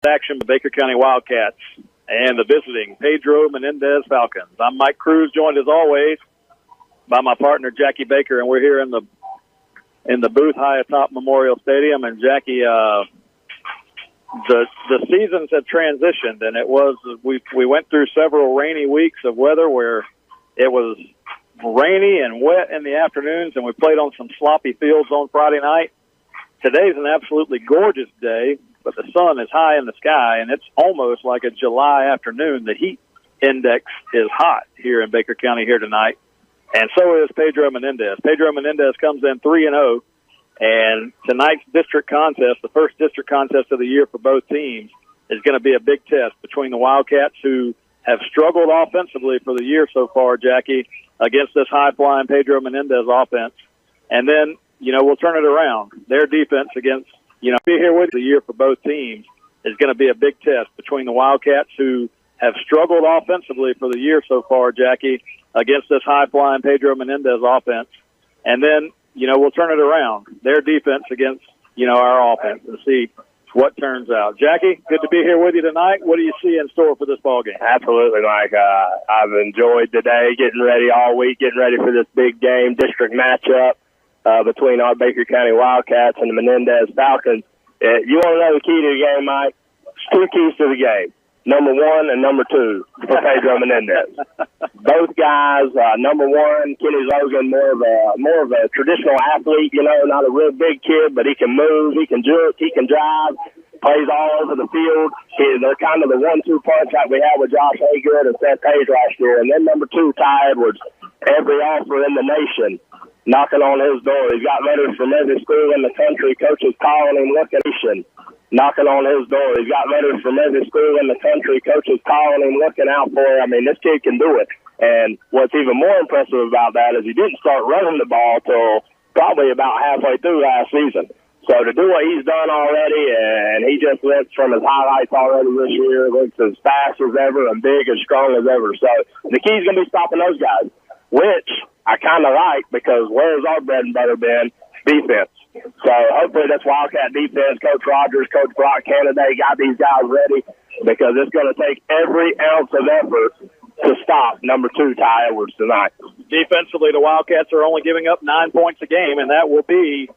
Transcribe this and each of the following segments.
Action, the Baker County Wildcats and the visiting Pedro Menendez Falcons. I'm Mike Cruz, joined as always by my partner Jackie Baker, and we're here in the booth high atop Memorial Stadium. And Jackie, the seasons have transitioned, and we went through several rainy weeks of weather where it was rainy and wet in the afternoons, and we played on some sloppy fields on Friday night. Today's an absolutely gorgeous day, but the sun is high in the sky, and it's almost like a July afternoon. The heat index is hot here in Baker County here tonight, and so is Pedro Menendez. Pedro Menendez comes in 3-0, and tonight's district contest, the first district contest of the year for both teams, is going to be a big test between the Wildcats, who have struggled offensively for the year so far, Jackie, against this high-flying Pedro Menendez offense. And then, we'll turn it around. Their defense against, be here with the year for both teams is going to be a big test between the Wildcats, who have struggled offensively for the year so far, Jackie, against this high-flying Pedro Menendez offense. And then, we'll turn it around. Their defense against, our offense, and see what turns out. Jackie, good to be here with you tonight. What do you see in store for this ballgame? Absolutely, Mike. I've enjoyed today, getting ready all week, getting ready for this big game, district matchup between our Baker County Wildcats and the Menendez Falcons. You want to know the key to the game, Mike? There's two keys to the game. Number one and number two for Pedro Menendez. Both guys, number one, Kenny Logan, more of a traditional athlete, not a real big kid, but he can move, he can juke, he can drive, plays all over the field. They're kind of the 1-2 punch like we had with Josh Haygood and Seth Page last year. And then number two, Ty Edwards, every offer in the nation, knocking on his door. He's got letters from every school in the country. Coaches calling him, looking, knocking on his door. He's got letters from every school in the country. Coaches calling him, looking out for him. I mean, this kid can do it. And what's even more impressive about that is he didn't start running the ball till probably about halfway through last season. So to do what he's done already, and he just looks from his highlights already this year, looks as fast as ever and big and strong as ever. So the key's going to be stopping those guys, which I kind of like, because where's our bread and butter been? Defense. So hopefully that's Wildcat defense. Coach Rogers, Coach Brock Kennedy got these guys ready, because it's going to take every ounce of effort to stop number two, Ty Edwards, tonight. Defensively, the Wildcats are only giving up 9 points a game, and that will be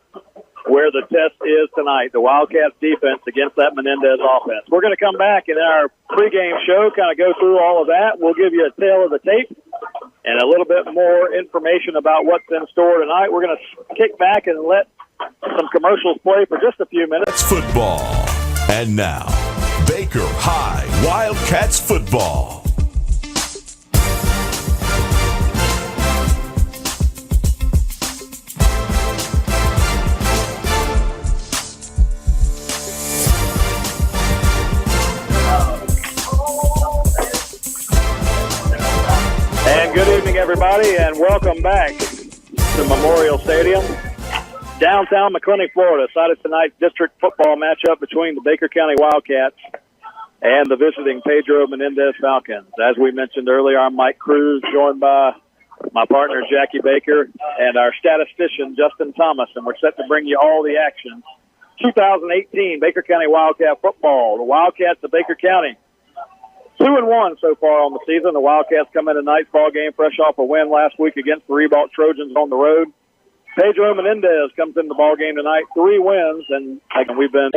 where the test is tonight, the Wildcats defense against that Menendez offense. We're going to come back in our pregame show, kind of go through all of that. We'll give you a tale of the tape and a little bit more information about what's in store tonight. We're going to kick back and let some commercials play for just a few minutes. Football. And now, Baker High Wildcats football. And good evening, everybody, and welcome back to Memorial Stadium. Downtown McClenny, Florida, cited tonight's district football matchup between the Baker County Wildcats and the visiting Pedro Menendez Falcons. As we mentioned earlier, I'm Mike Cruz, joined by my partner Jackie Baker and our statistician Justin Thomas, and we're set to bring you all the action. 2018 Baker County Wildcat football. The Wildcats of Baker County, 2-1 so far on the season. The Wildcats come in tonight's ball game fresh off a win last week against the Ribault Trojans on the road. Pedro Menendez comes in the ball game tonight, 3 wins, and we've been.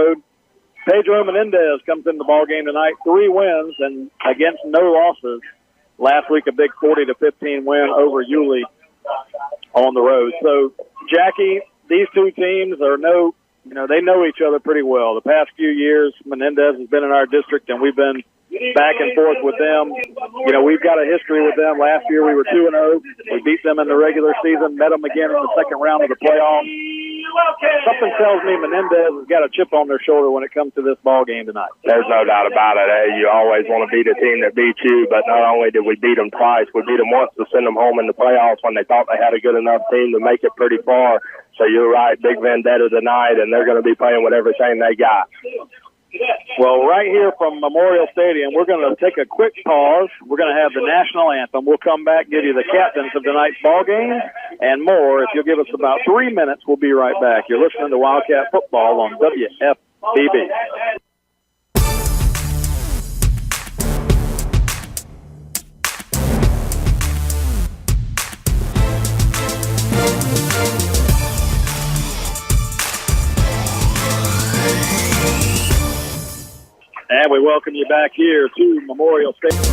Pedro Menendez comes in the ball game tonight, 3 wins, and against no losses. Last week, a big 40-15 win over Yulee on the road. So, Jackie, these two teams they know each other pretty well. The past few years, Menendez has been in our district, and we've been back and forth with them. We've got a history with them. Last year we were 2-0. We beat them in the regular season, met them again in the second round of the playoffs. Something tells me Menendez has got a chip on their shoulder when it comes to this ball game tonight. There's no doubt about it. You always want to beat a team that beats you, but not only did we beat them twice, we beat them once to send them home in the playoffs when they thought they had a good enough team to make it pretty far. So you're right, big vendetta tonight, and they're going to be playing with everything they got. Well, right here from Memorial Stadium, we're going to take a quick pause. We're going to have the national anthem. We'll come back, give you the captains of tonight's ball game and more. If you'll give us about 3 minutes, we'll be right back. You're listening to Wildcat Football on WFBB. And we welcome you back here to Memorial Stadium.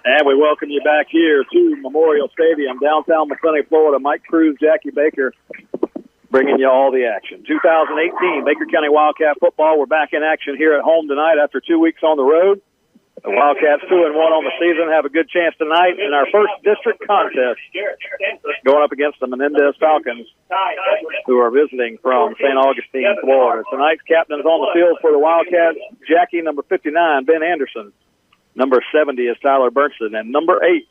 And we welcome you back here to Memorial Stadium, downtown McClenny, Florida. Mike Cruz, Jackie Baker, bringing you all the action. 2018 Baker County Wildcat football. We're back in action here at home tonight after 2 weeks on the road. The Wildcats 2-1 on the season have a good chance tonight in our first district contest, going up against the Menendez Falcons, who are visiting from St. Augustine, Florida. Tonight's captains on the field for the Wildcats: Jackie, number 59, Ben Anderson. Number 70 is Tyler Bernstein. And number 8,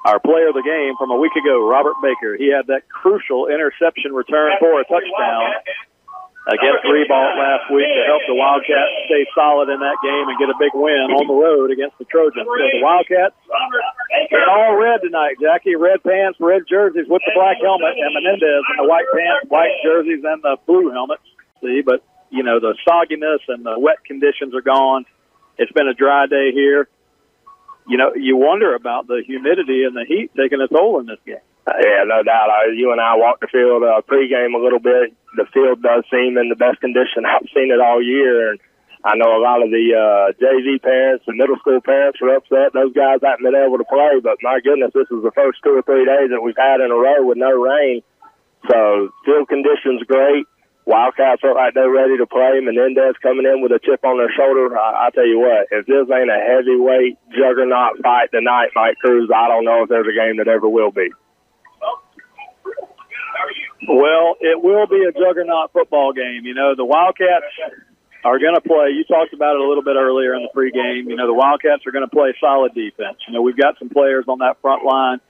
our player of the game from a week ago, Robert Baker. He had that crucial interception return for a touchdown against Ribault last week to help the Wildcats stay solid in that game and get a big win on the road against the Trojans. So the Wildcats, they're all red tonight, Jackie. Red pants, red jerseys with the black helmet, and Menendez in the white pants, white jerseys, and the blue helmets. See, but, you know, the sogginess and the wet conditions are gone. It's been a dry day here. You know, you wonder about the humidity and the heat taking a toll in this game. Yeah, no doubt. You and I walked the field pregame a little bit. The field does seem in the best condition I've seen it all year. And I know a lot of the JV parents and middle school parents were upset. Those guys haven't been able to play. But, my goodness, this is the first 2 or 3 days that we've had in a row with no rain. So field conditions great. Wildcats look like they're ready to play. Menendez coming in with a chip on their shoulder. I tell you what, if this ain't a heavyweight juggernaut fight tonight, Mike Cruz, I don't know if there's a game that ever will be. Well, it will be a juggernaut football game. You know, the Wildcats are going to play. You talked about it a little bit earlier in the pregame. You know, the Wildcats are going to play solid defense. You know, we've got some players on that front line.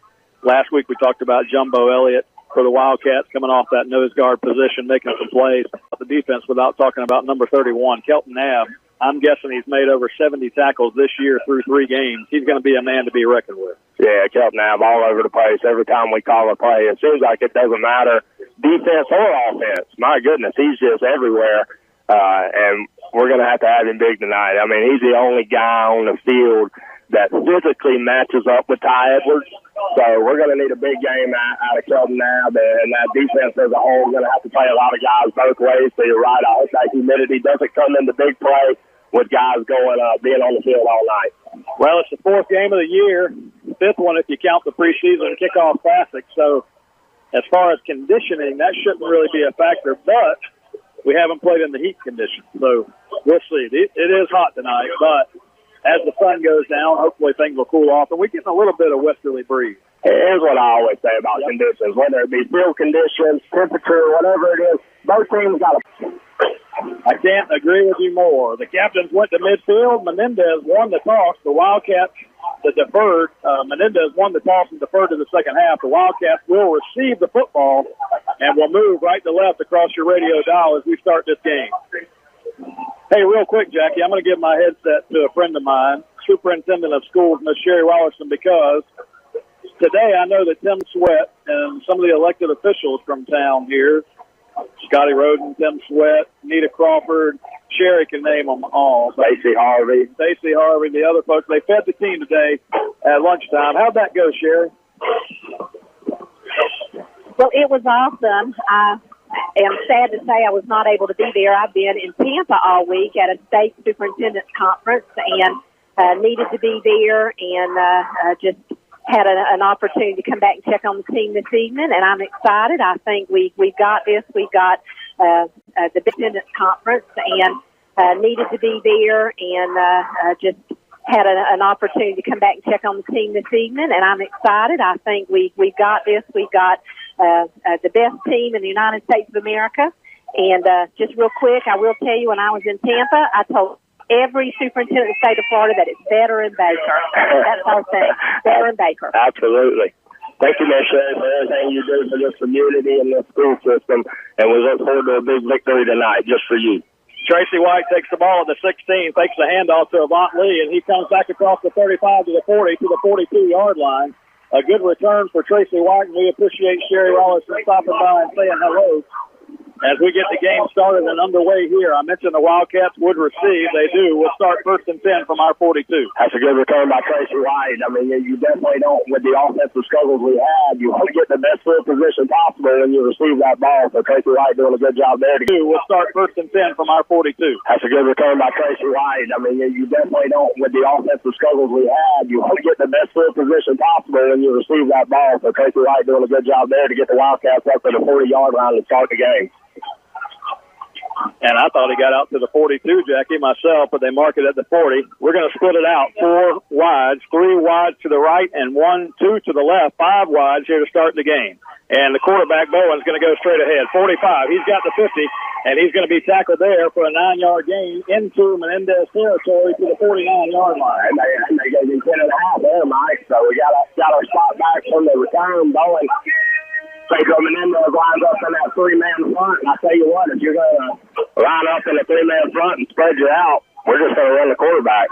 Last week we talked about Jumbo Elliott for the Wildcats coming off that nose guard position, making some plays. The defense, without talking about number 31, Kelton Knabb. I'm guessing he's made over 70 tackles this year through 3 games. He's going to be a man to be reckoned with. Yeah, Kelton Knabb all over the place. Every time we call a play, it seems like it doesn't matter, defense or offense. My goodness, he's just everywhere. And we're going to have him big tonight. I mean, he's the only guy on the field that physically matches up with Ty Edwards. So we're going to need a big game out of Kelton Knabb, and that defense as a whole is going to have to play a lot of guys both ways. So you're right, I hope that humidity doesn't come into big play with guys going being on the field all night. Well, it's the 4th game of the year, 5th one if you count the preseason kickoff classic. So as far as conditioning, that shouldn't really be a factor, but we haven't played in the heat conditions. So we'll see. It is hot tonight, but as the sun goes down, hopefully things will cool off, and we're getting a little bit of westerly breeze. Here's what I always say about conditions, whether it be field conditions, temperature, whatever it is, both teams got to. I can't agree with you more. The captains went to midfield. Menendez won the toss. The Wildcats, deferred. Menendez won the toss and deferred to the second half. The Wildcats will receive the football and will move right to left across your radio dial as we start this game. Hey, real quick, Jackie, I'm going to give my headset to a friend of mine, Superintendent of Schools, Miss Sherry Rollerson, because today I know that Tim Sweat and some of the elected officials from town here, Scotty Roden, Tim Sweat, Nita Crawford, Sherry can name them all. Stacey Harvey, the other folks, they fed the team today at lunchtime. How'd that go, Sherry? Well, it was awesome. I am sad to say I was not able to be there. I've been in Tampa all week at a state superintendent's conference and needed to be there and just had an opportunity to come back and check on the team this evening, and I'm excited. I think we've got this. We've got the superintendent's conference and needed to be there and just had an opportunity to come back and check on the team this evening, and I'm excited. I think we've got this. We've got the best team in the United States of America. And just real quick, I will tell you, when I was in Tampa, I told every superintendent in the state of Florida that it's better in Baker. That's our thing, better in Baker. Absolutely. Thank you, Miss Sherry, for everything you do for this community and this school system, and we look forward to a big victory tonight just for you. Tracy White takes the ball at the 16, takes the handoff to Avant Lee, and he comes back across the 35 to the 40 to the 42-yard line. A good return for Tracy White, and we appreciate Sherry Rollerson stopping by and saying hello. as we get the game started and underway here. I mentioned the Wildcats would receive. They do. We'll start 1st and 10 from our 42. That's a good return by Tracy White. I mean, you definitely don't, with the offensive struggles we had, you want to get the best field position possible when you receive that ball. So Tracy White doing a good job there. We'll start 1st and 10 from our 42. That's a good return by Tracy White. I mean, you definitely don't, with the offensive struggles we had, you want to get the best field position possible when you receive that ball. So Tracy White doing a good job there to get the Wildcats up to the 40-yard line to start the game. And I thought he got out to the 42, Jackie, myself, but they mark it at the 40. We're going to split it out. 4 wides, 3 wides to the right, and 1, 2 to the left. 5 wides here to start the game. And the quarterback, Bowen's going to go straight ahead. 45. He's got the 50, and he's going to be tackled there for a 9-yard gain into Menendez territory to the 49-yard line. And they gave him 10.5 there, Mike. So we got our spot back from the return. Bowen. Pedro Menendez lines up in that 3-man front, and I tell you what, if you're going to line up in a 3-man front and spread you out, we're just going to run the quarterback.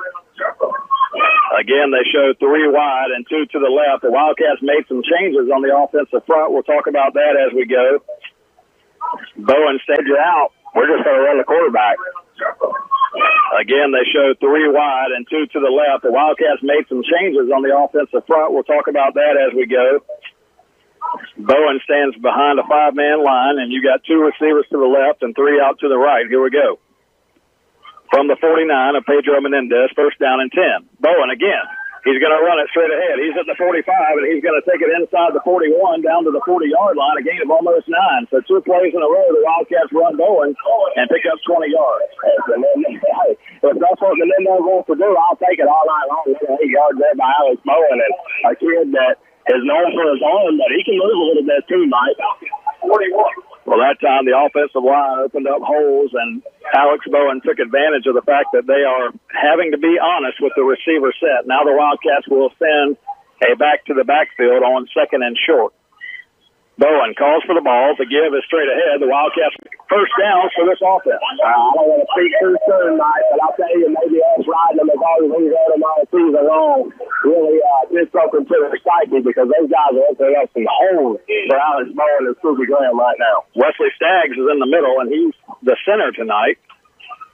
Again, they show 3 wide and 2 to the left. The Wildcats made some changes on the offensive front. We'll talk about that as we go. Bowen spread you out. We're just going to run the quarterback. Again, they show 3 wide and 2 to the left. The Wildcats made some changes on the offensive front. We'll talk about that as we go. Bowen stands behind a 5-man line, and you got 2 receivers to the left and 3 out to the right. Here we go. From the 49 of Pedro Menendez, 1st down and 10. Bowen again. He's going to run it straight ahead. He's at the 45, and he's going to take it inside the 41 down to the 40-yard line, a gain of almost 9. So 2 plays in a row, the Wildcats run Bowen and pick up 20 yards. If that's what Menendez wants to do, I'll take it all night long. 8 yards there by Alex Bowen, and a kid that is known for his arm, but he can move a little bit too, Mike. 41. Well, that time the offensive line opened up holes, and Alex Bowen took advantage of the fact that they are having to be honest with the receiver set. Now the Wildcats will send a back to the backfield on 2nd and short. Bowen calls for the ball. The give is straight ahead. The Wildcats 1st down for this offense. I don't want to speak too soon, Mike, but I'll tell you, maybe us riding them as long as we've had them all season long really did something to their psyche, because those guys are opening up some holes for Alex Bowen and Susie Graham right now. Wesley Staggs is in the middle, and he's the center tonight.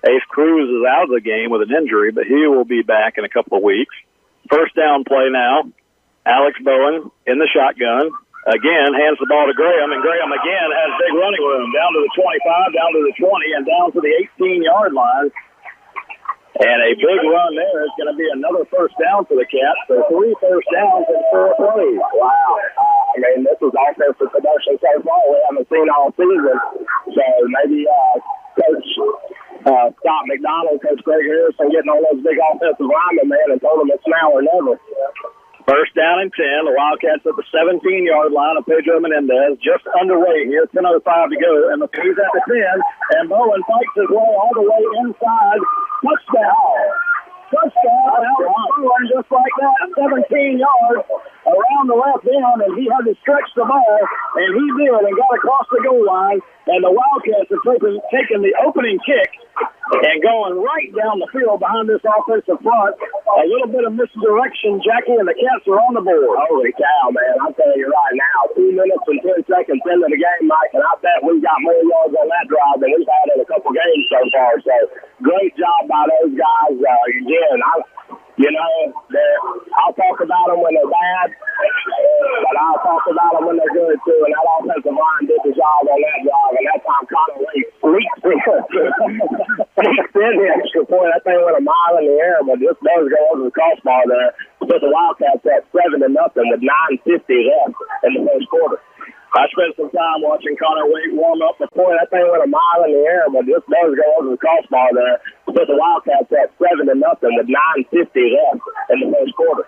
Ace Cruz is out of the game with an injury, but he will be back in a couple of weeks. 1st down play now. Alex Bowen in the shotgun. Again, hands the ball to Graham, and Graham again has big running room, down to the 25, down to the 20, and down to the 18-yard line. And a big run there is going to be another 1st down for the Cats. So 3 first downs in 4 plays. Wow. I mean, this is offensive production so far we haven't seen all season. So maybe Coach Scott McDonald, Coach Greg Harrison getting on those big offensive linemen, man, and told them it's now or never. 1st down and 10. The Wildcats at the 17-yard line of Pedro Menendez. Just underway here. 10:05 to go. And he's at the 10. And Bowen fights his way all the way inside. Touchdown. Touchdown. Bowen just like that. 17 yards around the left end. And he had to stretch the ball. And he did and got across the goal line. And the Wildcats have taken the opening kick and going right down the field behind this offensive front. A little bit of misdirection, Jackie, and the Cats are on the board. Holy cow, man. I'm telling you right now, 2 minutes and 10 seconds into the game, Mike, and I bet we've got more yards on that drive than we've had in a couple games so far. So great job by those guys. Again, I'll talk about them when they're bad, but I'll talk about them when they're good, too. And that offensive line did the job on that drive, and that time Connor Wade leaks in the extra point. That thing went a mile in the air, but this does go over the crossbar there. Put the Wildcats at 7-0 with 9:50 left in the 1st quarter. I spent some time watching Connor Wade warm up. Boy, that thing went a mile in the air, but this does go over the crossbar there. Put the Wildcats at 7-0 with 9:50 left in the 1st quarter.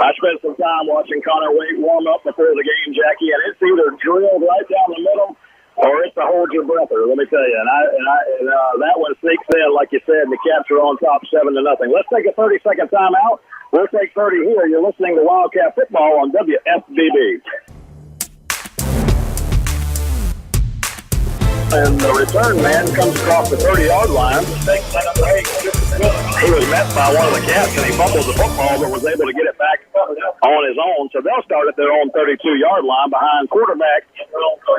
I spent some time watching Connor Wade warm up before the game, Jackie, and it's either drilled right down the middle or it's a hold your breather, let me tell you. And that one sneaks in, like you said, and the Cats are on top 7-0. Let's take a 30-second timeout. We'll take 30 here. You're listening to Wildcat Football on WFBB. And the return man comes across the 30-yard line. He was met by one of the Cats, and he fumbled the football, but was able to get it back on his own. So they'll start at their own 32-yard line behind quarterback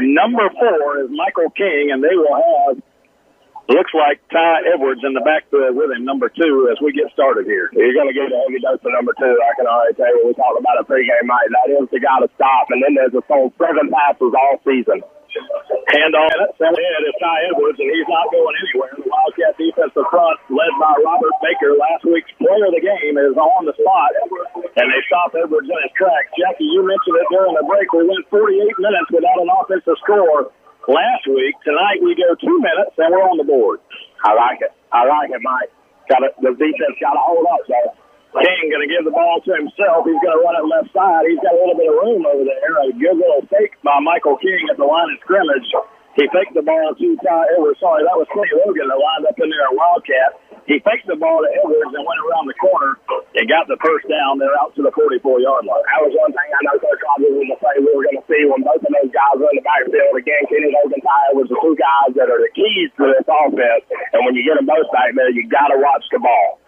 Number 4 is Michael King, and they will have, looks like, Ty Edwards in the backfield with him, number 2, as we get started here. You're going to get a heavy dose of number 2, I can already tell you. We talked about a pregame night. That is the guy to stop, and then there's a thrown 7 passes all season. Hand on it, center head is Ty Edwards, and he's not going anywhere. The Wildcat defensive front, led by Robert Baker, last week's player of the game, is on the spot, and they stop Edwards in his tracks. Jackie, you mentioned it during the break. We went 48 minutes without an offensive score last week. Tonight we go 2 minutes, and we're on the board. I like it, Mike. The defense got to hold up, so. King going to give the ball to himself. He's going to run it left side. He's got a little bit of room over there. A good little fake by Michael King at the line of scrimmage. He faked the ball to Ty Edwards. Sorry, that was Clay Logan that lined up in there at Wildcat. He faked the ball to Edwards and went around the corner and got the first down there out to the 44-yard line. That was one thing I know Coach Rogers was going to say we were going to see when both of those guys are in the backfield. Again, Kenny Logan and Ty Edwards are 2 guys that are the keys to this offense. And when you get them both back there, you got to watch the ball.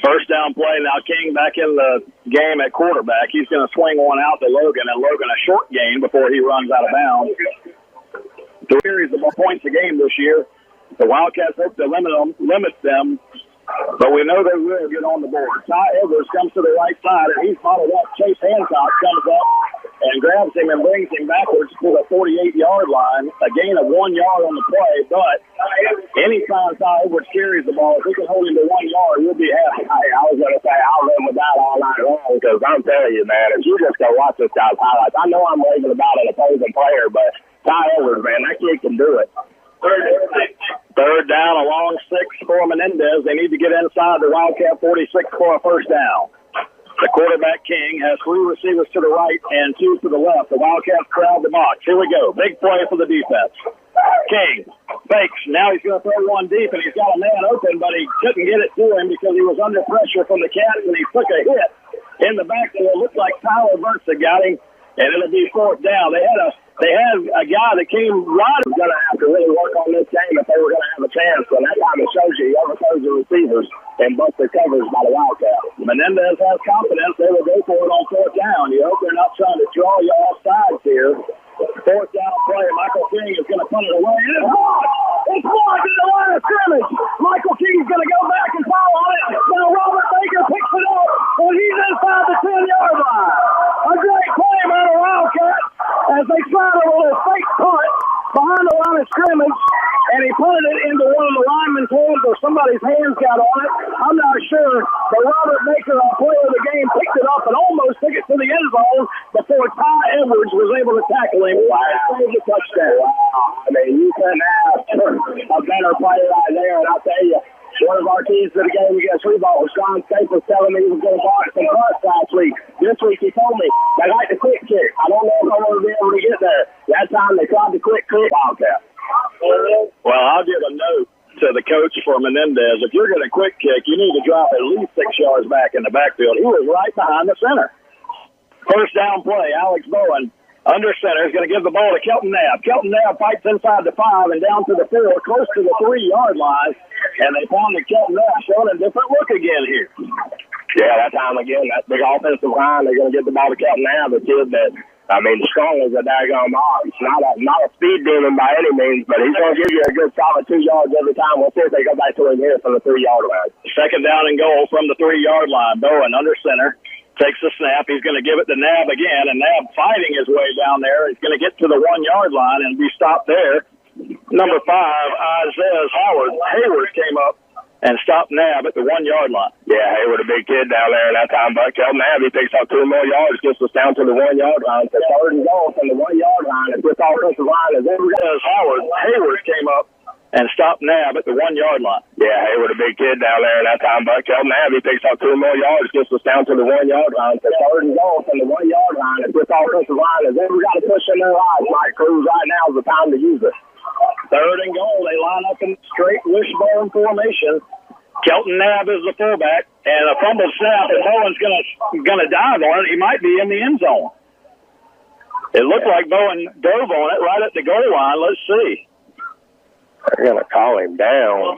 First down play. Now King back in the game at quarterback. He's going to swing one out to Logan, and Logan a short gain before he runs out of bounds. 3 series of points a game this year. The Wildcats hope to limit them, but we know they will get on the board. Ty Edwards comes to the right side, and he's followed up. Chase Hancock comes up and grabs him and brings him backwards to the 48-yard line. A gain of 1 yard on the play, but anytime Ty Edwards carries the ball, if he can hold him to 1 yard, we'll be happy. I was going to say, I'll run with that all night long, because I'm telling you, man, if you just go watch this guy's highlights, I know I'm raving about an opposing player, but Ty Edwards, man, that kid can do it. Third down, a long 6 for Menendez. They need to get inside the Wildcat 46 for a first down. The quarterback, King, has 3 receivers to the right and 2 to the left. The Wildcats crowd the box. Here we go. Big play for the defense. King fakes. Now he's going to throw one deep, and he's got a man open, but he couldn't get it to him because he was under pressure from the Cats, and he took a hit in the backfield. It looked like Tyler Burks had got him, and it'll be 4th down. They had a guy that came right. Was going to have to really work on this game if they were going to have a chance. And that time it shows you he overthrows the receivers and busted covers by the Wildcats. Menendez has confidence. They will go for it on 4th down. You hope they're not trying to draw you off sides here. 4th down play. Michael King is going to punt it away. It's blocked. It's blocked in the line of scrimmage. Michael King's going to go back and foul on it. Now Robert Baker picks it up, and he's inside the 10-yard line. A great play by the Wildcats as they tried a little fake punt behind the line of scrimmage, and he punted it into one of the linemen's hands, or somebody's hands got on it. I'm not sure, but Robert Baker, our player of the game, picked it up and almost took it to the end zone before Ty Edwards was able to tackle him. Wow. Saved the touchdown. Wow. I mean, you couldn't have a better player right there, and I'll tell you, one of our keys to the game against Reebok was Sean Staples telling me he was going to box some punts last week. This week he told me, they like the quick kick. I don't know if I'm going to be able to get there. That time they tried the quick kick. Wildcat. Well, I'll give a note to the coach for Menendez. If you're going to quick kick, you need to drop at least 6 yards back in the backfield. He was right behind the center. First down play, Alex Bowen. Under center is going to give the ball to Kelton Knapp. Kelton Knapp fights inside the 5 and down to the 4, close to the 3-yard line. And they found the Kelton Knapp showing a different look again here. Yeah, that time again, that big offensive line, they're going to get the ball to Kelton Knapp, the kid that, I mean, strong as a daggone box. Not a speed demon by any means, but he's going to give you a good solid 2 yards every time. We'll see if they go back to him here from the 3-yard line. Second down and goal from the 3-yard line. Bowen under center. Takes the snap. He's going to give it to Nab again, and Nab fighting his way down there. He's going to get to the 1-yard line and be stopped there. Number 5, Isaiah Hayward came up and stopped Nab at the 1-yard line. Yeah, Hayward, a big kid down there at that time, but Kelton Nab, he picks up 2 more yards, gets us down to the 1-yard line. So 3rd and goal from the 1-yard line. If this offensive line is ever Hayward came up and stopped Nab at the 1-yard line. Yeah, Hayward, a big kid down there at that time, but Kelton Nab, he picks up 2 more yards, gets us down to the 1-yard line. So 3rd and goal from the 1-yard line. If this offensive line has ever got to push in their lives, Mike Cruz, right now is the time to use it. 3rd and goal, they line up in straight wishbone formation. Kelton Nab is the fullback, and a fumble snap, and Bowen's gonna dive on it. He might be in the end zone. It looked like Bowen dove on it right at the goal line. Let's see. They're going to call him down.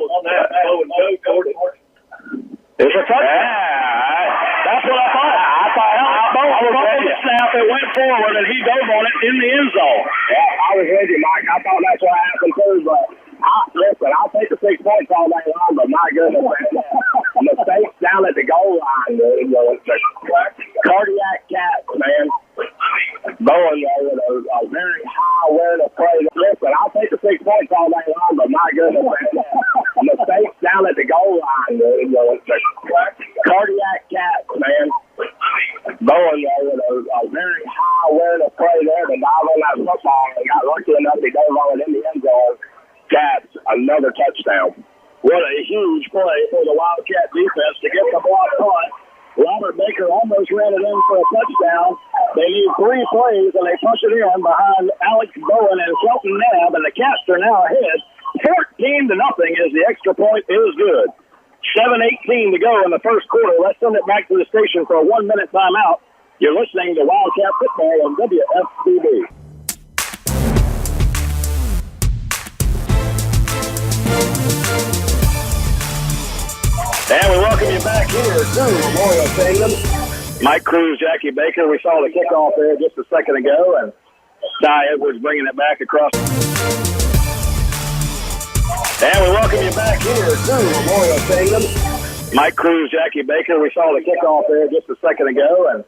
It's a touchdown. That's what I thought. I thought Bowen was snap, it went forward, and he dove on it in the end zone. Yeah, I was with you, Mike. I thought that's what happened too, but listen, I'll take the 6 points all day long, but my goodness, man, mistakes down at the goal line, cardiac cats, man. Bowen with a very high awareness play. Listen, I'll take the 6 points all day long, but my goodness, man, mistakes down at the goal line, cardiac cats, man. Bowen with a very high awareness play there to dive on that football and got lucky enough to go on it in the end zone. Cats, another touchdown. What a huge play for the Wildcat defense to get the block punt. Robert Baker almost ran it in for a touchdown. They need 3 plays, and they push it in behind Alex Bowen and Shelton Nabb, and the Cats are now ahead 14-0 as the extra point is good. 7:18 to go in the first quarter. Let's send it back to the station for a 1-minute timeout. You're listening to Wildcat Football on WFBB. And we welcome you back here to Memorial Stadium. Mike Cruz, Jackie Baker. We saw the kickoff there just a second ago, and Ty Edwards bringing it back across. And we welcome you back here to Memorial Stadium. Mike Cruz, Jackie Baker. We saw the kickoff there just a second ago, and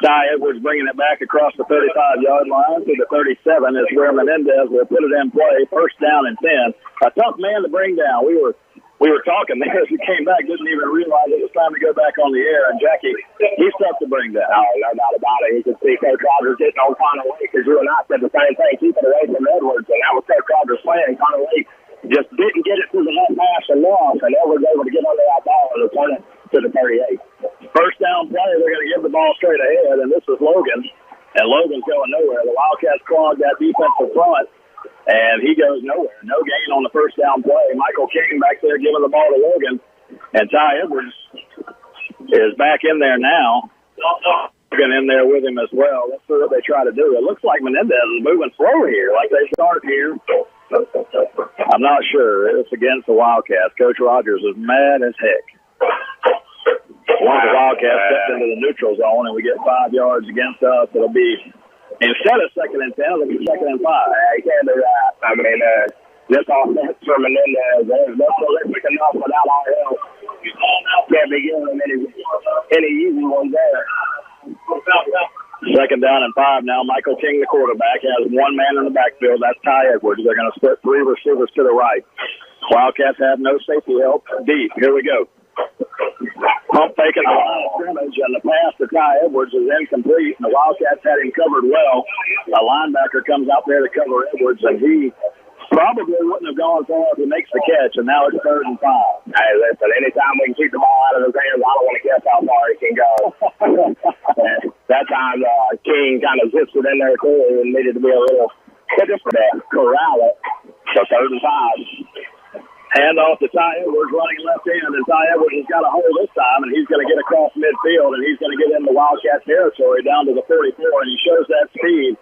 Ty Edwards bringing it back across the 35-yard line to the 37 is where Menendez will put it in play. First down and 10. A tough man to bring down. We were talking there as we came back, didn't even realize it was time to go back on the air. And Jackie, he's tough to bring down. Oh, no doubt about it. You can see Coach Rogers getting on Connor Lake, because you and I said the same thing, keep it away from Edwards. And that was Coach Rogers' plan. Connor Lake just didn't get it through the net pass enough, and Edwards able to get under that ball and return it to the 38. First down play, they're going to give the ball straight ahead, and this is Logan. And Logan's going nowhere. The Wildcats clogged that defensive front. And he goes nowhere. No gain on the first down play. Michael King back there giving the ball to Logan. And Ty Edwards is back in there now. Logan in there with him as well. Let's see what they try to do. It looks like Menendez is moving slow here, like they start here. I'm not sure. It's against the Wildcats. Coach Rogers is mad as heck. Once the Wildcats stepped into the neutral zone and we get 5 yards against us, it'll be... Instead of 2nd and 10, it'll be 2nd and 5. He can't do that. I mean, this offense for Menendez, they're prolific enough without our help. Can't be giving them any easy ones there. 2nd down and 5 now. Michael King, the quarterback, has one man in the backfield. That's Ty Edwards. They're going to split 3 receivers to the right. Wildcats have no safety help deep. Here we go. Pump fake at the line of scrimmage, and the pass to Ty Edwards is incomplete. And the Wildcats had him covered well. A linebacker comes out there to cover Edwards, and he probably wouldn't have gone for it if he makes the catch, and now it's 3rd and 5. Hey, listen, anytime we can keep the ball out of his hands, I don't want to guess how far he can go. That time, King kind of zips it in there, too, and needed to be a little quicker for that corral it. So 3rd and 5. Hand off to Ty Edwards running left end, and Ty Edwards has got a hole this time, and he's going to get across midfield, and he's going to get into Wildcat territory down to the 44, and he shows that speed.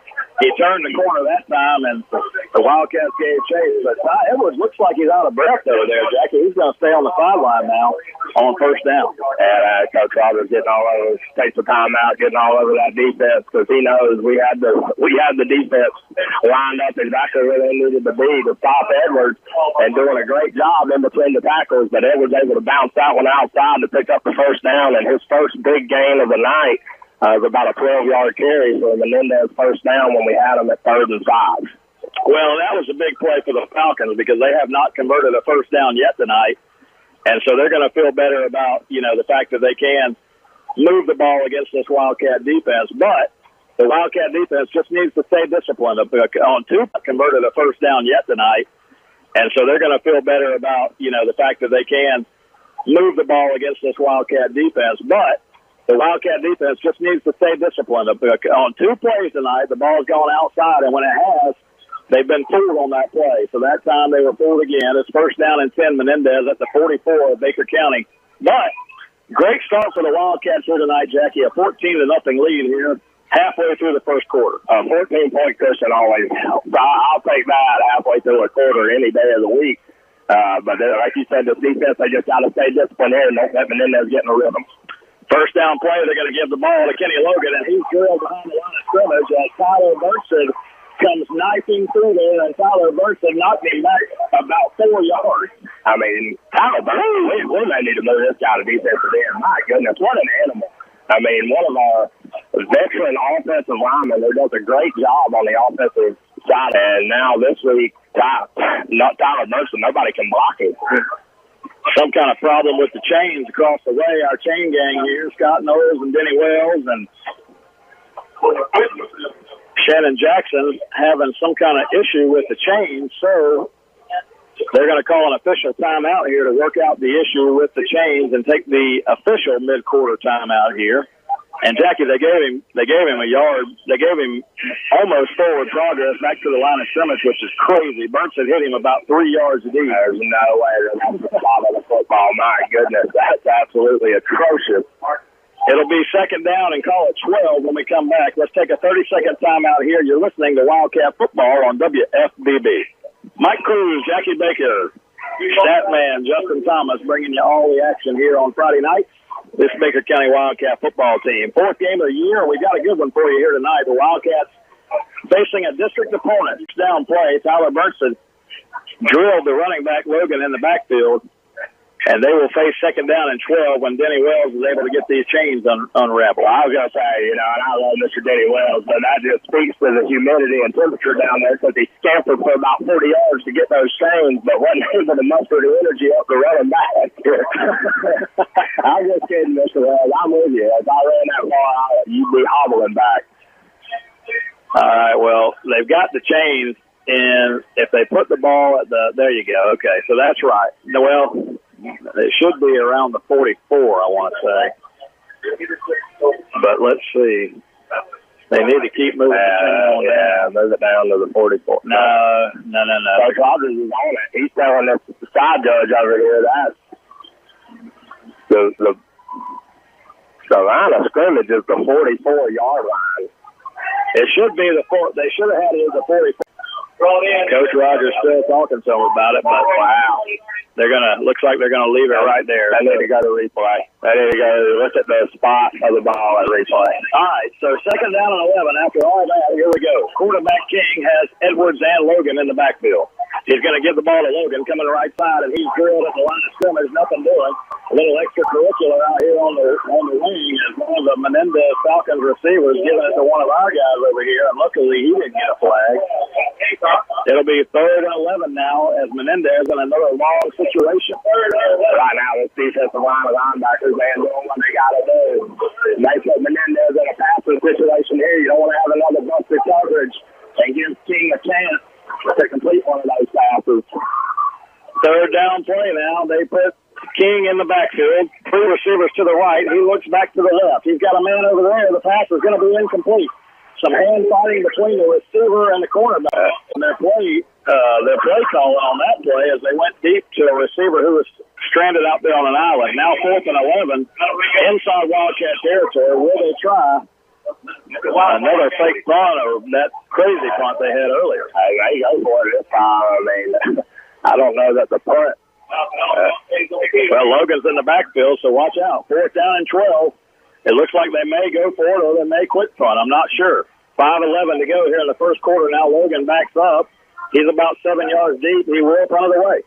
He turned the corner that time, and the Wildcats gave chase. But Ty Edwards looks like he's out of breath over there, Jackie. He's going to stay on the sideline now on first down. And Coach Roberts getting all over, takes the time out, getting all over that defense, because he knows we had the defense lined up exactly where they needed to be to stop Edwards, and doing a great job in between the tackles. But Edwards able to bounce that one outside to pick up the first down, and his first big gain of the night. It was about a 12-yard carry for Menendez first down when we had him at 3rd and 5. Well, that was a big play for the Falcons because they have not converted a first down yet tonight. And so they're going to feel better about, the fact that they can move the ball against this Wildcat defense. But the Wildcat defense just needs to stay disciplined. On 2, converted a first down yet tonight. And so they're going to feel better about, the fact that they can move the ball against this Wildcat defense. But the Wildcat defense just needs to stay disciplined. On 2 plays tonight, the ball's gone outside, and when it has, they've been fooled on that play. So that time they were fooled again. It's first down and 10, Menendez at the 44 of Baker County. But great start for the Wildcats here tonight, Jackie. A 14-0 lead here halfway through the first quarter. 14-point cushion always helps. I'll take that halfway through a quarter any day of the week. But like you said, the defense, they just got to stay disciplined here and don't let Menendez get in a rhythm. First down play, they're going to give the ball to Kenny Logan, and he's drilled behind the line of scrimmage as Tyler Burson comes knifing through there, and Tyler Burson knocked him back about 4 yards. I mean, Tyler Burson, we may need to move this guy to defensive end. My goodness, what an animal. I mean, one of our veteran offensive linemen who does a great job on the offensive side. And now this week, not Tyler Burson, nobody can block him. Some kind of problem with the chains across the way. Our chain gang here, Scott Knowles and Denny Wells and Shannon Jackson having some kind of issue with the chains. So they're going to call an official timeout here to work out the issue with the chains and take the official mid-quarter timeout here. And Jackie, they gave him a yard. They gave him almost forward progress back to the line of scrimmage, which is crazy. Burns had hit him about 3 yards deep. There's no way that's the spot of the football. My goodness, that's absolutely atrocious. It'll be second down and call it 12 when we come back. Let's take a 30-second timeout here. You're listening to Wildcat Football on WFBB. Mike Cruz, Jackie Baker, Statman, Justin Thomas bringing you all the action here on Friday night. This Baker County Wildcat football team. Fourth game of the year. We got a good one for you here tonight. The Wildcats facing a district opponent. Down play. Tyler Burnston drilled the running back Logan in the backfield. And they will face second down and 12 when Denny Wells is able to get these chains unraveled. I was going to say, and I love Mr. Denny Wells, but that just speaks to the humidity and temperature down there because he scampered for about 40 yards to get those chains, but wasn't able to muster the energy up to run them back. I'm just kidding, Mr. Wells. I'm with you. If I ran that far out, you'd be hobbling back. All right, well, they've got the chains, and if they put the ball at there you go. Okay, so that's right. Well, it should be around the 44, I want to say. But let's see. They need to keep moving the chain on down. Move it down to the 44. No. Coach Rogers is on it. He's telling us the side judge over here that the line of scrimmage is the 44-yard line. It should be they should have had it as a 44. Coach Rogers still talking to them about it, but wow. Looks like they're gonna leave it right there. They need to go to replay. They need to go look at the spot of the ball at replay. All right, so second down and 11. After all that, here we go. Quarterback King has Edwards and Logan in the backfield. He's going to give the ball to Logan, coming to the right side, and he's drilled at the line of scrimmage. Nothing doing. A little extracurricular out here on the wing as one of the Menendez Falcons receivers giving it to one of our guys over here, and luckily he didn't get a flag. It'll be third and 11 now as Menendez in another long situation. Right now, this defensive line of linebackers, man, doing what they got to do. They put Menendez in a passing situation here. You don't want to have another busted coverage and give King a chance to complete one of those passes. Third down play now. They put King in the backfield. Three receivers to the right. He looks back to the left. He's got a man over there. The pass is going to be incomplete. Some hand fighting between the receiver and the cornerback. And their play call on that play as they went deep to a receiver who was stranded out there on an island. Now 4th and 11 inside Wildcat territory. Will they try another fake punt or that crazy punt they had earlier? Hey, they go for it this time. I mean, I don't know that the punt. Well, Logan's in the backfield, so watch out. 4th down and 12. It looks like they may go for it or they may quit punt. I'm not sure. 5:11 to go here in the first quarter. Now Logan backs up. He's about 7 yards deep. He will punt it away.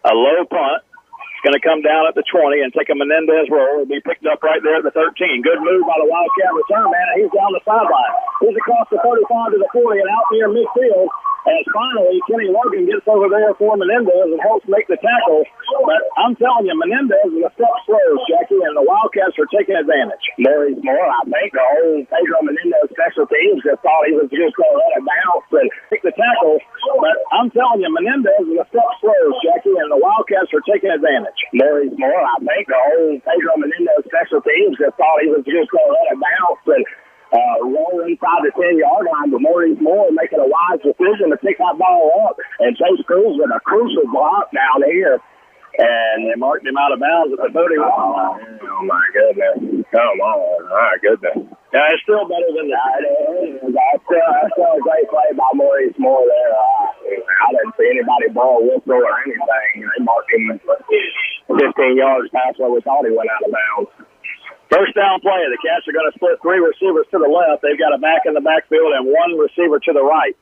A low punt. It's going to come down at the 20 and take a Menendez roll. It'll be picked up right there at the 13. Good move by the Wildcat return man, and he's down the sideline. He's across the 35 to the 40 and out near midfield. As finally, Kenny Logan gets over there for Menendez and helps make the tackle. But I'm telling you, Menendez is a step slow, Jackie, and the Wildcats are taking advantage. Maurice Moore, I think the whole Pedro Menendez special teams just thought he was just going to let it bounce and make the tackle. But I'm telling you, Menendez is a step slow, Jackie, and the Wildcats are taking advantage. Maurice Moore, I think the whole Pedro Menendez special teams just thought he was just going to let it bounce and roll inside the 10-yard line, but Maurice Moore making a wise decision to pick that ball up and Chase Cruz with a crucial block down here. And they marked him out of bounds at the 31. Oh, my goodness. Come on. My goodness. Yeah, it's still better than that. That's still a great play by Maurice Moore there. I didn't see anybody ball whistle or anything. They marked him 15 yards past where we thought he went out of bounds. First down play. The Cats are going to split 3 receivers to the left. They've got a back in the backfield and 1 receiver to the right.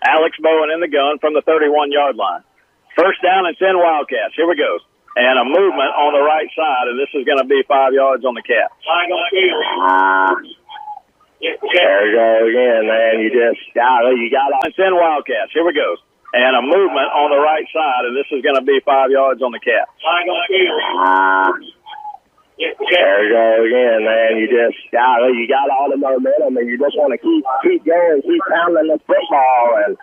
Alex Bowen in the gun from the 31-yard line. First down and 10 Wildcats. Here we go. And a movement on the right side, and this is going to be 5 yards on the Cats. There you go again, man. You got and 10 Wildcats. Here we go. And a movement on the right side, and this is going to be 5 yards on the Cats. There you go again, man. You got all the momentum, and you just want to keep going, keep pounding the football, and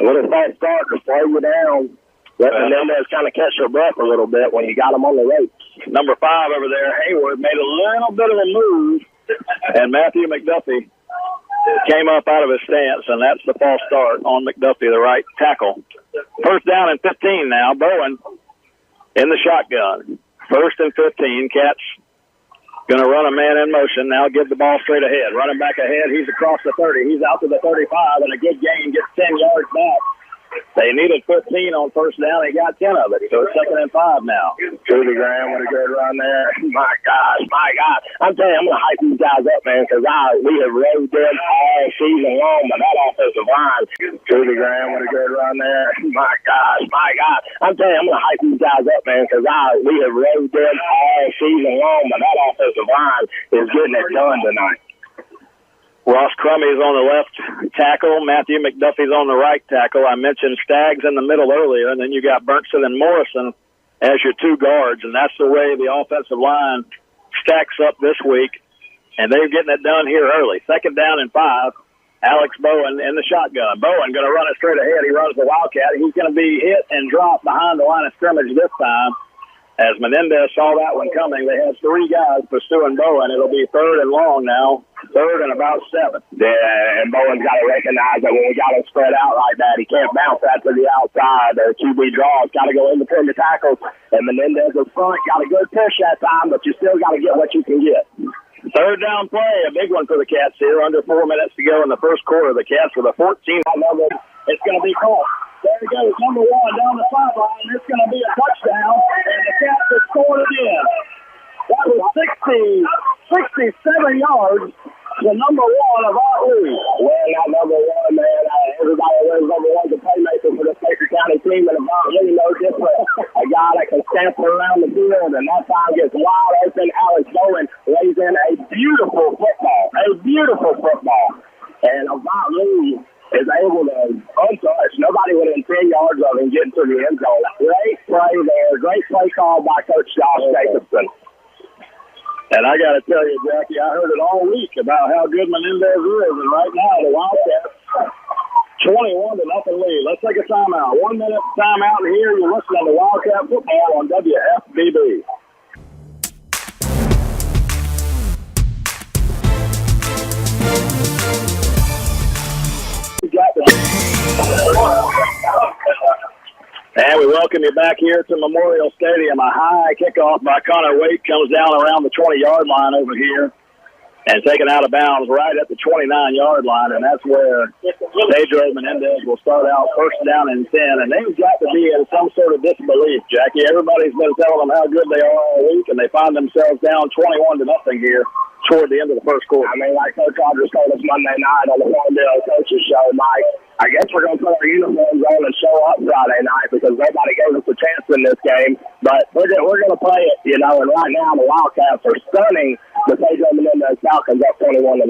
with a fast start to slow you down. Let Menendez kind of catch your breath a little bit when you got them on the ropes. Number 5 over there, Hayward, made a little bit of a move, and Matthew McDuffie came up out of his stance, and that's the false start on McDuffie, the right tackle. First down and 15 now. Bowen in the shotgun. First and 15. Cats going to run a man in motion. Now give the ball straight ahead. Running back ahead. He's across the 30. He's out to the 35, and a good gain. Gets 10 yards back. They needed 15 on first down. They got 10 of it. So it's 2nd and 5 now. Trudy Graham with a good run there. My gosh. I'm telling you, I'm going to hype these guys up, man, because we have rode them all season long, but that offensive line. Trudy Graham with a good run there. My gosh. I'm telling you, I'm going to hype these guys up, man, because we have rode them all season long, but that offensive line is getting it done tonight. Ross Crummey's on the left tackle. Matthew McDuffie's on the right tackle. I mentioned Staggs in the middle earlier, and then you got Berntson and Morrison as your 2 guards, and that's the way the offensive line stacks up this week, and they're getting it done here early. 2nd down and 5. Alex Bowen in the shotgun. Bowen going to run it straight ahead. He runs the Wildcat. He's going to be hit and dropped behind the line of scrimmage this time. As Menendez saw that one coming, they have 3 guys pursuing Bowen. It'll be 3rd and long now, 3rd and about 7. Yeah, and Bowen's got to recognize that when we got him spread out like that, he can't bounce that to the outside. The QB draws, got to go in between the tackles. And Menendez in front, got a good push that time, but you still got to get what you can get. 3rd down play, a big one for the Cats here. Under 4 minutes to go in the first quarter. The Cats with a 14-yard number. It's going to be caught. There he goes, number 1 down the sideline. It's going to be a touchdown, and the Cats have scored again. That was 67 yards to number 1 of our league. Well, not number 1, man. Everybody knows number 1's a playmaker for the Baker County team, and about really no different. A guy that can stamp around the field, and that time gets wide open. Alex Bowen lays in a beautiful football. And about Lee is able to untouch. Nobody within 10 yards of him getting to the end zone. Great play there. Great play call by Coach Josh Jacobson. And I got to tell you, Jackie, I heard it all week about how good Menendez is. And right now, the Wildcats, 21-0 lead. Let's take a timeout. 1 minute timeout here. You're listening to Wildcat Football on WFBB. And we welcome you back here to Memorial Stadium. A high kickoff by Connor Waite comes down around the 20-yard line over here and taken out of bounds right at the 29-yard line, and that's where Pedro Menendez will start out first down and 10. And they've got to be in some sort of disbelief, Jackie. Everybody's been telling them how good they are all week, and they find themselves down 21-0 here toward the end of the first quarter. I mean, like Coach Rogers told us Monday night on the Farmville Coaches Show, Mike, I guess we're going to put our uniforms on and show up Friday night because nobody gave us a chance in this game. But we're going to play it, you know, and right now the Wildcats are stunning the Pedro Menendez Falcons up 21-0.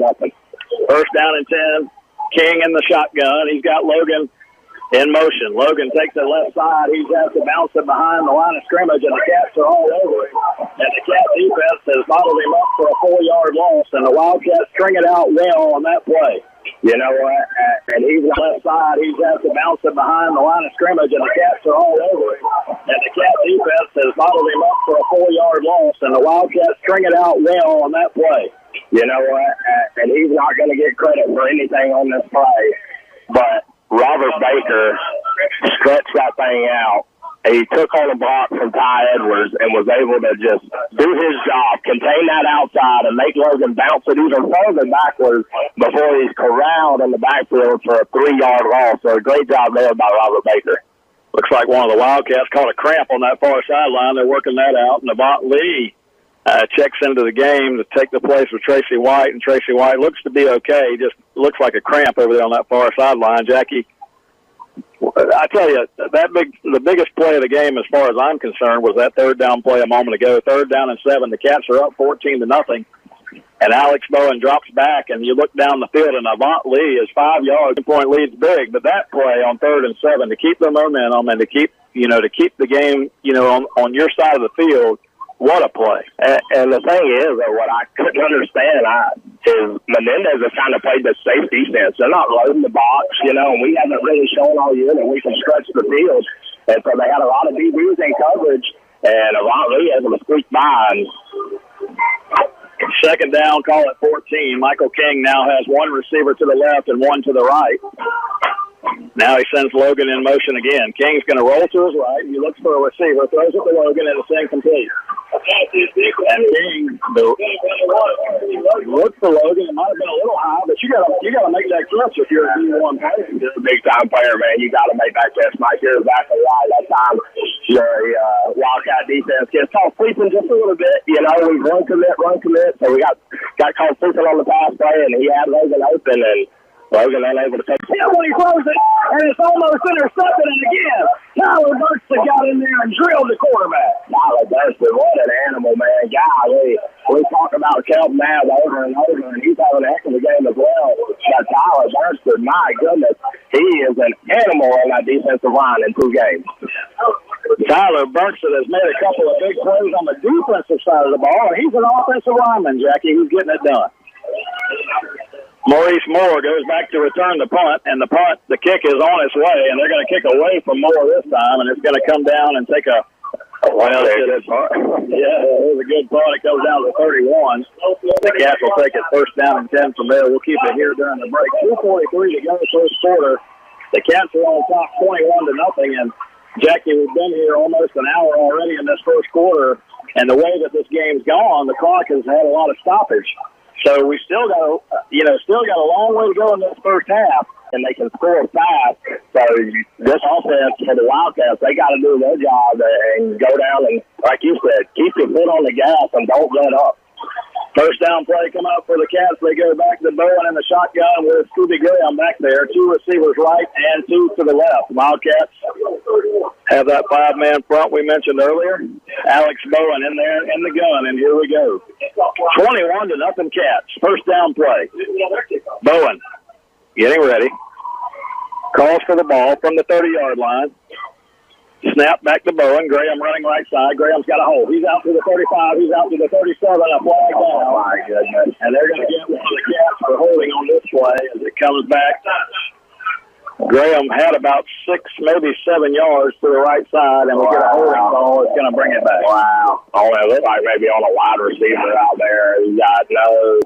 First down and 10. King in the shotgun. He's got Logan in motion. Logan takes it left side. He has to bounce it behind the line of scrimmage, and the Cats are all over him. And the Cat defense has bottled him up for a 4-yard loss, and the Wildcats string it out well on that play. You know what? And he's on the left side. He has to bounce it behind the line of scrimmage, and the Cats are all over him. And the Cat defense has bottled him up for a 4-yard loss, and the Wildcats string it out well on that play. You know what? And he's not going to get credit for anything on this play, but Robert Baker stretched that thing out. He took on a block from Ty Edwards and was able to just do his job, contain that outside, and make Logan bounce it even further backwards before he's corralled in the backfield for a 3-yard loss. So a great job there by Robert Baker. Looks like one of the Wildcats caught a cramp on that far sideline. They're working that out. And Avant Lee checks into the game to take the place of Tracy White, and Tracy White looks to be okay. He just looks like a cramp over there on that far sideline. Jackie, I tell you, the biggest play of the game, as far as I'm concerned, was that third down play a moment ago. 3rd down and 7. The Cats are up 14-0, and Alex Bowen drops back, and you look down the field, and Avant Lee is 5 yards. The point lead's big, but that play on 3rd and 7 to keep the momentum and to keep the game, on your side of the field. What a play. And the thing is, what I couldn't understand is Menendez has kind of played the safe defense. They're not loading the box, and we haven't really shown all year that we can stretch the field. And so they had a lot of DBs in coverage, and Avant Lee able to squeak by. And 2nd down, call it 14. Michael King now has one receiver to the left and one to the right. Now he sends Logan in motion again. King's going to roll to his right. He looks for a receiver, throws it to Logan, and it's incomplete. And King looks for Logan. It might have been a little high, but you got to make that catch if you're a D1 player. You're a big-time player, man. You got to make that catch. Mike, you're exactly right. That time, your Wildcat defense gets caught sleeping just a little bit. We run commit. So we got caught sleeping on the pass play, and he had Logan open, and Logan unable to take it. Yeah, when he throws it, and it's almost intercepted, and again, Tyler Burks got in there and drilled the quarterback. Tyler Burks, what an animal, man. Golly, we talk about Kelvin Mabb over and over, and he's having a heck of a game as well. But Tyler Burks, my goodness, he is an animal on that defensive line in 2 games. Tyler Burkson has made a couple of big plays on the defensive side of the ball, and he's an offensive lineman, Jackie. He's getting it done. Maurice Moore goes back to return the punt, and the kick is on its way, and they're going to kick away from Moore this time, and it's going to come down and take a good punt. Yeah, it was a good punt. It goes down to 31. The Cats will take it 1st down and 10 from there. We'll keep it here during the break. 2:43 to go, 1st quarter. The Cats are on top 21-0, and Jackie, we've been here almost an hour already in this 1st quarter, and the way that this game's gone, the clock has had a lot of stoppage. So we still got a long way to go in this 1st half, and they can score fast. So this offense for the Wildcats, they got to do their job and go down and, like you said, keep your foot on the gas and don't let up. 1st down play come up for the Cats. They go back to Bowen in the shotgun with Scooby Graham back there. 2 receivers right and 2 to the left. Wildcats have that 5-man front we mentioned earlier. Alex Bowen in there in the gun, and here we go. 21-0 Cats. 1st down play. Bowen getting ready. Calls for the ball from the 30-yard line. Snap back to Bowen. Graham running right side. Graham's got a hold. He's out to the 35. He's out to the 37. A flag down. Oh, my goodness. And they're going to get one of the Cats for holding on this play as it comes back. Graham had about 6, maybe 7 yards to the right side, and we get a holding call. It's going to bring it back. Wow. Oh, it looks like maybe on a wide receiver out there. He's got no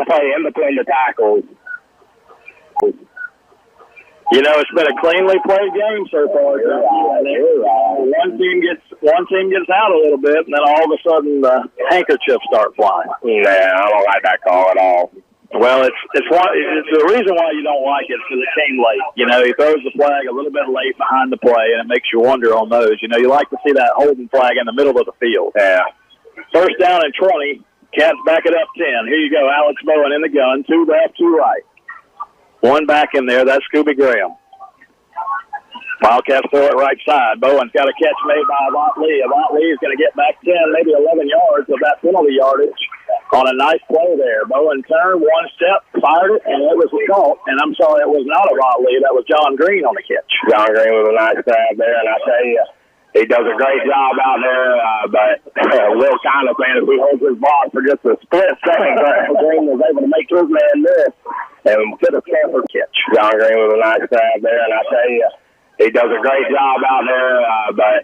play in between the tackles. It's been a cleanly played game so far. One team gets out a little bit, and then all of a sudden the handkerchiefs start flying. Yeah, I don't like that call at all. Well, it's the reason why you don't like it is because it came late. He throws the flag a little bit late behind the play, and it makes you wonder on those. You like to see that holding flag in the middle of the field. Yeah. 1st down and 20. Cats back it up 10. Here you go, Alex Bowen in the gun. 2 left, 2 right. 1 back in there. That's Scooby Graham. Wildcats throw it right side. Bowen's got a catch made by Avant Lee. Avant Lee is going to get back 10, maybe 11 yards of that penalty yardage on a nice play there. Bowen turned 1 step, fired it, and it was caught. And I'm sorry, it was not Avant Lee. That was John Green on the catch. John Green with a nice grab there, and I tell you, he does a great job out there, but Will kind of saying if he holds his ball for just a split second, Green was able to make his man miss and fit a Stanford catch. John Green with a nice grab there, and I tell you, he does a great job out there, but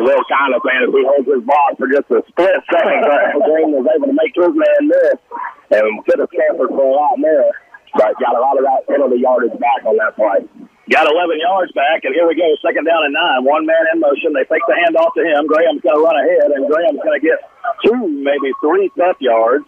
Will kind of saying if he holds his ball for just a split second, Green was able to make his man miss and fit a Stanford for a lot more, but got a lot of that penalty yardage back on that play. Got 11 yards back, and here we go, 2nd down and 9. 1 man in motion. They fake the handoff to him. Graham's going to run ahead, and Graham's going to get 2, maybe 3 tough yards.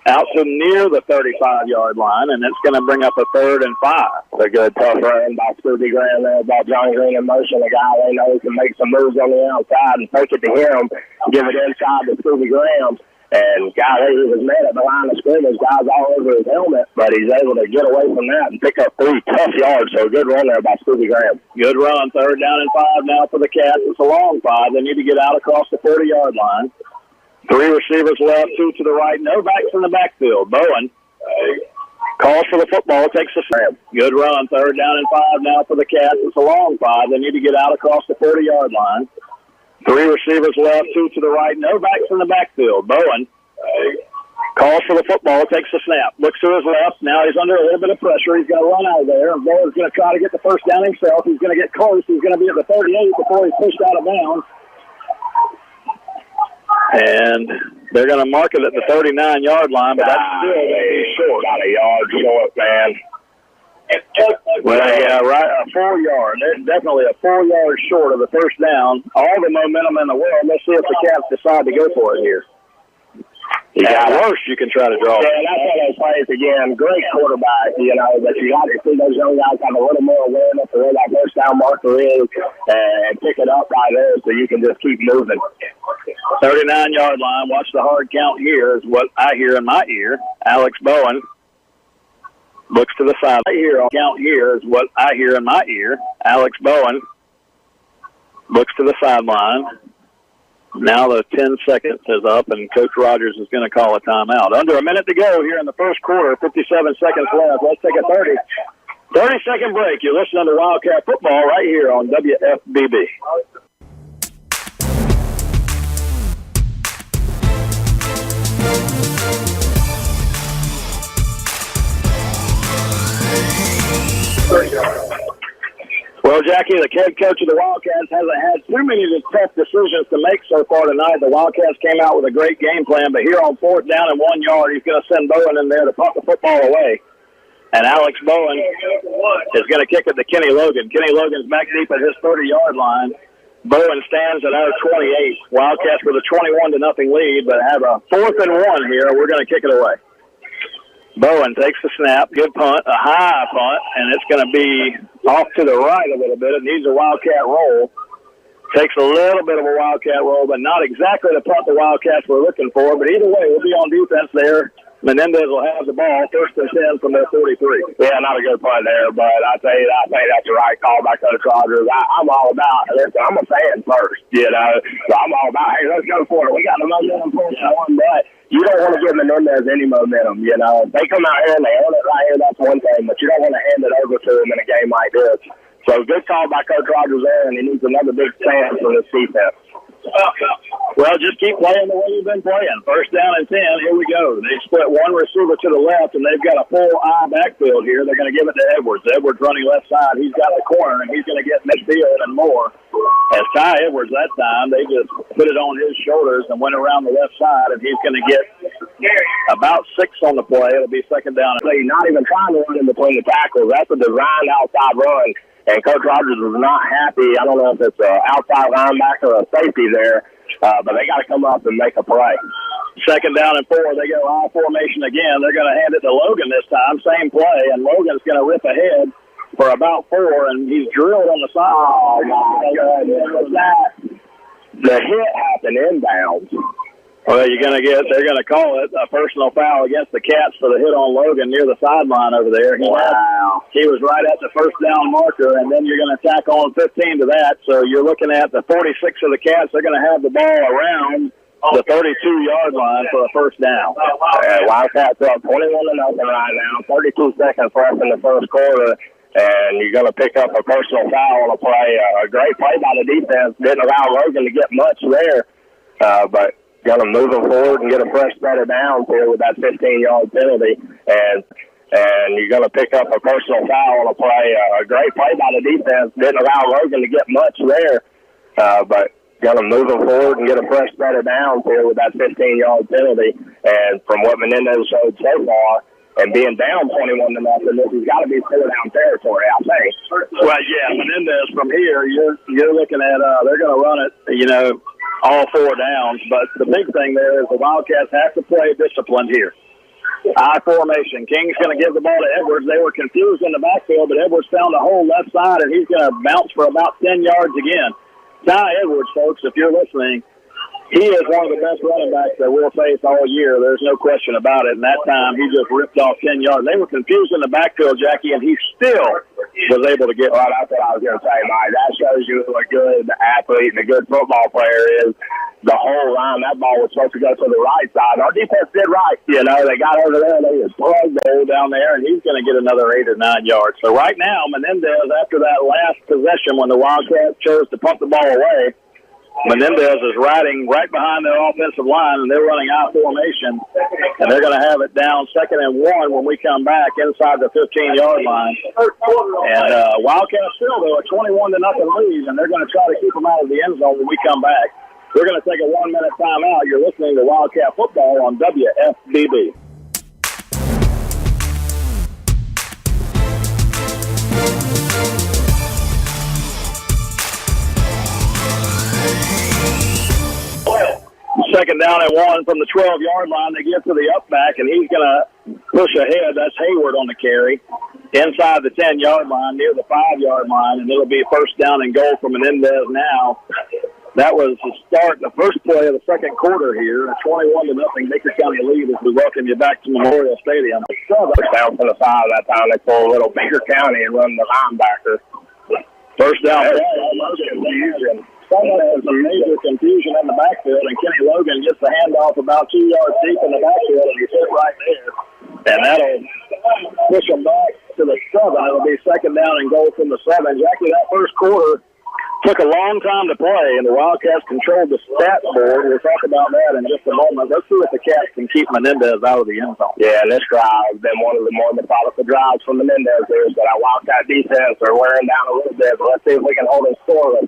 out to near the 35-yard line, and it's going to bring up a 3rd and 5. A good tough run by Scooby Graham there, by Johnny Green in motion. A guy they know can make some moves on the outside and take it to him, give it inside to Scooby Graham. And, golly, he was mad at the line of scrimmage, guys all over his helmet, but he's able to get away from that and pick up 3 tough yards. So a good run there by Scooby Graham. Good run, 3rd down and 5 now for the Cats. It's a long 5. They need to get out across the 40-yard line. 3 receivers left, 2 to the right, no backs in the backfield. Bowen calls for the football, takes the snap. Good run, 3rd down and 5 now for the Cats. It's a long 5. They need to get out across the 40-yard line. 3 receivers left, 2 to the right, no backs in the backfield. Bowen calls for the football, takes the snap, looks to his left. Now he's under a little bit of pressure. He's going to run out of there. Bowen's going to try to get the first down himself. He's going to get close. He's going to be at the 38 before he's pushed out of bounds. And they're going to mark it at the 39-yard line, but that's still short. About a yard short, man. Well, yeah, right, a 4 yard. They're definitely a 4 yard short of the first down. All the momentum in the world. Let's see if the Cats decide to go for it here. At worst, you can try to draw. Yeah, that's how they play it again. Great quarterback, you know, but you got to see those young guys have a little more awareness of where that first down marker is and pick it up right there so you can just keep moving. 39-yard line. Watch the hard count here is what I hear in my ear. Alex Bowen looks to the side. Count here is what I hear in my ear. Alex Bowen looks to the sideline. Now the 10 seconds is up, and Coach Rogers is going to call a timeout. Under a minute to go here in the first quarter, 57 seconds left. Let's take a 30-second break. You're listening to Wildcat Football right here on WFBB. Well, Jackie, the head coach of the Wildcats hasn't had too many tough decisions to make so far tonight. The Wildcats came out with a great game plan, but here on 4th down and 1 yard, he's going to send Bowen in there to punt the football away. And Alex Bowen is going to kick it to Kenny Logan. Kenny Logan's back deep at his 30-yard line. Bowen stands at our 28. Wildcats with a 21-0 lead, but have a 4th and 1 here. We're going to kick it away. Bowen takes the snap, good punt, a high punt, and it's going to be off to the right a little bit. It needs a Wildcat roll. Takes a little bit of a Wildcat roll, but not exactly the punt the Wildcats were looking for. But either way, we'll be on defense there. Menendez will have the ball, 1st and 10 from their 43. Yeah, not a good punt there, but I think that's the right call by Coach Rogers. I'm all about it. Listen, I'm a fan first, you know. So I'm all about, hey, let's go for it. We got the momentum for one, but you don't want to give Menendez any momentum, you know. If they come out here and they own it right here, that's one thing, but you don't want to hand it over to them in a game like this. So good call by Coach Rogers there, and he needs another big stand from this defense. Well, just keep playing the way you've been playing. 1st down and 10, here we go. They split one receiver to the left, and they've got a full eye backfield here. They're going to give it to Edwards. Edwards running left side. He's got the corner, and he's going to get midfield and more. As Ty Edwards that time, they just put it on his shoulders and went around the left side, and he's going to get about 6 on the play. It'll be 2nd down. Not even trying to run in between the tackles. That's a designed outside run. And Coach Rogers was not happy. I don't know if it's an outside linebacker or a safety there, but they got to come up and make a play. 2nd down and 4. They go I formation again. They're going to hand it to Logan this time. Same play, and Logan's going to rip ahead for about 4, and he's drilled on the side. Oh, my God. What was that? The hit happened inbounds. Well, they're going to call it a personal foul against the Cats for the hit on Logan near the sideline over there. He was right at the 1st down marker, and then you're going to tack on 15 to that. So you're looking at the 46 of the Cats. They're going to have the ball around the 32-yard line for a 1st down. Wildcats up 21-0 right now. 32 seconds left in the first quarter. And you're going to pick up a personal foul on a play. A great play by the defense. Didn't allow Logan to get much there, but going to move them forward and get a fresh set of downs here with that 15-yard penalty. And you're going to pick up a personal foul on a play. A great play by the defense. Didn't allow Logan to get much there, but going to move them forward and get a fresh set of downs here with that 15-yard penalty. And from what Menendez showed so far, and being down 21-0, this has got to be 4-down territory, I think. Well, yeah, Menendez from here, you're looking at they're going to run it, you know, all 4 downs. But the big thing there is the Wildcats have to play disciplined here. I formation. King's going to give the ball to Edwards. They were confused in the backfield, but Edwards found a hole left side, and he's going to bounce for about 10 yards again. Ty Edwards, folks, if you're listening, he is one of the best running backs that we'll face all year. There's no question about it. And that time, he just ripped off 10 yards. They were confused in the backfield, Jackie, and he still was able to get. Well, that's what I was going to say, Mike. That shows you who a good athlete and a good football player is. The whole line, that ball was supposed to go to the right side. Our defense did right. You know, they got over there, they just plugged the hole down there, and he's going to get another 8 or 9 yards. So right now, Menendez, after that last possession when the Wildcats chose to pump the ball away, Menendez is riding right behind their offensive line, and they're running out formation, and they're going to have it down 2nd and 1 when we come back inside the 15-yard line. And Wildcats still, though, a 21-0 lead, and they're going to try to keep them out of the end zone when we come back. We're going to take a 1-minute timeout. You're listening to Wildcat Football on WFBB. Second down and 1 from the 12-yard line. They get to the up back, and he's going to push ahead. That's Hayward on the carry. Inside the 10-yard line, near the 5-yard line, and it'll be first down and goal for Menendez now. That was the start, the first play of the second quarter here. A 21-0 Baker County lead as we welcome you back to Memorial Stadium. Down to the side that time, they pull a little Baker County and run the linebacker. First down. Some major confusion in the backfield, and Kenny Logan gets the handoff about 2 yards deep in the backfield, and he's hit right there. And that'll push them back to the 7. It'll be second down and goal from the 7. Jackie, that first quarter took a long time to play, and the Wildcats controlled the stat board. We'll talk about that in just a moment. Let's see if the Cats can keep Menendez out of the end zone. Yeah, and this drive has been one of the more methodical drives from Menendez. There's that our Wildcat defense are wearing down a little bit, but let's see if we can hold them scoreless.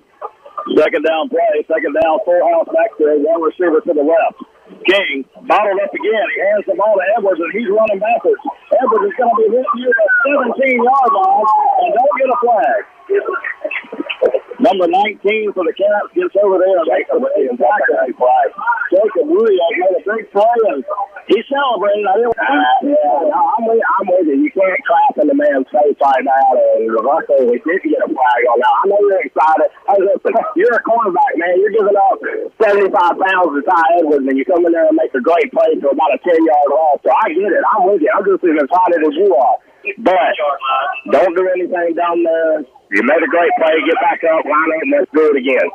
Second down play, second down, full house back there, one receiver to the left. King bottled up again. He hands the ball to Edwards, and he's running backwards. Edwards is going to be hitting you at the 17-yard line, and don't get a flag. Number 19 for the Cats gets over there and makes a big flag. Jacob Williams made a big play, and he celebrated. I'm with you. You can't clap in the man's face like that. And luckily, we did get a flag on that. I know you're excited. You're a cornerback, man. You're giving up 75 pounds to Ty Edwards, and you come in there and make a great play to about a 10-yard loss. So I get it. I'm with you. I'm just as excited as you are. But don't do anything down there. You made a great play. Get back up, line up, and let's do it again.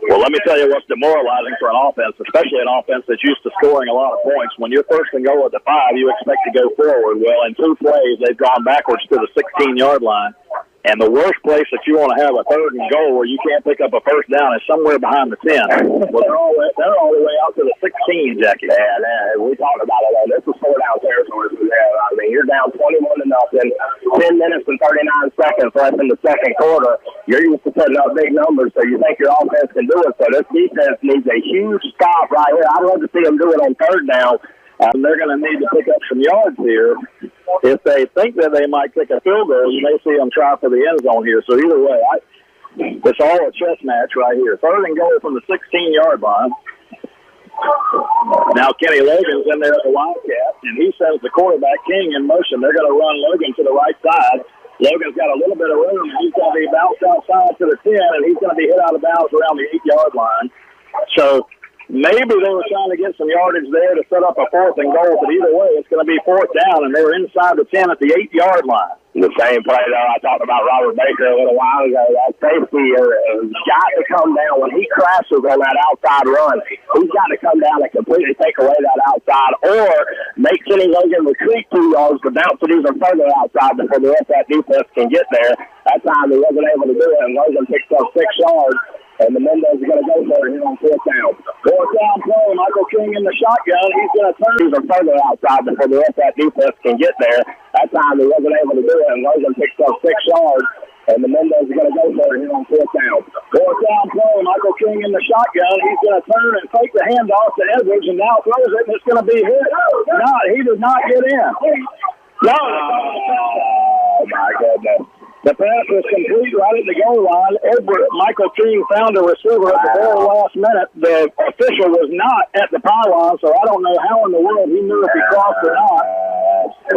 Well, let me tell you what's demoralizing for an offense, especially an offense that's used to scoring a lot of points. When you're first and goal at the 5, you expect to go forward. Well, in 2 plays, they've gone backwards to the 16-yard line. And the worst place that you want to have a third and goal where you can't pick up a first down is somewhere behind the 10. Well, they're all the way out to the 16, Jackie. Yeah, we talked about it. This is 4-down territory. I mean, you're down 21-0, 10 minutes and 39 seconds left in the second quarter. You're used to putting up big numbers, so you think your offense can do it. So this defense needs a huge stop right here. I'd love to see them do it on third down. They're going to need to pick up some yards here. If they think that they might kick a field goal, you may see them try for the end zone here. So either way, it's all a chess match right here. Third and goal from the 16-yard line. Now Kenny Logan's in there at the Wildcat, and he sends the quarterback King in motion. They're going to run Logan to the right side. Logan's got a little bit of room, and he's going to be bounced outside to the 10, and he's going to be hit out of bounds around the 8-yard line. So maybe they were trying to get some yardage there to set up a fourth and goal, but either way, it's going to be fourth down, and they were inside the 10 at the 8-yard line. The same play, though, I talked about Robert Baker a little while ago. That safety has got to come down. When he crashes on that outside run, he's got to come down and completely take away that outside or make Kenny Logan retreat 2 yards to bounce it even further outside before the rest of that defense can get there. That time he wasn't able to do it, and Logan picked up 6 yards. And Menendez is going to go for it here on fourth down. Fourth down play, Michael King in the shotgun. He's going to turn even further outside before the rest of that defense can get there. That time he wasn't able to do it, and Logan picks up 6 yards. And Menendez is going to go for it here on fourth down. Fourth down play, Michael King in the shotgun. He's going to turn and take the handoff to Edwards, and now throws it, and it's going to be hit. No, he did not get in. No. Oh, my goodness. The pass was complete right at the goal line. Michael King found a receiver at the very last minute. The official was not at the pylon, so I don't know how in the world he knew if he crossed or not.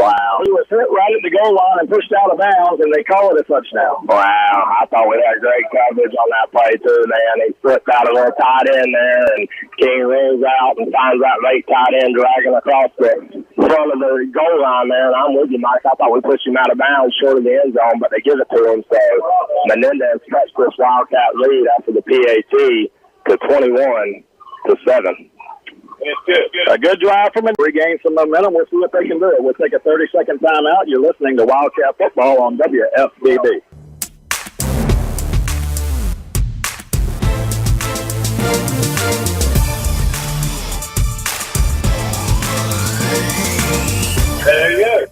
Wow. He was hit right at the goal line and pushed out of bounds, and they call it a touchdown. Wow. I thought we had great coverage on that play, too, man. He flipped out a little tight end there, and King rolls out and finds that late tight end dragging across the front of the goal line there. And I'm with you, Mike. I thought we pushed him out of bounds short of the end zone, but they give it to him. So Menendez touched this Wildcat lead after the PAT to 21-7. A good drive from him. Regain some momentum. We'll see what they can do. We'll take a 30-second timeout. You're listening to Wildcat Football on WFBB. There you go.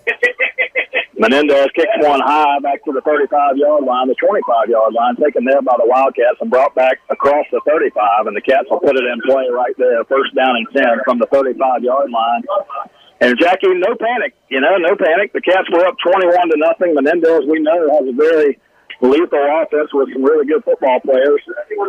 Menendez kicks one high back to the 35-yard line, the 25-yard line, taken there by the Wildcats and brought back across the 35, and the Cats will put it in play right there, first down and 10 from the 35-yard line. And, Jackie, no panic, no panic. The Cats were up 21-0. Menendez, we know, has a very lethal offense with some really good football players.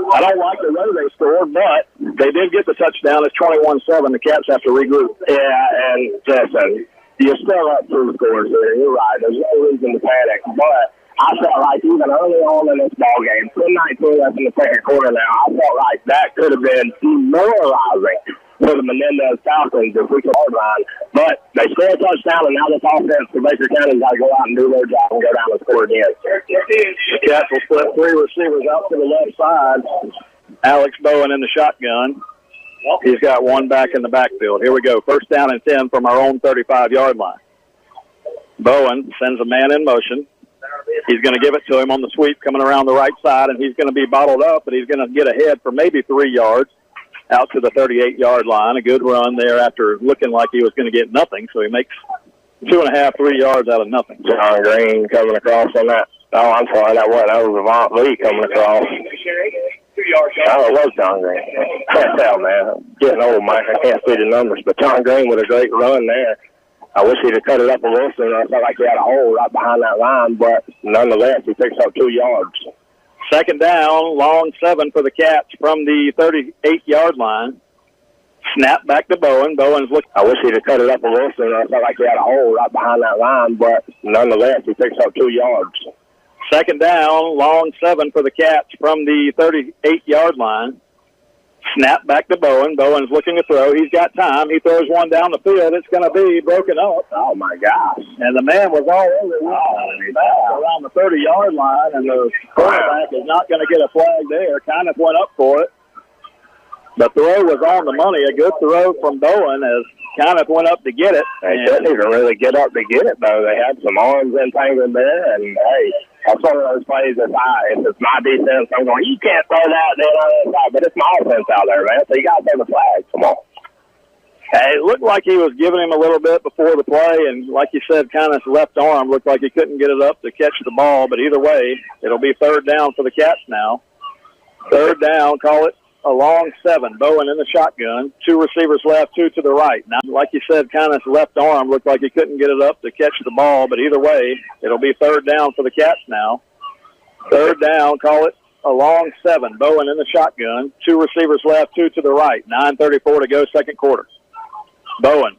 I don't like the way they scored, but they did get the touchdown. It's 21-7. The Cats have to regroup. Yeah, and listen, you're still up 2 scores there. You're right. There's no reason to panic. But I felt like even early on in this ball game, 10-19 left in the second quarter now, I felt like that could have been demoralizing for the Menendez Falcons if we could hardline. But they score a touchdown, and now this offense for Baker County's got to go out and do their job and go down and score again. The Cats will split 3 receivers out to the left side. Alex Bowen in the shotgun. He's got one back in the backfield. Here we go. First down and 10 from our own 35-yard line. Bowen sends a man in motion. He's going to give it to him on the sweep coming around the right side, and he's going to be bottled up, but he's going to get ahead for maybe 3 yards out to the 38-yard line. A good run there after looking like he was going to get nothing, so he makes 2.5, 3 yards out of nothing. John Green coming across on that. Oh, I'm sorry, that was Avant Lee coming across. Oh, it was John Green. Hell, man. I'm getting old, Mike. I can't see the numbers, but John Green with a great run there. I wish he'd have cut it up a little sooner. I felt like he had a hole right behind that line, but nonetheless, he picks up 2 yards. Second down, long 7 for the Cats from the 38-yard line. Snap back to Bowen. Bowen's looking. I wish he'd have cut it up a little sooner. I felt like he had a hole right behind that line, but nonetheless, he picks up 2 yards. Second down, long 7 for the Cats from the 38-yard line. Snap back to Bowen. Bowen's looking to throw. He's got time. He throws one down the field. It's going to be broken up. Oh, my gosh. And the man was all over around the 30-yard line, and the quarterback is not going to get a flag there. Kind of went up for it. The throw was on the money. A good throw from Bowen as Kenneth went up to get it. They didn't even really get up to get it, though. They had some arms entangled there, and, hey, that's one of those plays that if it's my defense, I'm going, you can't throw that there, but it's my offense out there, man, so you got to throw the flag. Come on. Hey, it looked like he was giving him a little bit before the play, and like you said, kind of left arm looked like he couldn't get it up to catch the ball, but either way, it'll be third down for the Cats now. Third down, call it a long 7. Bowen in the shotgun. 2 receivers left, 2 to the right. Now, like you said, kind of left arm looked like he couldn't get it up to catch the ball, but either way, it'll be third down for the Cats now. Third down, call it a long 7. Bowen in the shotgun. 2 receivers left, 2 to the right. 9:34 to go, second quarter. Bowen,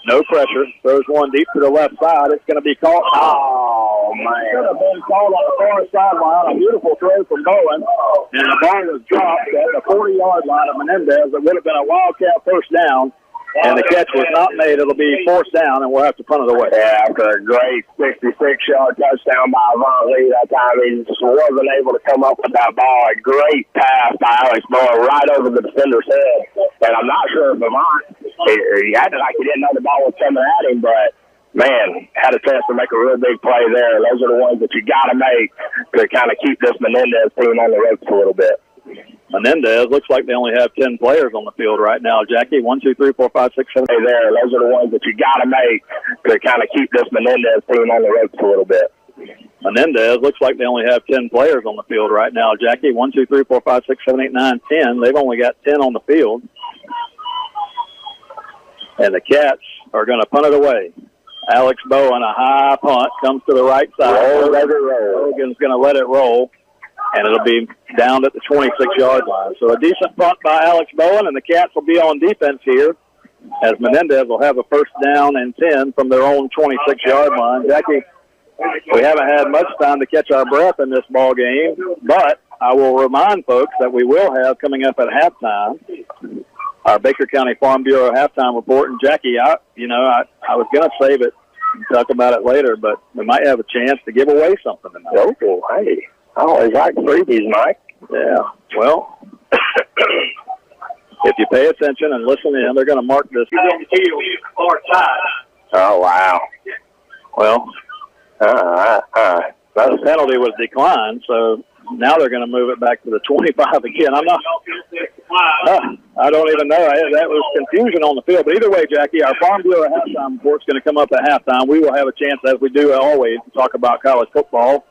no pressure. Throws one deep to the left side. It's going to be caught. Oh, man. It should have been called on the far sideline. A beautiful throw from Bowen. And the ball was dropped at the 40-yard line of Menendez. It would have been a Wildcat first down. And the catch was not made. It'll be fourth down, and we'll have to punt it away. Yeah, after a great 66-yard touchdown by Avant Lee that time, he just wasn't able to come up with that ball. A great pass by Alex Bowen right over the defender's head. And I'm not sure if Avant, he acted like he didn't know the ball was coming at him, but, man, had a chance to make a real big play there. And those are the ones that you got to make to kind of keep this Menendez team on the ropes a little bit. Menendez looks like they only have 10 players on the field right now. Jackie, 1, 2, 3, 4, 5, 6, 7. Hey there, those are the ones that you got to make to kind of keep this Menendez team on the ropes a little bit. Menendez looks like they only have 10 players on the field right now. Jackie, 1, 2, 3, 4, 5, 6, 7, 8, 9, 10. They've only got 10 on the field. And the Cats are going to punt it away. Alex Bowen, a high punt, comes to the right side. Logan's going to let it roll, and it'll be down at the 26-yard line. So a decent punt by Alex Bowen, and the Cats will be on defense here as Menendez will have a first down and 10 from their own 26-yard line. Jackie, we haven't had much time to catch our breath in this ball game, but I will remind folks that we will have coming up at halftime our Baker County Farm Bureau halftime report. And Jackie, I was going to save it and talk about it later, but we might have a chance to give away something tonight. Oh, hey, I always like freebies, Mike. Yeah, well, if you pay attention and listen in, they're going to mark this. Oh, wow. Well, the penalty was declined, so now they're going to move it back to the 25 again. I don't even know. That was confusion on the field. But either way, Jackie, our Farm Bureau halftime report is going to come up at halftime. We will have a chance, as we do always, to talk about college football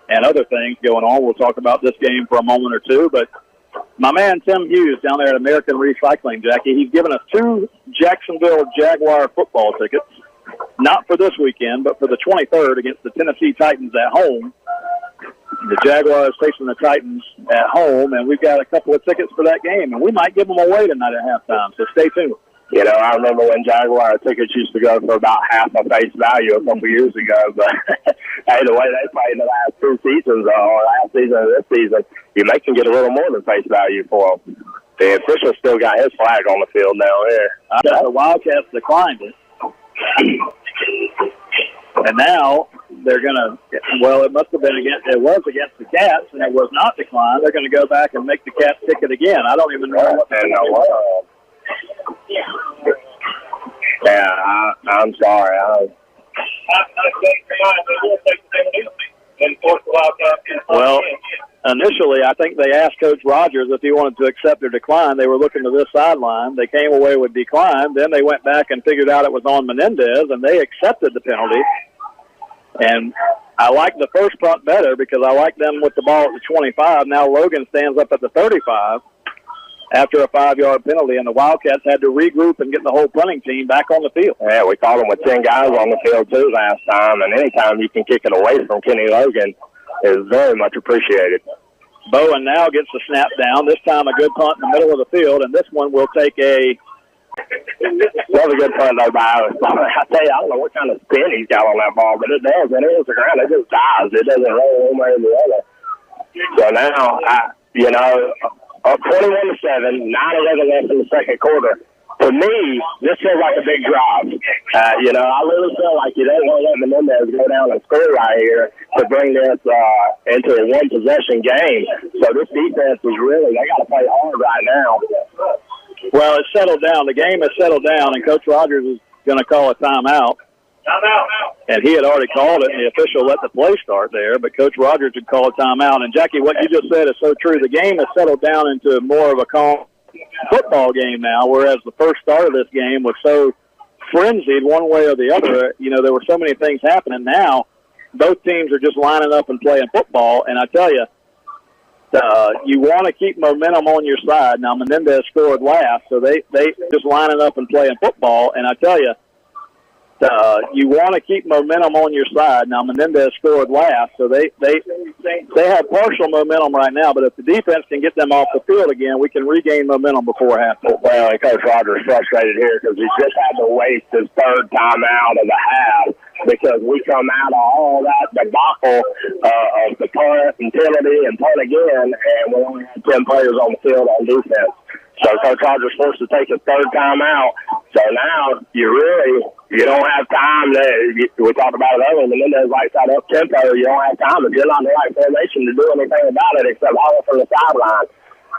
and other things going on. We'll talk about this game for a moment or two. But my man Tim Hughes down there at American Recycling, Jackie, he's given us 2 Jacksonville Jaguar football tickets. Not for this weekend, but for the 23rd against the Tennessee Titans at home. The Jaguars facing the Titans at home, and we've got a couple of tickets for that game, and we might give them away tonight at halftime, so stay tuned. You know, I remember when Jaguar tickets used to go for about half of face value a couple years ago, but hey, the way they played the last 2 seasons, or last season and this season, you may can get a little more than face value for them. The official still got his flag on the field down there. The Wildcats declined it. And now they're going to, well, it must have been against the Cats, and it was not declined. They're going to go back and make the Cats ticket again. I don't even know what the Yeah, I'm sorry. Well, initially, I think they asked Coach Rogers if he wanted to accept or decline. They were looking to this sideline. They came away with decline. Then they went back and figured out it was on Menendez, and they accepted the penalty. And I like the first punt better because I like them with the ball at the 25. Now Logan stands up at the 35 after a 5-yard penalty, and the Wildcats had to regroup and get the whole punting team back on the field. Yeah, we caught them with 10 guys on the field, too, last time, and anytime you can kick it away from Kenny Logan is very much appreciated. Bowen now gets the snap down, this time a good punt in the middle of the field, and this one will take a... That was a good punt, though, by I tell you, I don't know what kind of spin he's got on that ball, but it does. When it hits the ground, it just dives. It doesn't roll one way or the other. So now, up 21-7, 9-11 left in the second quarter. To me, this feels like a big drive. I really feel like you don't want to let Menendez go down and score right here to bring this into a one-possession game. So this defense is really, they got to play hard right now. Well, it's settled down. The game has settled down, and Coach Rogers is going to call a timeout. And he had already called it, and the official let the play start there, but Coach Rogers had called a timeout. And, Jackie, what you just said is so true. The game has settled down into more of a calm football game now, whereas the first start of this game was so frenzied one way or the other. There were so many things happening. Now both teams are just lining up and playing football, and I tell you, you want to keep momentum on your side. Now, Menendez scored last, so they just lining up and playing football, and I tell you, you want to keep momentum on your side. Now, Menendez scored last, so they have partial momentum right now, but if the defense can get them off the field again, we can regain momentum before halftime. Well, and Coach Rogers is frustrated here because he just had to waste his third timeout of the half because we come out of all that debacle of the punt and penalty and punt again, and we only had 10 players on the field on defense. So Coach Rogers forced to take his third time out. So now you don't have time we talked about it earlier, and then there's right side up tempo. You don't have time if you're not in the right formation to do anything about it except haul from the sideline.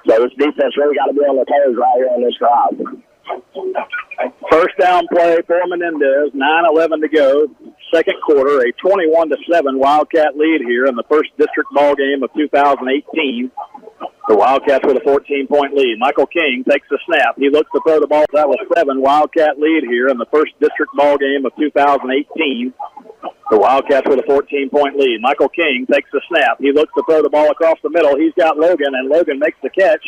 So this defense really got to be on their toes right here on this drive. First down play for Menendez, 9:11 to go. Second quarter, a 21-7 Wildcat lead here in the first district ball game of 2018. The Wildcats with a 14-point lead. Michael King takes the snap. He looks to throw the ball. That was 7 Wildcat lead here in the first district ball game of 2018. The Wildcats with a 14-point lead. Michael King takes the snap. He looks to throw the ball across the middle. He's got Logan, and Logan makes the catch,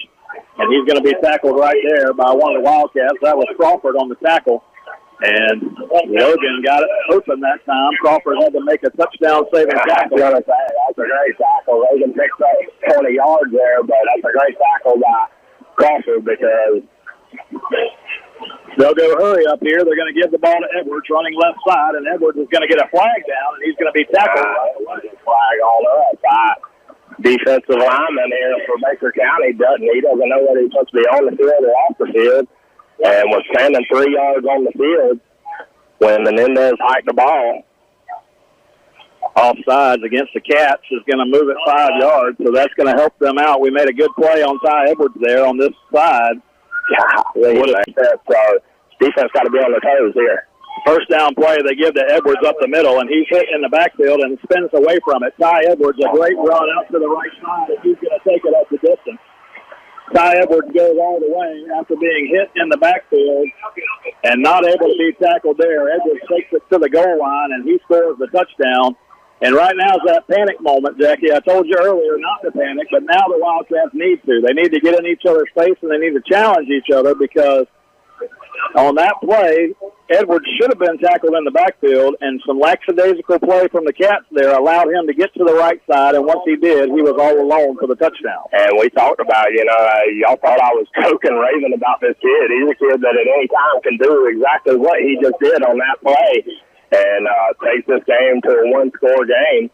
and he's going to be tackled right there by one of the Wildcats. That was Crawford on the tackle. And Logan got it open that time. Crawford had to make a touchdown-saving tackle. That's a great tackle. Logan picked up 20 yards there, but that's a great tackle by Crawford because they'll go hurry up here. They're going to give the ball to Edwards running left side, and Edwards is going to get a flag down, and he's going to be tackled. Flag all up. Defensive lineman here for Baker County he doesn't know whether he's supposed to be on the field or off the field, and was standing 3 yards on the field when Menendez hiked the ball. Offsides against the Cats is going to move it 5 yards, so that's going to help them out. We made a good play on Ty Edwards there on this side. Defense got to be on their toes here. First down play, they give to Edwards up the middle, and he's hit in the backfield and spins away from it. Ty Edwards, a great run out to the right side, and he's going to take it up the distance. Ty Edwards goes all the way after being hit in the backfield and not able to be tackled there. Edwards takes it to the goal line, and he scores the touchdown. And right now is that panic moment, Jackie. I told you earlier not to panic, but now the Wildcats need to. They need to get in each other's face, and they need to challenge each other because on that play, Edwards should have been tackled in the backfield, and some lackadaisical play from the Cats there allowed him to get to the right side, and once he did, he was all alone for the touchdown. And we talked about, y'all thought I was joking, raving about this kid. He's a kid that at any time can do exactly what he just did on that play and take this game to a one-score game.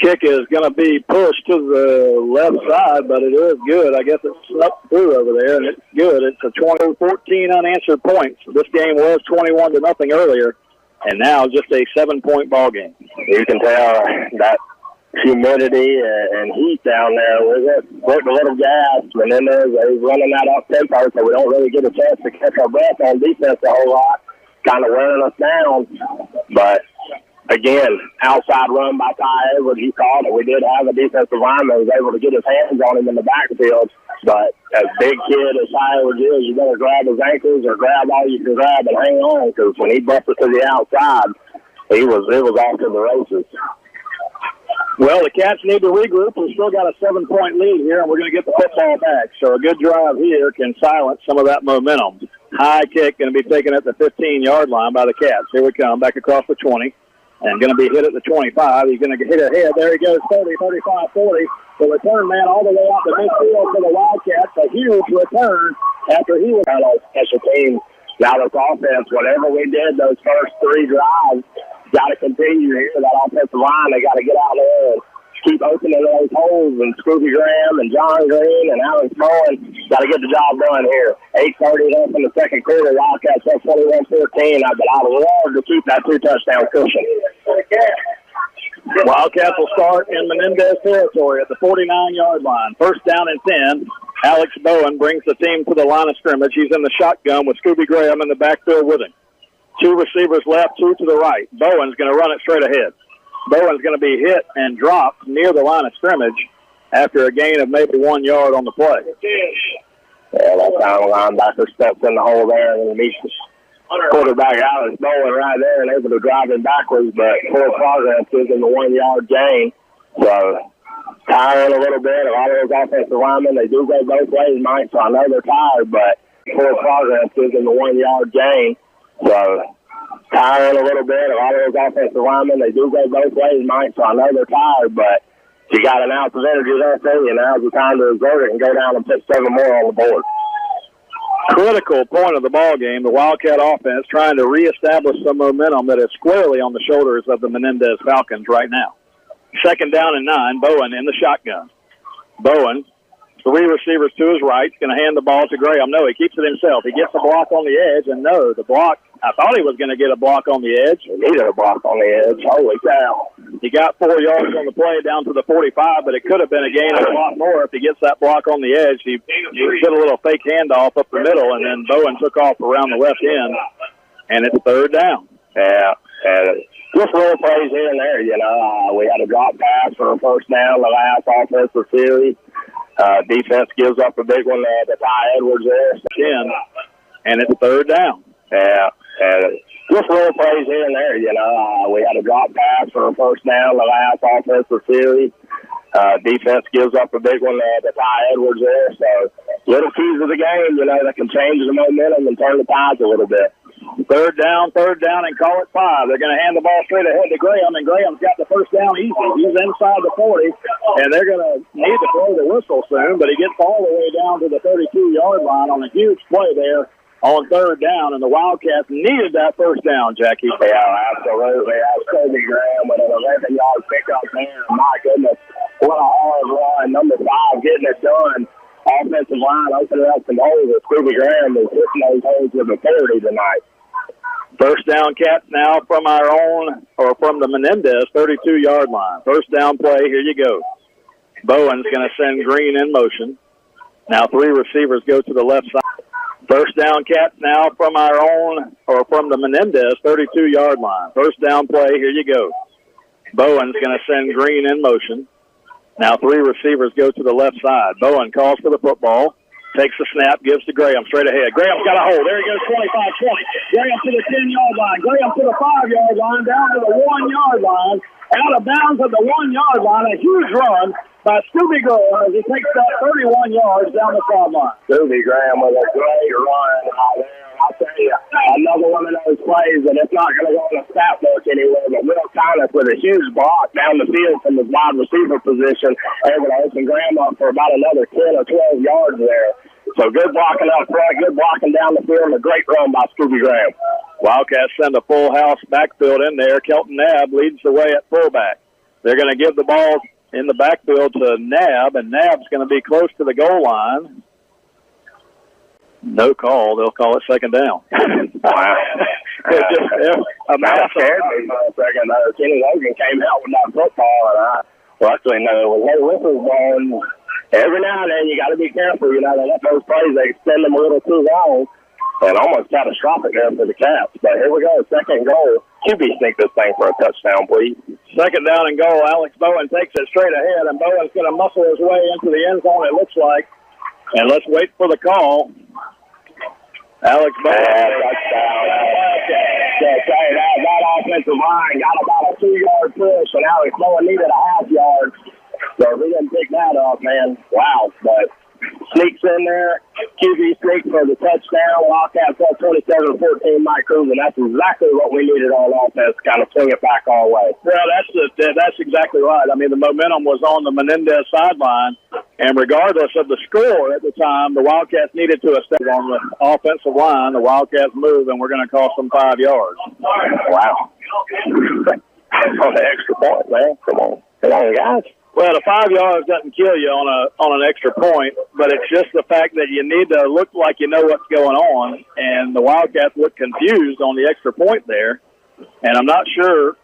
Kick is going to be pushed to the left side, but it is good. I guess it snuck through over there, and it's good. It's a 14 unanswered points. This game was 21-0 earlier, and now just a 7-point ball game. You can tell that humidity and heat down there. We're putting a little gas, and then they're running that up tempo, so we don't really get a chance to catch our breath on defense a whole lot, kind of wearing us down. But again, outside run by Ty Edwards, he called it. We did have a defensive lineman who was able to get his hands on him in the backfield. But as big kid as Ty Edwards is, you better grab his ankles or grab all you can grab and hang on, because when he busted to the outside, it was off to the races. Well, the Cats need to regroup. We've still got a 7-point lead here, and we're going to get the football back. So a good drive here can silence some of that momentum. High kick going to be taken at the 15-yard line by the Cats. Here we come, back across the 20. And going to be hit at the 25. He's going to hit ahead. There he goes, 30, 35, 40. The return man all the way out the midfield for the Wildcats. A huge return after he was out on special teams. Now this offense, whatever we did those first 3 drives, got to continue here. That offensive line, they got to get out there and keep opening those holes. And Scooby Graham and John Green and Alex Bowen got to get the job done here. 8:30 left in the second quarter. Wildcats up 21-14. But I'd love to keep that 2-touchdown cushion. Wildcats will start in Menendez territory at the 49-yard line. First down and 10. Alex Bowen brings the team to the line of scrimmage. He's in the shotgun with Scooby Graham in the backfield with him. 2 receivers left, 2 to the right. Bowen's going to run it straight ahead. Bowen's going to be hit and dropped near the line of scrimmage after a gain of maybe 1 yard on the play. Yeah, that time linebacker steps in the hole there and meets the quarterback Alex Bowen right there and able to drive him backwards, but poor progress gives him a 1 yard gain. So tiring a little bit. A lot of those offensive linemen, they do go both ways, Mike, so I know they're tired, but poor progress gives them a 1 yard gain. So tiring a little bit. A lot of those offensive linemen, they do go both ways, Mike, so I know they're tired, but you got an ounce of energy there for you. Now's the time to exert it and go down and put 7 more on the board. Critical point of the ball game, the Wildcat offense trying to reestablish some momentum that is squarely on the shoulders of the Menendez Falcons right now. Second down and 9, Bowen in the shotgun. Bowen, 3 receivers to his right, going to hand the ball to Graham. No, he keeps it himself. He gets a block on the edge, and no, the block, I thought he was going to get a block on the edge. He needed a block on the edge. Holy cow. He got 4 yards on the play down to the 45, but it could have been a gain of a lot more if he gets that block on the edge. He did a little fake handoff up the middle, and then Bowen took off around the left end, and it's 3rd down. Yeah, and just little plays here and there, we had a drop pass for a first down the last offensive series. Defense gives up a big one to Ty Edwards there. And it's 3rd down. Yeah, and just little plays here and there, we had a drop pass for a first down the last offensive series. Defense gives up a big one to Ty Edwards there. So little keys of the game, that can change the momentum and turn the tides a little bit. Third down, and call it 5. They're going to hand the ball straight ahead to Graham, and Graham's got the first down easy. He's inside the 40, and they're going to need to blow the whistle soon, but he gets all the way down to the 32-yard line on a huge play there on third down, and the Wildcats needed that first down, Jackie. Yeah, absolutely. That's Kobe Graham with an 11-yard pickup there. My goodness, what a hard run. Number 5 getting it done. Offensive line opening up some holes. Kobe Graham is hitting those holes with authority tonight. First down, Cats, now from the Menendez 32-yard line. First down play, here you go. Bowen's going to send Green in motion. Now 3 receivers go to the left side. First down, Cats, now from the Menendez 32-yard line. First down play, here you go. Bowen's going to send Green in motion. Now 3 receivers go to the left side. Bowen calls for the football, takes the snap, gives to Graham straight ahead. Graham's got a hold. There he goes, 25-20. Graham to the 10-yard line. Graham to the 5-yard line, down to the 1-yard line. Out of bounds at the 1-yard line. A huge run by Scooby Graham as he takes that 31 yards down the sideline. Scooby Graham with a great run out there. I'll tell you, another one of those plays that it's not going to go in a stat book anywhere, but Will Thomas with a huge block down the field from the wide receiver position, able to open Graham up for about another 10 or 12 yards there. So good blocking up front, good blocking down the field, and a great run by Scooby Graham. Wildcats send a full house backfield in there. Kelton Knabb leads the way at fullback. They're going to give the ball in the backfield to Knabb, and Knabb's going to be close to the goal line. No call. They'll call it second down. Wow. That scared me for a second. Kenny Logan came out with that football, and luckily, with no whistles blowing, every now and then you got to be careful. You know, they let those plays, they extend them a little too long, and almost catastrophic there for the Cats. But here we go, second goal. QB sneak this thing for a touchdown, please. Second down and goal. Alex Bowen takes it straight ahead, and Bowen's going to muscle his way into the end zone, it looks like. And let's wait for the call. Alex Bowen. Touchdown. That offensive line got about a 2-yard push, and Alex Bowen needed a half yard. So we didn't pick that up, man. Wow. But sneaks in there. QB sneak for the touchdown. Wildcats up 27-14, Mike Cruz, and that's exactly what we needed on offense, kind of swing it back our way. Well, that's exactly right. I mean, the momentum was on the Menendez sideline, and regardless of the score at the time, the Wildcats needed to establish on the offensive line. The Wildcats move, and we're going to cost them 5 yards. Wow. On the extra point, man. Come on, guys. Well, the 5 yards doesn't kill you on an extra point, but it's just the fact that you need to look like you know what's going on, and the Wildcats look confused on the extra point there, and I'm not sure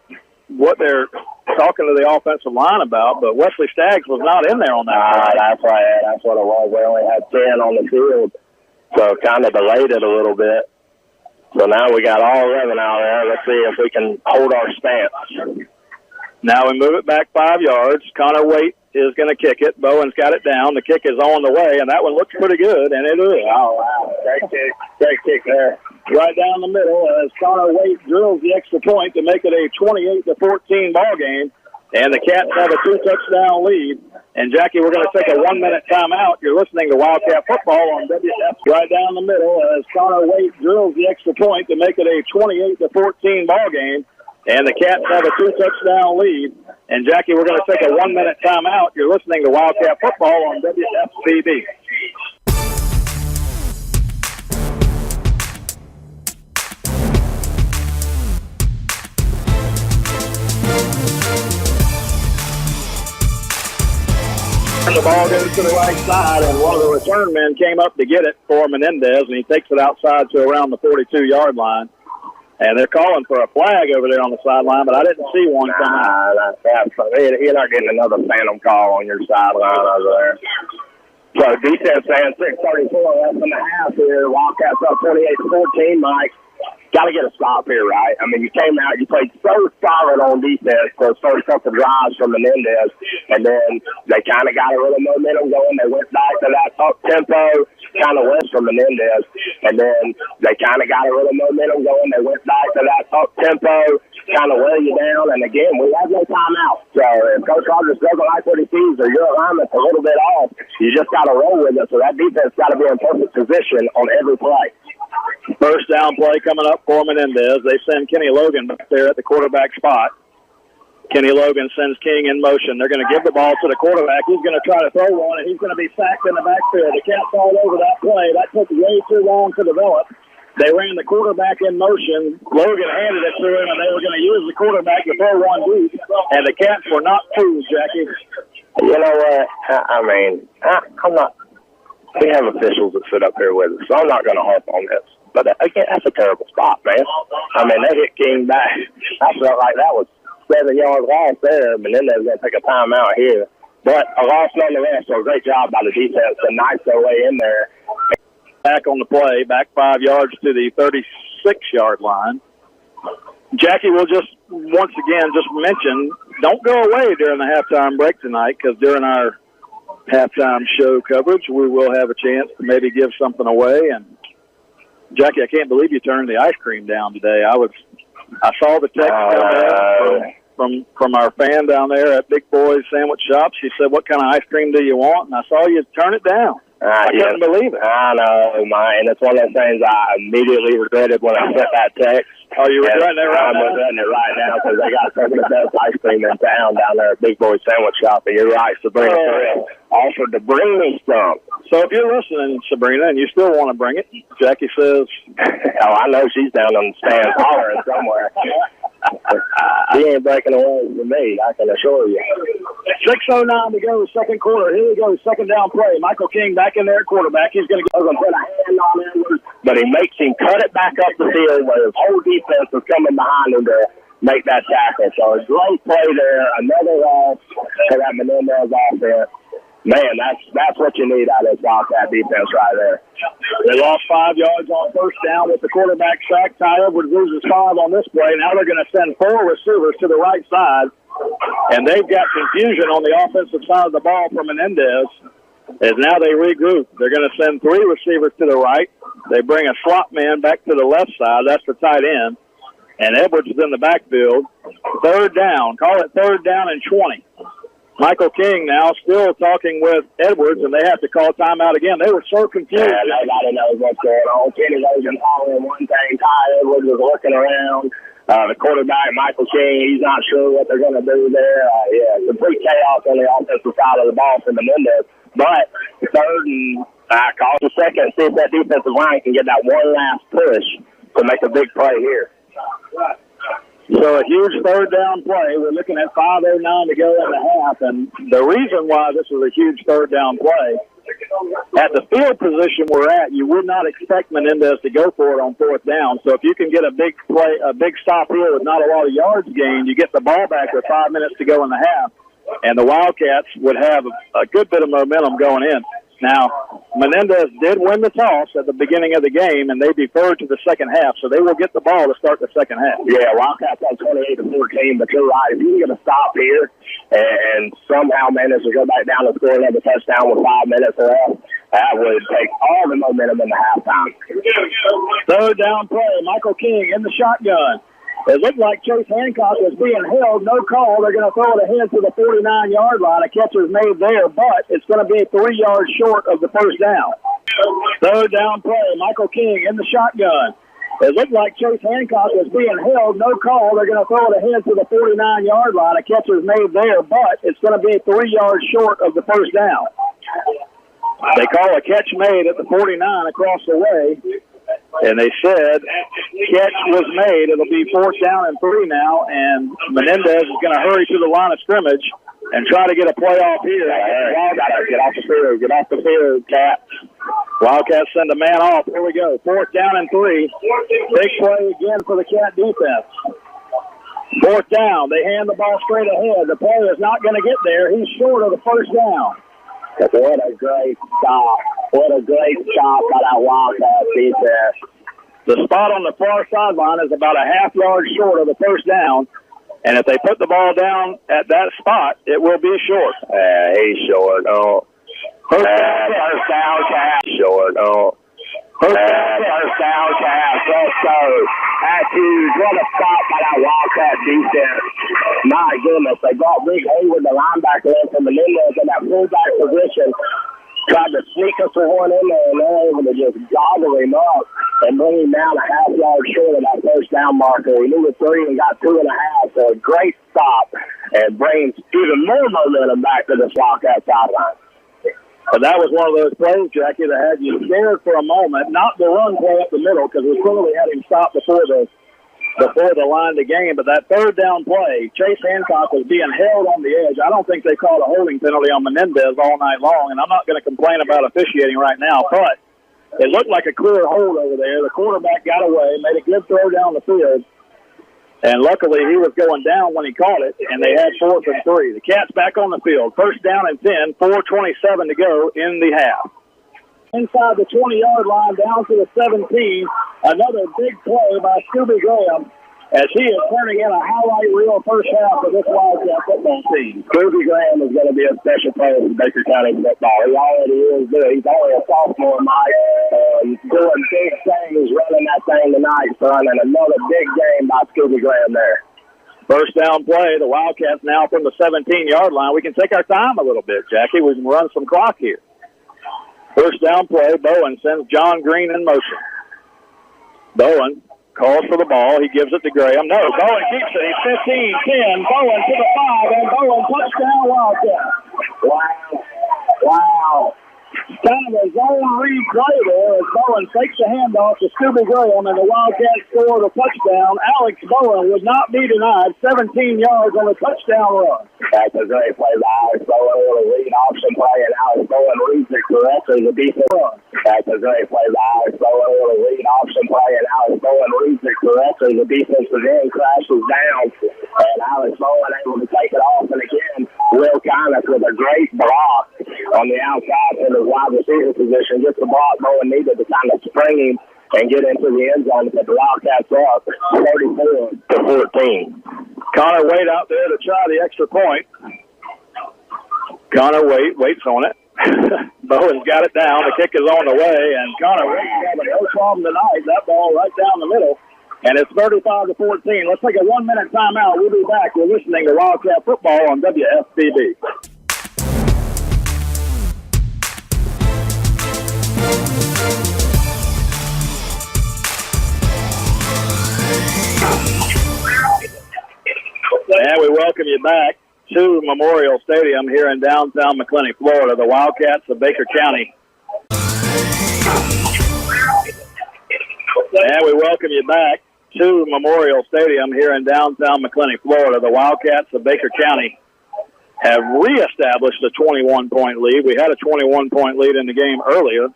what they're talking to the offensive line about, but Wesley Staggs was not in there on that. That's right. That's what it was. We only had 10 on the field, so kind of delayed it a little bit. So now we got all 11 out there. Let's see if we can hold our stance. Now we move it back 5 yards. Connor Waite is going to kick it. Bowen's got it down. The kick is on the way, and that one looks pretty good, and it is. Oh, wow. Great kick there. Right down the middle as Connor Waite drills the extra point to make it a 28-14 ball game, and the Cats have a 2-touchdown lead. And, Jackie, we're going to take a 1-minute timeout. You're listening to Wildcat Football on WFBB. Right down the middle as Connor Waite drills the extra point to make it a 28-14 ball game. And the Cats have a 2-touchdown lead. And, Jackie, we're going to take a 1-minute timeout. You're listening to Wildcat Football on WFBB. The ball goes to the right side, and one of the return men came up to get it for Menendez, and he takes it outside to around the 42-yard line. And they're calling for a flag over there on the sideline, but I didn't see one coming. You're not getting another phantom call on your sideline over there. So defense saying 6:34 left in the half here. Wildcats up 28-14, Mike. Got to get a stop here, right? I mean, you came out, you played so solid on defense those first couple drives from Menendez, and then they kind of got a little momentum going. They went back to that up-tempo, kind of west from Menendez, and then they kind of got a little momentum going. They went back to that up-tempo, kind of wear you down, and again, we have no timeout. So if Coach Rogers doesn't like what he sees or your alignment's a little bit off, you just got to roll with it. So that defense got to be in perfect position on every play. First down play coming up for Menendez. They send Kenny Logan back there at the quarterback spot. Kenny Logan sends King in motion. They're going to give the ball to the quarterback. He's going to try to throw one, and he's going to be sacked in the backfield. The Cats all over that play. That took way too long to develop. They ran the quarterback in motion. Logan handed it to him, and they were going to use the quarterback to throw one deep. And the Cats were not fooled, Jackie. You know what? I mean, I'm not. We have officials that sit up here with us, so I'm not going to harp on this. But again, that's a terrible spot, man. I mean, they hit King back. I felt like that was 7 yards loss there. Menendez going to take a timeout here. But a loss nonetheless, so a great job by the defense to knife their way in there. Back on the play, back 5 yards to the 36-yard line. Jackie will just, once again, just mention, don't go away during the halftime break tonight, because during our halftime show coverage, we will have a chance to maybe give something away. And Jackie, I can't believe you turned the ice cream down today. I saw the text from our fan down there at Big Boy's Sandwich Shop. She said, "What kind of ice cream do you want?" And I saw you turn it down. I couldn't believe it. I know, and it's one of those things I immediately regretted when I sent that text. Oh, you regretting it right now? I'm regretting it right now because they got some of the best ice cream in town down there at Big Boy's Sandwich Shop. And you're right, Sabrina offered to bring me some. So if you're listening, Sabrina, and you still want to bring it, Jackie says, "Oh, I know she's down on the stand hollering somewhere." She ain't breaking away from me, I can assure you. 6:09 to go, second quarter. Here we go, second down play. Michael King back in there at quarterback. He's going to put a hand on Edwards, but he makes him cut it back up the field where his whole defense is coming behind him to make that tackle. So a great play there. Another loss for that Menendez offense. Man, that's what you need out of this Wildcat defense right there. They lost 5 yards on first down with the quarterback sack. Ty Edwards loses 5 on this play. Now they're going to send 4 receivers to the right side, and they've got confusion on the offensive side of the ball from Menendez. As now they regroup. They're going to send 3 receivers to the right. They bring a slot man back to the left side. That's the tight end. And Edwards is in the backfield. Third down. Call it third down and 20. Michael King now still talking with Edwards, and they have to call timeout again. They were so confused. Yeah, nobody knows what's going on. Kenny Logan calling one thing. Ty Edwards was looking around. The quarterback, Michael King, he's not sure what they're going to do there. Complete chaos on the offensive side of the ball for Menendez. But third and call the second, see if that defensive line can get that one last push to make a big play here. So a huge third down play. We're looking at 5:09 to go in the half, and the reason why this is a huge third down play, at the field position we're at, you would not expect Menendez to go for it on fourth down. So if you can get a big play, a big stop here with not a lot of yards gained, you get the ball back with 5 minutes to go in the half, and the Wildcats would have a good bit of momentum going in. Now, Menendez did win the toss at the beginning of the game, and they deferred to the second half, so they will get the ball to start the second half. Yeah, Wildcats on 28-14, but you're right. If you can get a stop here and somehow manage to go back down and score another touchdown with 5 minutes left, that would take all the momentum in the halftime. Third down play, Michael King in the shotgun. It looked like Chase Hancock was being held. No call. They're going to throw it ahead to the 49-yard line. A catch is made there, but it's going to be 3 yards short of the first down. Third down play, Michael King in the shotgun. It looked like Chase Hancock was being held. No call. They're going to throw it ahead to the 49-yard line. A catch is made there, but it's going to be 3 yards short of the first down. They call a catch made at the 49 across the way. And they said catch was made. It'll be 4th down and 3 now, and Menendez is going to hurry to the line of scrimmage and try to get a play off here. Get off the field. Get off the field, Cats. Wildcats send a man off. Here we go. 4th down and 3. Big play again for the Cat defense. 4th down. They hand the ball straight ahead. The player is not going to get there. He's short of the first down. What a great stop. What a great stop by that Wildcat defense. The spot on the far sideline is about a half yard short of the first down, and if they put the ball down at that spot, it will be short. He's short. First down, Cats. Short. First down, Cats. Let's go. That's huge. What a stop by that Wildcat defense. My goodness. They brought Big Hayward, the linebacker, in from Menendez in that fullback position. tried to sneak us for one in there, and they're able to just gobble him up and bring him down a half-yard short of that first down marker. We knew the 3 and got 2.5, so a great stop and brings even more momentum back to the Wildcat sideline. But that was one of those plays, Jackie, that had you scared for a moment. Not the run play up the middle, because we clearly had him stopped before the line of the game. But that third down play, Chase Hancock was being held on the edge. I don't think they called a holding penalty on Menendez all night long, and I'm not going to complain about officiating right now, but it looked like a clear hold over there. The quarterback got away, made a good throw down the field, and luckily he was going down when he caught it, and they had 4th and 3. The Cats back on the field. First down and 10, 4:27 to go in the half. Inside the 20-yard line, down to the 17. Another big play by Scooby Graham as he is turning in a highlight reel first half of this Wildcat football team. Scooby Graham is going to be a special player for Baker County football. He already is good. He's only a sophomore, Mike. Doing big things, running that thing tonight, son, and another big game by Scooby Graham there. First down play, the Wildcats now from the 17-yard line. We can take our time a little bit, Jackie. We can run some clock here. First down play, Bowen sends John Green in motion. Bowen calls for the ball. He gives it to Graham. No, Bowen keeps it. He's 15, 10. Bowen to the 5, and Bowen touchdown Wildcat. Wow. Kind of a zone read play there as Bowen takes the handoff to Scooby Graham, and the Wildcats scored a touchdown. Alex Bowen would not be denied 17 yards on a touchdown run. That's a great play by Alex Bowen with a lead option play, and Alex Bowen reads it correctly. The defense run. That's a great play by Alex Bowen with a lead option play, and Alex Bowen reads it correctly. The defensive end crashes down, and Alex Bowen able to take it off, and again, Will Connick with a great block on the outside in the wide receiver position. Just the block Bowen needed to kind of spring him and get into the end zone to put the Wildcats up 34-14. Connor Wade out there to try the extra point. Connor Wade waits on it. Bowen's got it down. The kick is on the way, and Connor Wade's having no problem tonight. That ball right down the middle. And it's 35-14. Let's take a 1-minute timeout. We'll be back. We're listening to Wildcat Football on WFBB. And we welcome you back to Memorial Stadium here in downtown McClenny, Florida. The Wildcats of Baker County. And we welcome you back to Memorial Stadium here in downtown McClenny, Florida. The Wildcats of Baker County have reestablished a 21-point lead. We had a 21-point lead in the game earlier.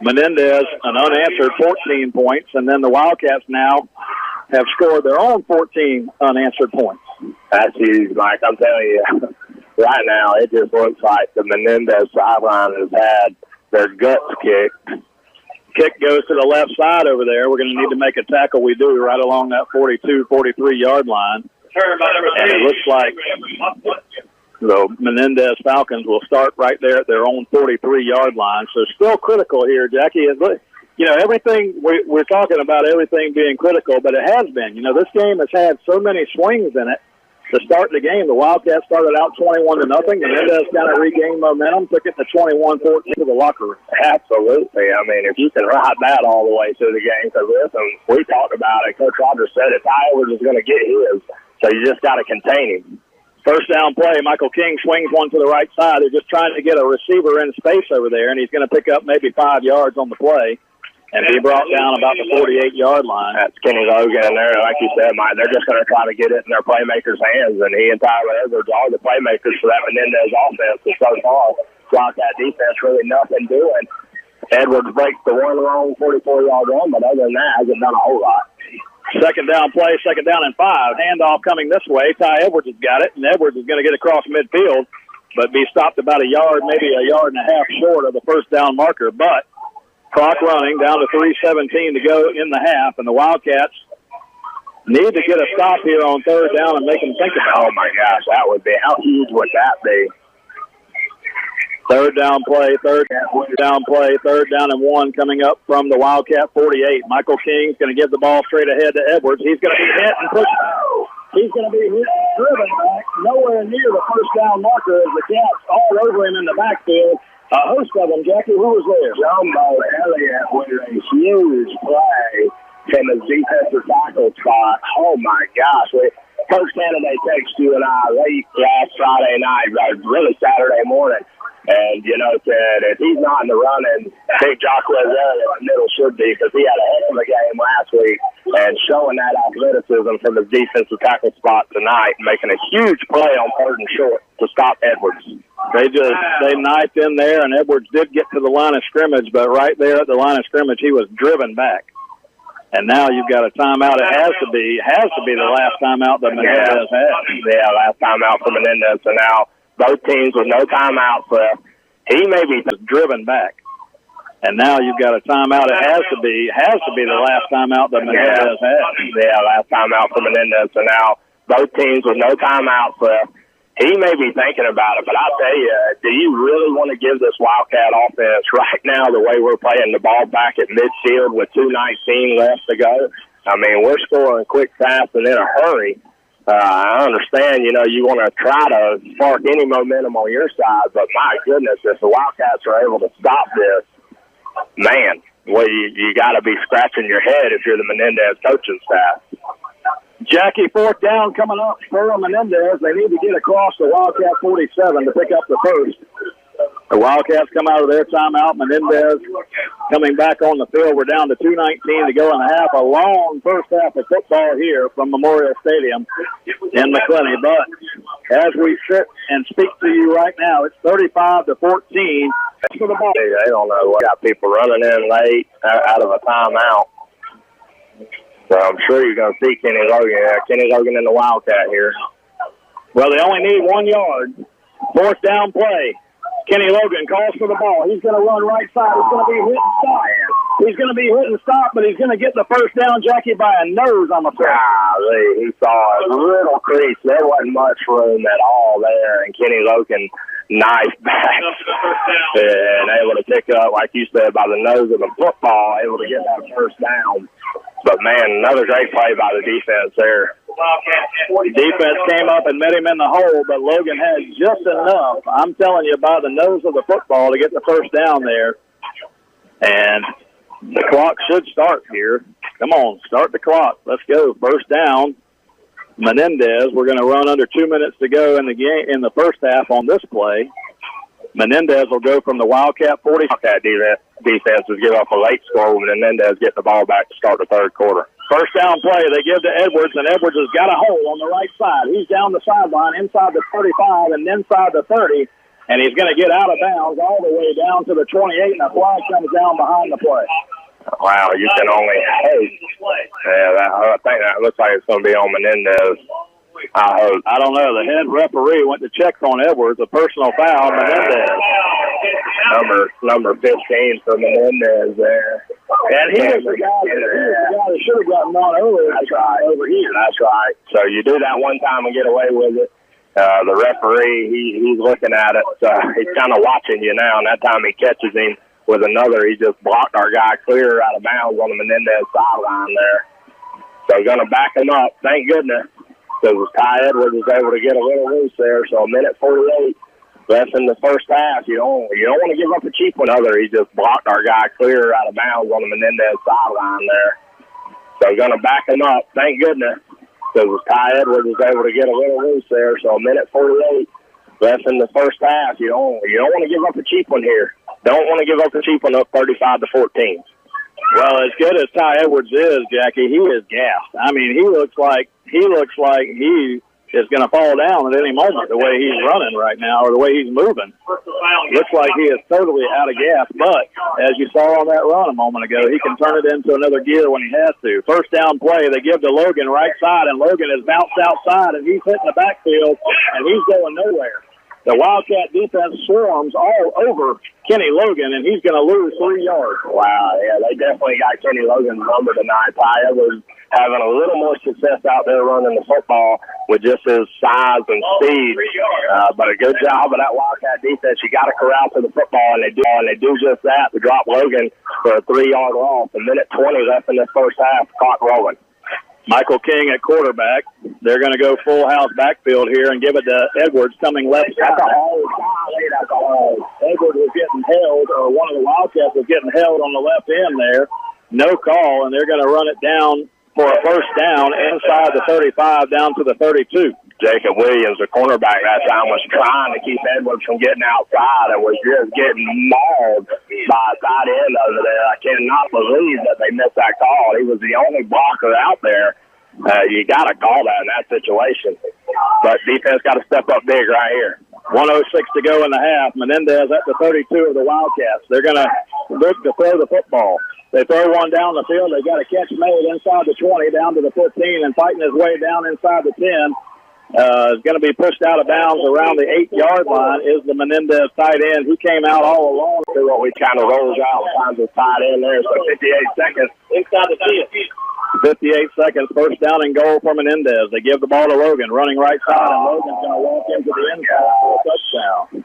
Menendez, an unanswered 14 points, and then the Wildcats now have scored their own 14 unanswered points. That's huge, Mike. I'm telling you, right now it just looks like the Menendez sideline has had their guts kicked. Kick goes to the left side over there. We're going to need to make a tackle. We do right along that 42, 43-yard line. And it looks like the Menendez Falcons will start right there at their own 43-yard line. So still critical here, Jackie. You know, everything, we're talking about everything being critical, but it has been. You know, this game has had so many swings in it. To start the game, the Wildcats started out 21-0. Menendez kind of regained momentum, took it to 21-14 to the locker room. Absolutely. I mean, if you can ride that all the way through the game, because listen, we talked about it. Coach Rogers said it. Ty Edwards is going to get his, so you just got to contain him. First down play, Michael King swings one to the right side. They're just trying to get a receiver in space over there, and he's going to pick up maybe 5 yards on the play and be brought down about the 48-yard line. That's Kenny Logan in there. Like you said, Mike, they're just going to try to get it in their playmakers' hands, and he and Tyler Edwards are the playmakers for that Menendez offense. And so far, Wildcat defense really nothing doing. Edwards breaks the one long 44-yard run, but other than that, hasn't done a whole lot. Second down play, second down and 5. Handoff coming this way. Ty Edwards has got it, and Edwards is going to get across midfield, but be stopped about a yard, maybe a yard and a half short of the first down marker. But clock running down to 3:17 to go in the half, and the Wildcats need to get a stop here on third down and make them think about it. Oh, my gosh, that would be. How huge would that be? Third down and 1 coming up from the Wildcat 48. Michael King's going to give the ball straight ahead to Edwards. He's going to be hit and pushed. He's going to be hit, driven back, nowhere near the first down marker as the Cats all over him in the backfield. A host of them, Jackie. Who was there? Jumbo Elliott with a huge play from his defensive tackle spot. Oh, my gosh. Coach Kennedy texted you and I late last Friday night, really Saturday morning. And, said if he's not in the running, Big Jock Wizard in the middle should be, because he had a heck of a game last week and showing that athleticism from his defensive tackle spot tonight, making a huge play on 3rd and short to stop Edwards. They knifed in there, and Edwards did get to the line of scrimmage, but right there at the line of scrimmage, he was driven back. And now you've got a timeout. It has to be the last timeout that Menendez had. Yeah, last timeout for Menendez. So now both teams with no timeouts left. He may be driven back. And now you've got a timeout. It has to be the last timeout that Menendez had. Yeah, last timeout for Menendez. So now both teams with no timeouts left. He may be thinking about it, but I'll tell you, do you really want to give this Wildcat offense right now the way we're playing the ball back at midfield with 2:19 left to go? I mean, we're scoring quick, fast, and in a hurry. I understand, you want to try to spark any momentum on your side, but my goodness, if the Wildcats are able to stop this, man, well, you got to be scratching your head if you're the Menendez coaching staff. Jackie, 4th down coming up for Menendez. They need to get across the Wildcat 47 to pick up the first. The Wildcats come out of their timeout. Menendez coming back on the field. We're down to 2:19 to go in the half. A long first half of football here from Memorial Stadium in McClenny. But as we sit and speak to you right now, it's 35-14 for the ball. They don't know. We got people running in late out of a timeout. So I'm sure you're going to see Kenny Logan. Kenny Logan in the Wildcat here. Well, they only need 1 yard. 4th down play. Kenny Logan calls for the ball. He's going to run right side. He's going to be hit and stop. He's going to be hit and stop, but he's going to get the first down, Jackie, by a nose on the field. Golly, he saw a little crease. There wasn't much room at all there, and Kenny Logan knifed back and able to pick up, like you said, by the nose of the football, able to get that first down. But, man, another great play by the defense there. Defense came up and met him in the hole, but Logan had just enough, I'm telling you, by the nose of the football to get the first down there. And the clock should start here. Come on, start the clock. Let's go. First down. Menendez. We're going to run under 2 minutes to go in the game in the first half on this play. Menendez will go from the Wildcat 40. Wildcat defense will give up a late score when Menendez get the ball back to start the 3rd quarter. First down play, they give to Edwards, and Edwards has got a hole on the right side. He's down the sideline, inside the 35 and inside the 30, and he's going to get out of bounds all the way down to the 28, and the flag comes down behind the play. Wow, you can only hope. Yeah, I think that looks like it's going to be on Menendez. I don't know. The head referee went to check on Edwards, a personal foul. Menendez. Number 15 for Menendez there. And he was the guy that should have gotten one earlier. That's right. Over here. That's right. So you do that one time and get away with it. The referee, he's looking at it. He's kind of watching you now, and that time he catches him with another. He just blocked our guy clear out of bounds on the Menendez sideline there. So going to back him up. Thank goodness. Because Ty Edwards was able to get a little loose there. So 1:48 left in the first half. You don't want to give up a cheap one. He just blocked our guy clear out of bounds on the Menendez sideline there. So going to back him up. Thank goodness. Because Ty Edwards was able to get a little loose there. So 1:48 left in the first half. You don't want to give up a cheap one here. Don't want to give up a cheap one up 35-14. Well, as good as Ty Edwards is, Jackie, he is gassed. I mean, he looks like he is going to fall down at any moment the way he's running right now or the way he's moving. Looks like he is totally out of gas. But as you saw on that run a moment ago, he can turn it into another gear when he has to. First down play, they give to Logan right side, and Logan is bounced outside, and he's hitting the backfield, and he's going nowhere. The Wildcat defense swarms all over Kenny Logan, and he's going to lose 3 yards. Wow, yeah, they definitely got Kenny Logan's number tonight. Ty was having a little more success out there running the football with just his size and speed. But a good job of that Wildcat defense. You got to corral to the football, and they do just that to drop Logan for a 3-yard loss. 1:20 left in the first half, clock rolling. Michael King at quarterback. They're going to go full house backfield here and give it to Edwards coming left side. Edwards was getting held, or one of the Wildcats was getting held on the left end there. No call, and they're going to run it down for a first down inside the 35 down to the 32. Jacob Williams, the cornerback that time, was trying to keep Edwards from getting outside and was just getting mauled by a tight end over there. I cannot believe that they missed that call. He was the only blocker out there. You got to call that in that situation. But defense got to step up big right here. 1:06 to go in the half. Menendez at the 32 of the Wildcats. They're going to look to throw the football. They throw one down the field. They got a catch made inside the 20, down to the 15, and fighting his way down inside the 10. Is going to be pushed out of bounds around the 8-yard line is the Menendez tight end. He came out all along. See what we kind of rolls out, finds his tight end there. So 58 seconds inside the 10. 58 seconds, first down and goal for Menendez. They give the ball to Logan, running right side, and Logan's going to walk into the end zone for a touchdown.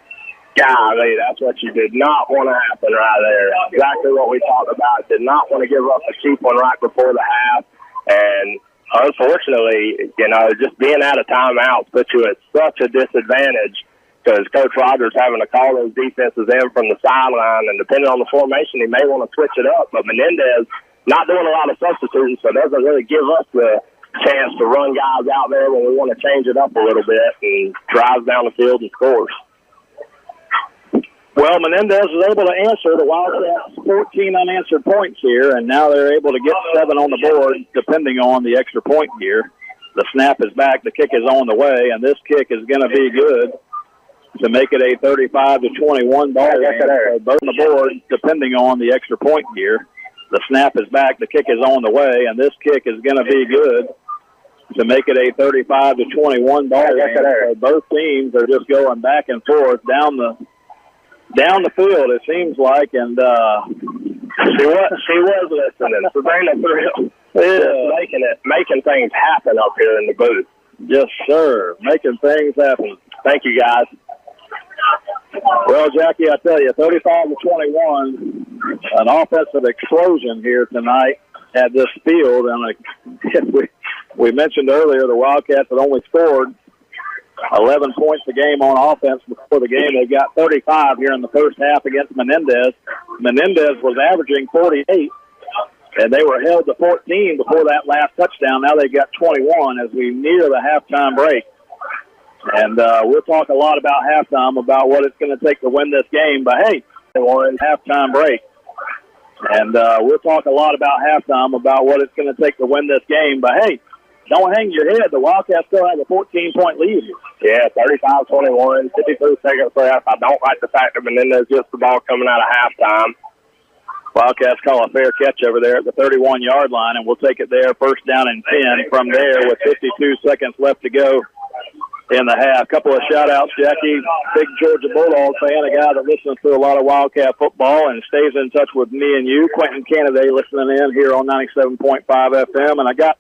Golly, that's what you did not want to happen right there. Exactly what we talked about. Did not want to give up a cheap one right before the half. And unfortunately, just being out of timeouts puts you at such a disadvantage because Coach Rogers having to call those defenses in from the sideline, and depending on the formation, he may want to switch it up. But Menendez not doing a lot of substituting, so doesn't really give us the chance to run guys out there when we want to change it up a little bit and drives down the field and scores. Well, Menendez is able to answer the Wildcats 14 unanswered points here, and now they're able to get 7 on the board, depending on the extra point here. The snap is back, the kick is on the way, and this kick is going to be good to make it a 35-21 ball game. Both on the board, depending on the extra point here. The snap is back, the kick is on the way, and this kick is going to be good to make it a 35-21 ball game. Both teams are just going back and forth down the field, it seems like, and she was listening. Sabrina Thrill is making things happen up here in the booth. Yes, sir, making things happen. Thank you, guys. Well, Jackie, I tell you, 35-21, an offensive explosion here tonight at this field, and we mentioned earlier the Wildcats had only scored 11 points a game on offense before the game. They got 35 here in the first half against Menendez. Menendez was averaging 48, and they were held to 14 before that last touchdown. Now they've got 21 as we near the halftime break. And we'll talk a lot about halftime, about what it's going to take to win this game. But, hey, we're in halftime break. And we'll talk a lot about halftime, about what it's going to take to win this game. But, hey, don't hang your head. The Wildcats still have a 14-point lead. Yeah, 35-21, 52 seconds left. I don't like the fact that Menendez gets the ball coming out of halftime. Wildcats call a fair catch over there at the 31-yard line, and we'll take it there, first down and 10 from there with 52 seconds left to go in the half. Couple of shout-outs, Jackie, big Georgia Bulldog fan, a guy that listens to a lot of Wildcat football and stays in touch with me and you. Quentin Kennedy listening in here on 97.5 FM, and I got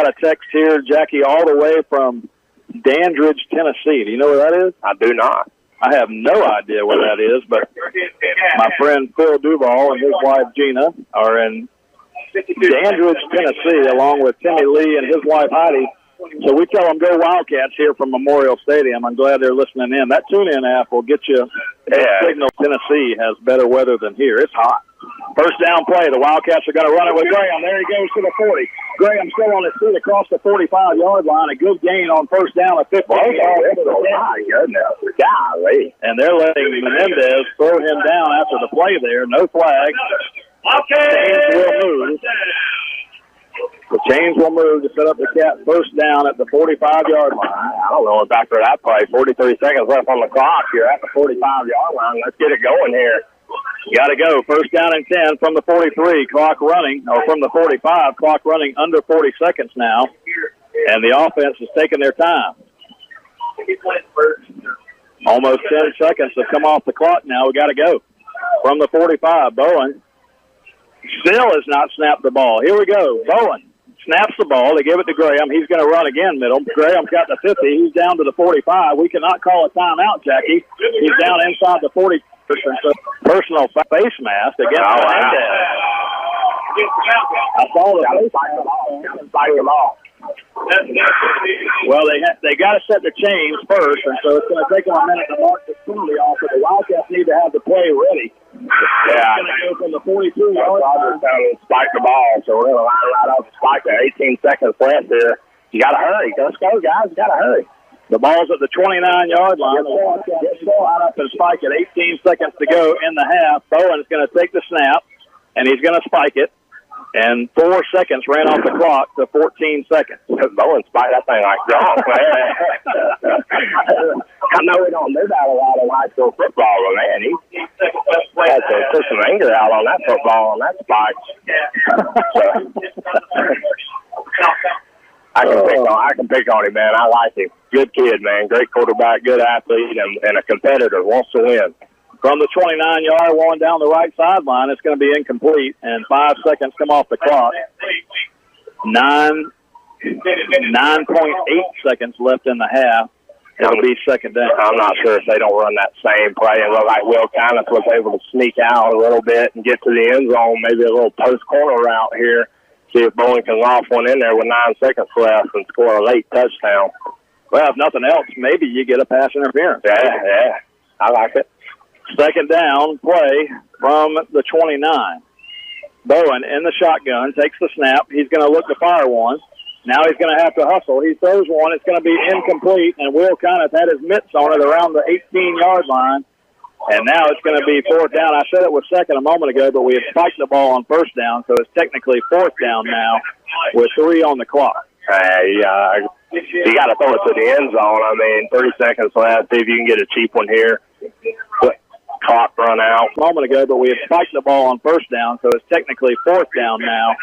a text here, Jackie, all the way from Dandridge, Tennessee. Do you know where that is? I do not. I have no idea where that is, but my friend Phil Duval and his wife Gina are in Dandridge, Tennessee, along with Timmy Lee and his wife Heidi. So we tell them, go Wildcats here from Memorial Stadium. I'm glad they're listening in. That tune-in app will get you signal. Tennessee has better weather than here. It's hot. First down play. The Wildcats are going to run it with Graham. There he goes to the 40. Graham still on his feet across the 45-yard line. A good gain on first down at 50. My goodness. Golly. And they're letting Menendez throw him down after the play there. No flag. Chains will move. The chains will move to set up the Cat first down at the 45-yard line. I don't know what's after that play. 43 seconds left on the clock. You're at the 45-yard line. Let's get it going here. Got to go. First down and 10 from the 43. Clock running, or from the 45. Clock running under 40 seconds now. And the offense is taking their time. Almost 10 seconds have come off the clock now. We got to go. From the 45, Bowen still has not snapped the ball. Here we go. Bowen snaps the ball. They give it to Graham. He's going to run again, middle. Graham's got the 50. He's down to the 45. We cannot call a timeout, Jackie. He's down inside the 40. Personal face mask against Menendez. I saw the Spike them all. Well, they got to set the chains first, and so it's going to take them a minute to mark the penalty off, but the Wildcats need to have the play ready. Yeah. It's going to go from the 42-yard line. Spike the ball, so we're going to line right up and spike there. 18 seconds left here. You got to hurry. Let's go, guys. You got to hurry. The ball's at the 29-yard line. The Wildcats line up and spike it. 18 seconds to go in the half. Bowen's going to take the snap, and he's going to spike it. And 4 seconds ran off the clock to 14 seconds. Bowen spiked that thing like gone. I know we don't do that a lot in high school football, but man, he had to put some anger out on that football on that spike. I can pick on him, man. I like him. Good kid, man. Great quarterback, good athlete, and a competitor. Wants to win. From the 29-yard one down the right sideline, it's going to be incomplete, and 5 seconds come off the clock. 9.8 seconds left in the half. It'll be second down. I'm not sure if they don't run that same play. It looked like Will Kyneth was able to sneak out a little bit and get to the end zone, maybe a little post-corner route here. See if Bowen can loft one in there with 9 seconds left and score a late touchdown. Well, if nothing else, maybe you get a pass interference. Yeah. I like it. Second down play from the 29. Bowen in the shotgun, takes the snap. He's going to look to fire one. Now he's going to have to hustle. He throws one. It's going to be incomplete, and Will Kyneth had his mitts on it around the 18-yard line. And now it's going to be fourth down. I said it was second a moment ago, but we had spiked the ball on first down, so it's technically fourth down now with 3 on the clock. You got to throw it to the end zone. I mean, 30 seconds left. See if you can get a cheap one here. Clock run out a moment ago, but we had spiked the ball on first down, so it's technically fourth down now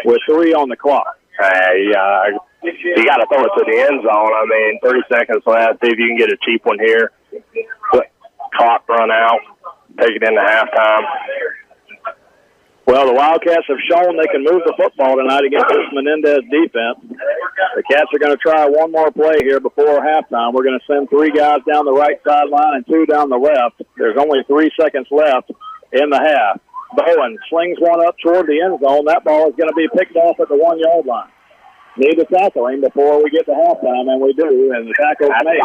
with 3 on the clock. You got to throw it to the end zone. I mean, 30 seconds left. See if you can get a cheap one here. Clock run out. Take it into halftime. Well, the Wildcats have shown they can move the football tonight against this Menendez defense. The Cats are going to try one more play here before halftime. We're going to send 3 guys down the right sideline and 2 down the left. There's only 3 seconds left in the half. Bowen slings one up toward the end zone. That ball is going to be picked off at the 1-yard line. Need to tackle him before we get to halftime, and we do, and the tackle's made.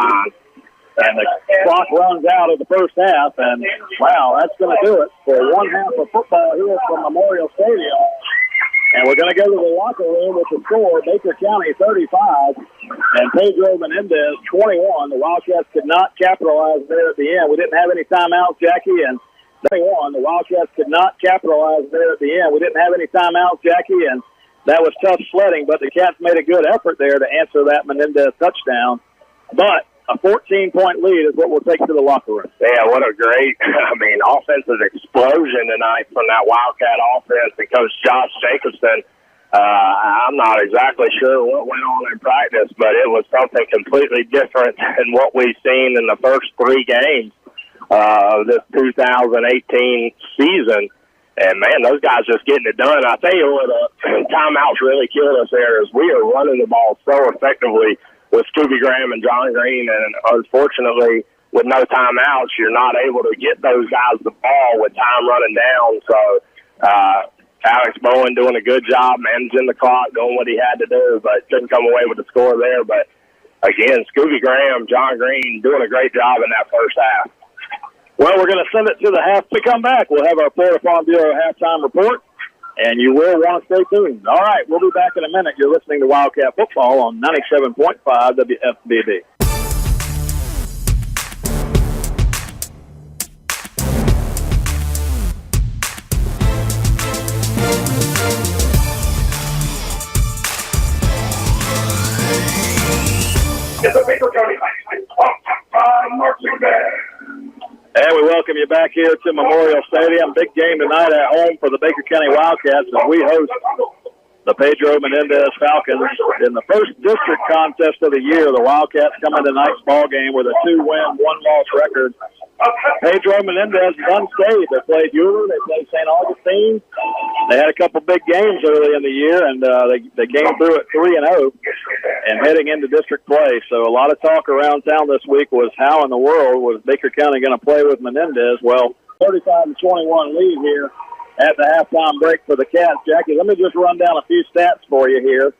And the clock runs out of the first half, and, wow, that's going to do it for one half of football here from Memorial Stadium. And we're going to go to the locker room with the score, Baker County 35 and Pedro Menendez 21. The Wildcats could not capitalize there at the end. We didn't have any timeouts, Jackie, and 21. The Wildcats could not capitalize there at the end. We didn't have any timeouts, Jackie, and that was tough sledding, but the Cats made a good effort there to answer that Menendez touchdown. But a 14-point lead is what we'll take to the locker room. Yeah, what a great, offensive explosion tonight from that Wildcat offense and Coach Josh Jacobson. I'm not exactly sure what went on in practice, but it was something completely different than what we've seen in the first 3 games of this 2018 season. And, man, those guys just getting it done. I tell you what, timeouts really killed us there as we are running the ball so effectively with Scooby Graham and John Green, and unfortunately, with no timeouts, you're not able to get those guys the ball with time running down. So Alex Bowen doing a good job managing the clock, doing what he had to do, but couldn't come away with the score there. But, again, Scooby Graham, John Green doing a great job in that first half. Well, we're going to send it to the half. We come back, we'll have our Florida Farm Bureau halftime report. And you will want to stay tuned. All right, we'll be back in a minute. You're listening to Wildcat Football on 97.5 WFBB. It's a Baker County marching band. And we welcome you back here to Memorial Stadium. Big game tonight at home for the Baker County Wildcats as we host the Pedro Menendez Falcons in the first district contest of the year. The Wildcats come in tonight's ball game with a 2-win, 1-loss record. Pedro Menendez is unscathed. They played Euler, they played St. Augustine. They had a couple big games early in the year, and they came through at 3-0 and heading into district play. So a lot of talk around town this week was how in the world was Baker County going to play with Menendez? Well, 35-21 lead here at the halftime break for the Cats. Jackie, let me just run down a few stats for you here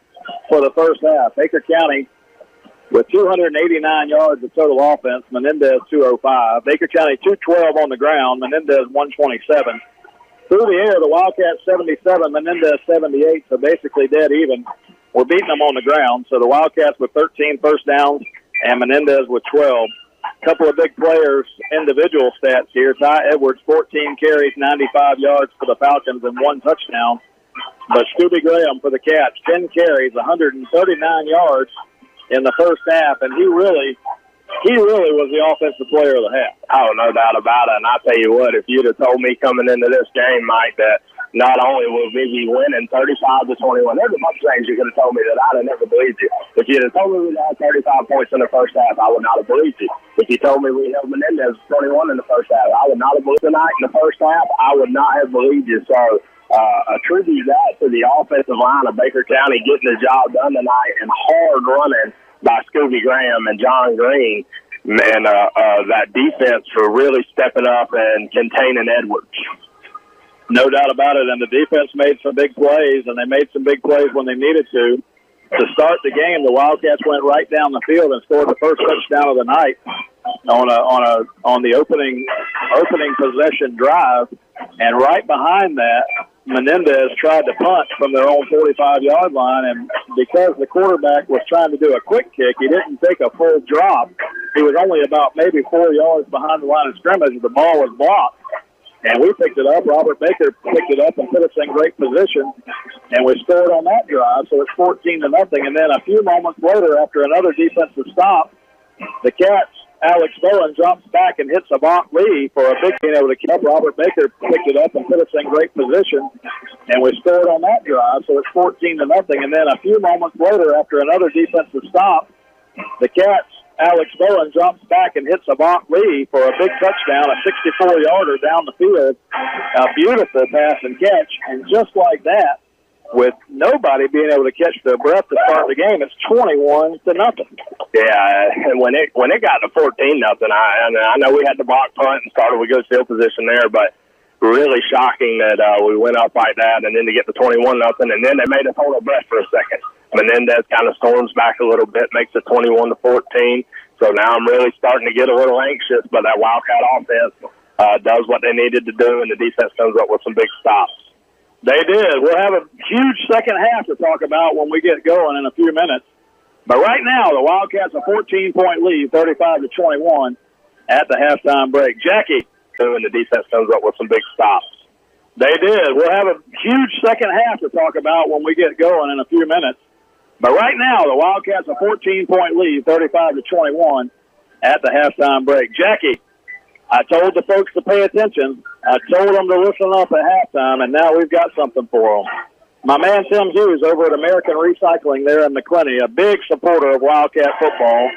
for the first half. Baker County with 289 yards of total offense, Menendez 205. Baker County 212 on the ground, Menendez 127. Through the air, the Wildcats 77, Menendez 78, so basically dead even. We're beating them on the ground, so the Wildcats with 13 first downs and Menendez with 12. A couple of big players, individual stats here. Ty Edwards, 14 carries, 95 yards for the Falcons and 1 touchdown. But Scooby Graham for the Cats, 10 carries, 139 yards in the first half, and he really was the offensive player of the half. Oh, no doubt about it. And I tell you what, if you'd have told me coming into this game, Mike, that not only will we be winning 35-21, there's a bunch of things you could have told me that I'd have never believed you. If you'd have told me we'd have 35 points in the first half, I would not have believed you. If you told me we held Menendez 21 in the first half, I would not have believed tonight in the first half. I would not have believed you. So attribute that to the offensive line of Baker County getting the job done tonight and hard running by Scooby Graham and John Green, and that defense for really stepping up and containing Edwards. No doubt about it, and the defense made some big plays, and they made some big plays when they needed to. To start the game, the Wildcats went right down the field and scored the first touchdown of the night on the opening possession drive, and right behind that, Menendez tried to punt from their own 45-yard line, and because the quarterback was trying to do a quick kick, he didn't take a full drop. He was only about maybe 4 yards behind the line of scrimmage, and the ball was blocked. And we picked it up. Robert Baker picked it up and put us in great position, and we scored on that drive, so it's 14-0. And then a few moments later, after another defensive stop, the Cats, Alex Bowen drops back and hits a Bach Lee for a big being able to keep up. Robert Baker picked it up and put us in great position, and we scored on that drive, so it's 14-0. And then a few moments later, after another defensive stop, the Cats, Alex Bowen drops back and hits a Bach Lee for a big touchdown, a 64-yarder down the field. A beautiful pass and catch, and just like that, with nobody being able to catch their breath to start the game, it's 21-0. Yeah, and when it got to 14-0, I know we had the block punt and started with good field position there, but really shocking that we went up like that, and then to get to 21-0, and then they made us hold our breath for a second. Menendez kind of storms back a little bit, makes it 21-14. So now I'm really starting to get a little anxious, but that Wildcat offense does what they needed to do, and the defense comes up with some big stops. They did. We'll have a huge second half to talk about when we get going in a few minutes. But right now, the Wildcats a 14-point lead, 35-21 at the halftime break. Jackie. And the defense comes up with some big stops. They did. We'll have a huge second half to talk about when we get going in a few minutes. But right now, the Wildcats a 14-point lead, 35-21 at the halftime break. Jackie, I told the folks to pay attention. I told them to listen up at halftime, and now we've got something for them. My man Tim Hughes over at American Recycling there in McClenny, a big supporter of Wildcat football.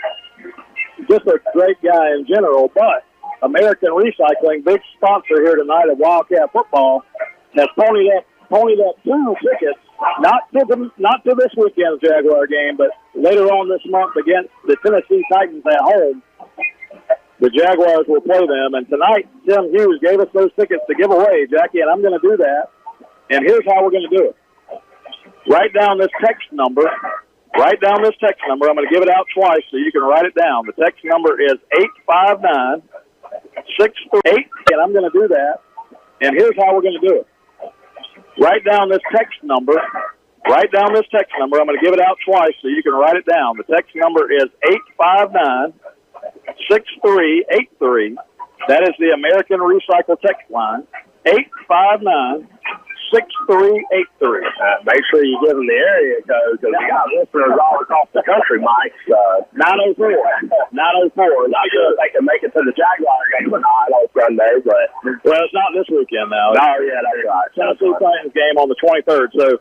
Just a great guy in general, but American Recycling, big sponsor here tonight of Wildcat football, has ponied up 2 tickets, not to this weekend's Jaguar game, but later on this month against the Tennessee Titans at home. The Jaguars will play them, and tonight Tim Hughes gave us those tickets to give away, Jackie, and I'm going to do that. And here's how we're going to do it. Write down this text number. I'm going to give it out twice so you can write it down. The text number is 859-638, and I'm going to do that. And here's how we're going to do it. Write down this text number. I'm going to give it out twice so you can write it down. The text number is 859-6383. That is the American Recycle text line. 859-6383. Make sure you give them the area code because we got listeners all across the country, Mike. 904. Not sure if they can make it to the Jaguar game tonight on Sunday, but well, it's not this weekend now. Oh, yeah, that's right. Tennessee Titans game on the 23rd. So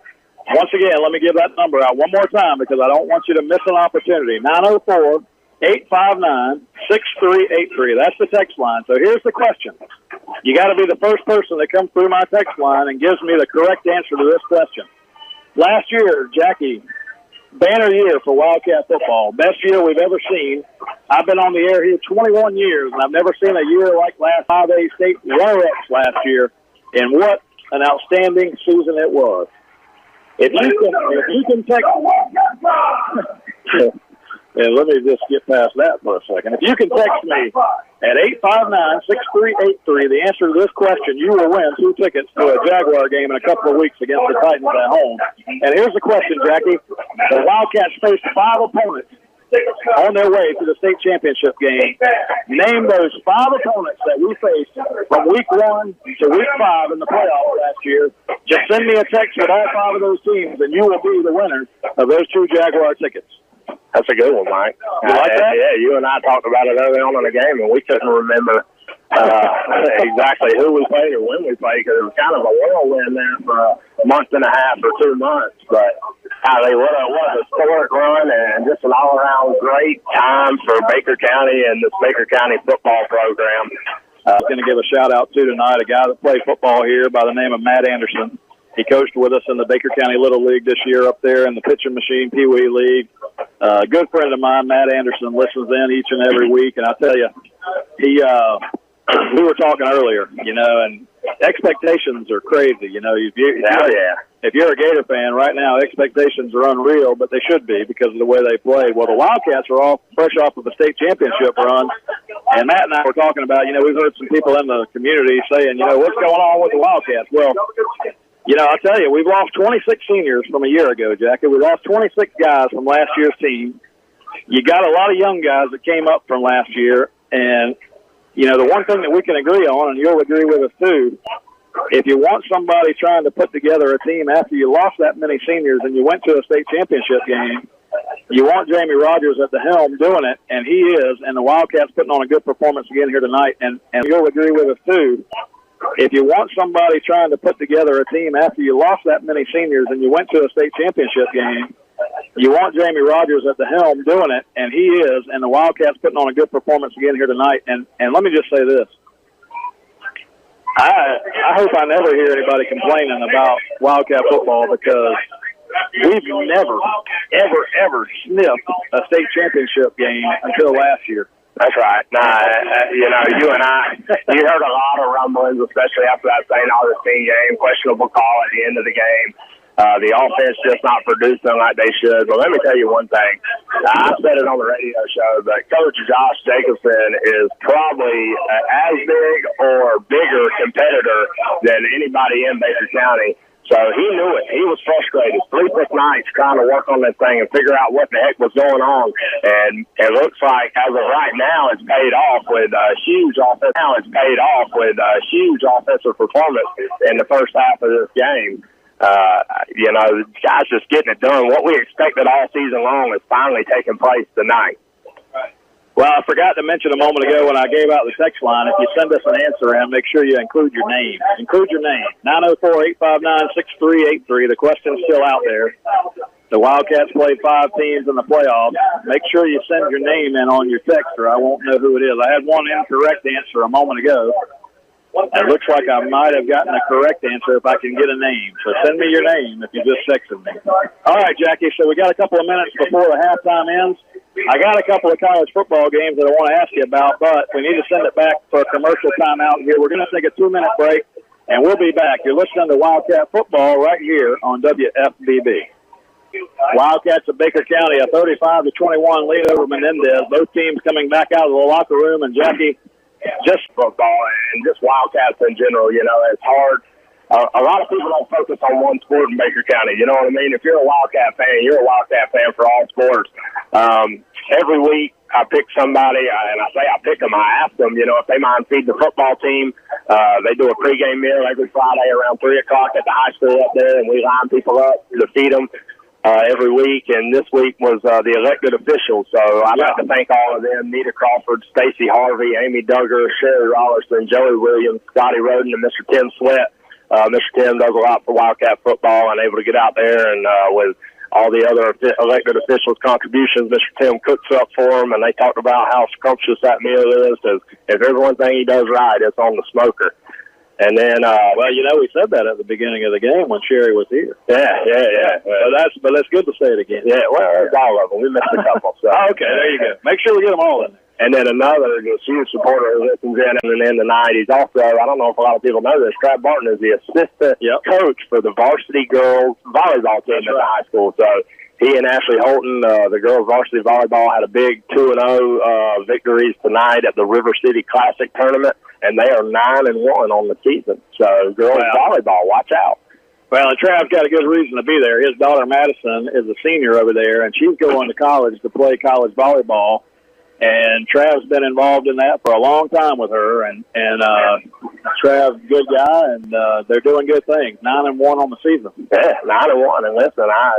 once again, let me give that number out one more time because I don't want you to miss an opportunity. 904-859-6383. That's the text line. So here's the question. You got to be the first person that comes through my text line and gives me the correct answer to this question. Last year, Jackie, banner year for Wildcat football. Best year we've ever seen. I've been on the air here 21 years, and I've never seen a year like last 5A state runner-ups last year. And what an outstanding season it was. If you can text and let me just get past that for a second. If you can text me at 859-6383, the answer to this question, you will win 2 tickets to a Jaguar game in a couple of weeks against the Titans at home. And here's the question, Jackie. The Wildcats faced 5 opponents on their way to the state championship game. Name those 5 opponents that we faced from week 1 to week 5 in the playoffs last year. Just send me a text with all 5 of those teams, and you will be the winner of those 2 Jaguar tickets. That's a good one, Mike. You like that? Yeah, you and I talked about it early on in the game, and we couldn't remember exactly who we played or when we played because it was kind of a whirlwind there for a month and a half or 2 months. But what a historic run and just an all-around great time for Baker County and this Baker County football program. I'm going to give a shout-out to tonight, a guy that played football here by the name of Matt Anderson. He coached with us in the Baker County Little League this year up there in the pitching machine Pee Wee League. A good friend of mine, Matt Anderson, listens in each and every week. And I tell you, we were talking earlier, and expectations are crazy. If you're a Gator fan right now, expectations are unreal, but they should be because of the way they played. Well, the Wildcats are fresh off of a state championship run. And Matt and I were talking about, we've heard some people in the community saying, what's going on with the Wildcats? Well, I'll tell you, we've lost 26 seniors from a year ago, Jackie. We lost 26 guys from last year's team. You got a lot of young guys that came up from last year. And, the one thing that we can agree on, and you'll agree with us too, if you want somebody trying to put together a team after you lost that many seniors and you went to a state championship game, you want Jamie Rogers at the helm doing it, and he is, and the Wildcats putting on a good performance again here tonight. And you'll agree with us too, if you want somebody trying to put together a team after you lost that many seniors and you went to a state championship game, you want Jamie Rogers at the helm doing it, and he is, and the Wildcats putting on a good performance again here tonight. And let me just say this. I hope I never hear anybody complaining about Wildcat football because we've never, ever sniffed a state championship game until last year. That's right. You and I, you heard a lot of rumblings, especially after that St. Augustine game, questionable call at the end of the game. The offense just not producing like they should. But let me tell you one thing. I said it on the radio show, but Coach Josh Jacobson is probably as big or bigger competitor than anybody in Baker County. So he knew it. He was frustrated. Sleepless nights trying to work on this thing and figure out what the heck was going on. And it looks like, as of right now, it's paid off with a huge offense. Offensive performance in the first half of this game. The guys just getting it done. What we expected all season long is finally taking place tonight. Well, I forgot to mention a moment ago when I gave out the text line, if you send us an answer in, make sure you include your name. Include your name. 904-859-6383. The question's still out there. The Wildcats played 5 teams in the playoffs. Make sure you send your name in on your text or I won't know who it is. I had one incorrect answer a moment ago. It looks like I might have gotten a correct answer if I can get a name. So send me your name if you just texted me. All right, Jackie, so we got a couple of minutes before the halftime ends. I got a couple of college football games that I want to ask you about, but we need to send it back for a commercial timeout here. We're going to take a 2-minute break, and we'll be back. You're listening to Wildcat Football right here on WFBB. Wildcats of Baker County, a 35-21 lead over Menendez. Both teams coming back out of the locker room, and Jackie, just football and just Wildcats in general, it's hard. A lot of people don't focus on one sport in Baker County. You know what I mean? If you're a Wildcat fan, you're a Wildcat fan for all sports. Every week I pick somebody, and I say I pick them. I ask them, if they mind feeding the football team. They do a pregame meal every Friday around 3 o'clock at the high school up there, and we line people up to feed them every week. And this week was the elected officials. So I'd like to thank all of them, Nita Crawford, Stacy Harvey, Amy Duggar, Sherry Rollerson, Joey Williams, Scotty Roden, and Mr. Tim Sweat. Mr. Tim does a lot for Wildcat football and able to get out there and with all the other elected officials' contributions, Mr. Tim cooks up for them, and they talked about how scrumptious that meal is. If every one thing he does right, it's on the smoker. And then, we said that at the beginning of the game when Sherry was here. Yeah. But that's good to say it again. Yeah, well, it's all of them. We missed a couple. So. Okay, there you go. Make sure we get them all in there. And then another just huge supporter who listens in the night. He's also, I don't know if a lot of people know this, Trav Barton is the assistant coach for the varsity girls volleyball team at the high school. So he and Ashley Holton, the girls varsity volleyball, had a big 2-0 victories tonight at the River City Classic tournament, and they are 9-1 on the season. So girls volleyball, watch out. Well, and Trav's got a good reason to be there. His daughter Madison is a senior over there, and she's going to college to play college volleyball. And Trav's been involved in that for a long time with her, and Trav's a good guy, and they're doing good things. 9-1 on the season. Yeah, 9-1. And listen, I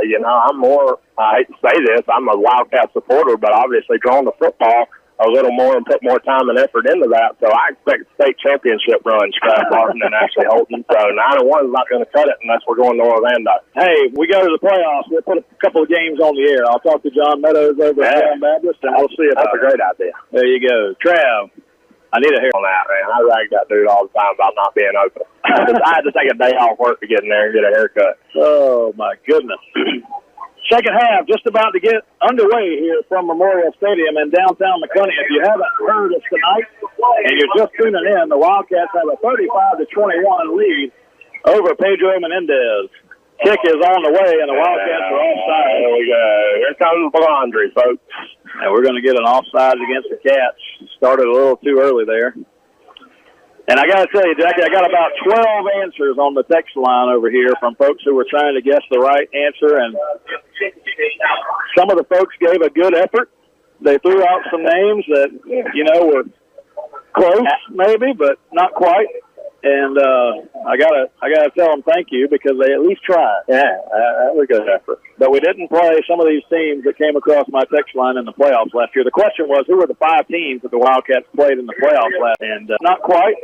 hate to say this, I'm a Wildcat supporter, but obviously drawn to football a little more and put more time and effort into that. So I expect state championship runs, Trav Barton and Ashley Holton. So 9-1 is not going to cut it unless we're going to Orlando. Hey, we go to the playoffs. We'll put a couple of games on the air. I'll talk to John Meadows over at John Baptist, and we'll see about That's a great idea. There you go. Trav, I need a hair on that, man. I rag that dude all the time about not being open. I had to take a day off work to get in there and get a haircut. Oh, my goodness. Second half just about to get underway here from Memorial Stadium in downtown McCunny. If you haven't heard us tonight and you're just tuning in, the Wildcats have a 35-21 lead over Pedro Menendez. Kick is on the way, and the Wildcats are offside. Here we go. Here comes the laundry, folks. And we're going to get an offside against the Cats. Started a little too early there. And I got to tell you, Jackie, I got about 12 answers on the text line over here from folks who were trying to guess the right answer, and some of the folks gave a good effort. They threw out some names that, were close maybe, but not quite. And I gotta tell them thank you because they at least tried. Yeah, that was a good effort. But we didn't play some of these teams that came across my text line in the playoffs last year. The question was, who were the 5 teams that the Wildcats played in the playoffs last year? And not quite.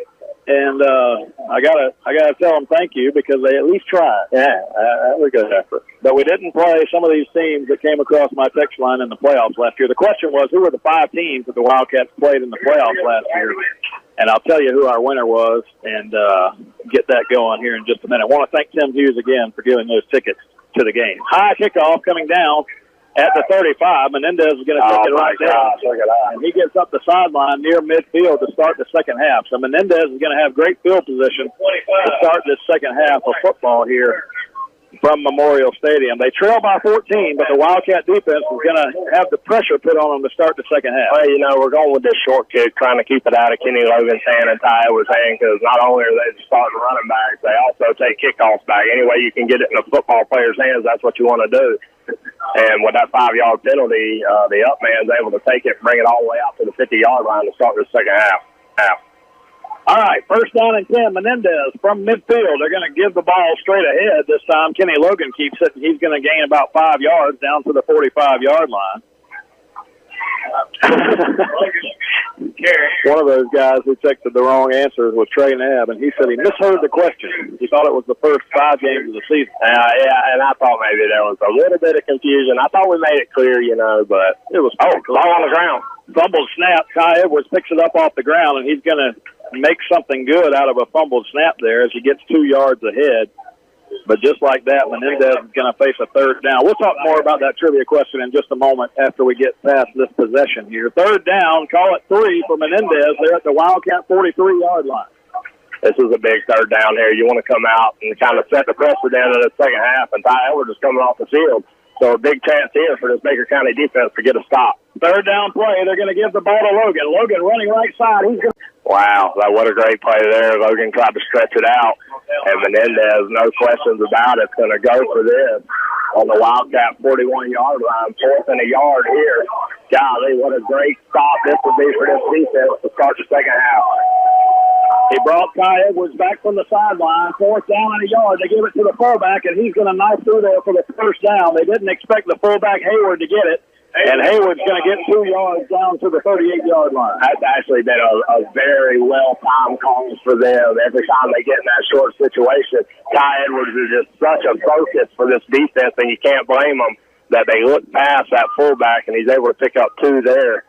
And I gotta tell them thank you because they at least tried. Yeah, that was a good effort. But we didn't play some of these teams that came across my text line in the playoffs last year. The question was, who were the 5 teams that the Wildcats played in the playoffs last year? And I'll tell you who our winner was and get that going here in just a minute. I want to thank Tim Hughes again for giving those tickets to the game. High kickoff coming down at the 35. Menendez is going to take it right down. And he gets up the sideline near midfield to start the second half. So Menendez is going to have great field position to start this second half of football here from Memorial Stadium. They trail by 14, but the Wildcat defense is going to have the pressure put on them to start the second half. Well, we're going with this short kick, trying to keep it out of Kenny Logan's hand and Ty Edwards' hand, because not only are they starting running backs, they also take kickoffs back. Any way you can get it in a football player's hands, that's what you want to do. And with that 5-yard penalty, the up man's able to take it, bring it all the way out to the 50-yard line to start the second half. All right, first down and 10, Menendez from midfield. They're going to give the ball straight ahead this time. Kenny Logan keeps it. He's going to gain about 5 yards down to the 45-yard line. One of those guys who texted the wrong answers was Trey Knabb, and he said he misheard the question. He thought it was the first 5 games of the season. Yeah, and I thought maybe there was a little bit of confusion. I thought we made it clear, but it was ball on the ground. Fumbled snap. Ty Edwards picks it up off the ground, and he's going to make something good out of a fumbled snap there as he gets 2 yards ahead. But just like that, Menendez is going to face a third down. We'll talk more about that trivia question in just a moment after we get past this possession here. Third down, call it 3 for Menendez. They're at the Wildcat 43-yard line. This is a big third down here. You want to come out and kind of set the pressure down in the second half, and Ty Edwards is coming off the field. So a big chance here for this Baker County defense to get a stop. Third down play. They're going to give the ball to Logan. Logan running right side. He's going to... Wow, what a great play there. Logan tried to stretch it out, and Menendez, no questions about it, is going to go for this on the Wildcat 41-yard line. 4th and a yard here. Golly, what a great stop this would be for this defense to start the second half. He brought Ty Edwards back from the sideline. 4th down and a yard. They give it to the fullback, and he's going to knife through there for the first down. They didn't expect the fullback Hayward to get it. And Hayward's going to get 2 yards down to the 38-yard line. That's actually been a very well-timed call for them. Every time they get in that short situation, Ty Edwards is just such a focus for this defense, and you can't blame them that they look past that fullback, and he's able to pick up 2 there.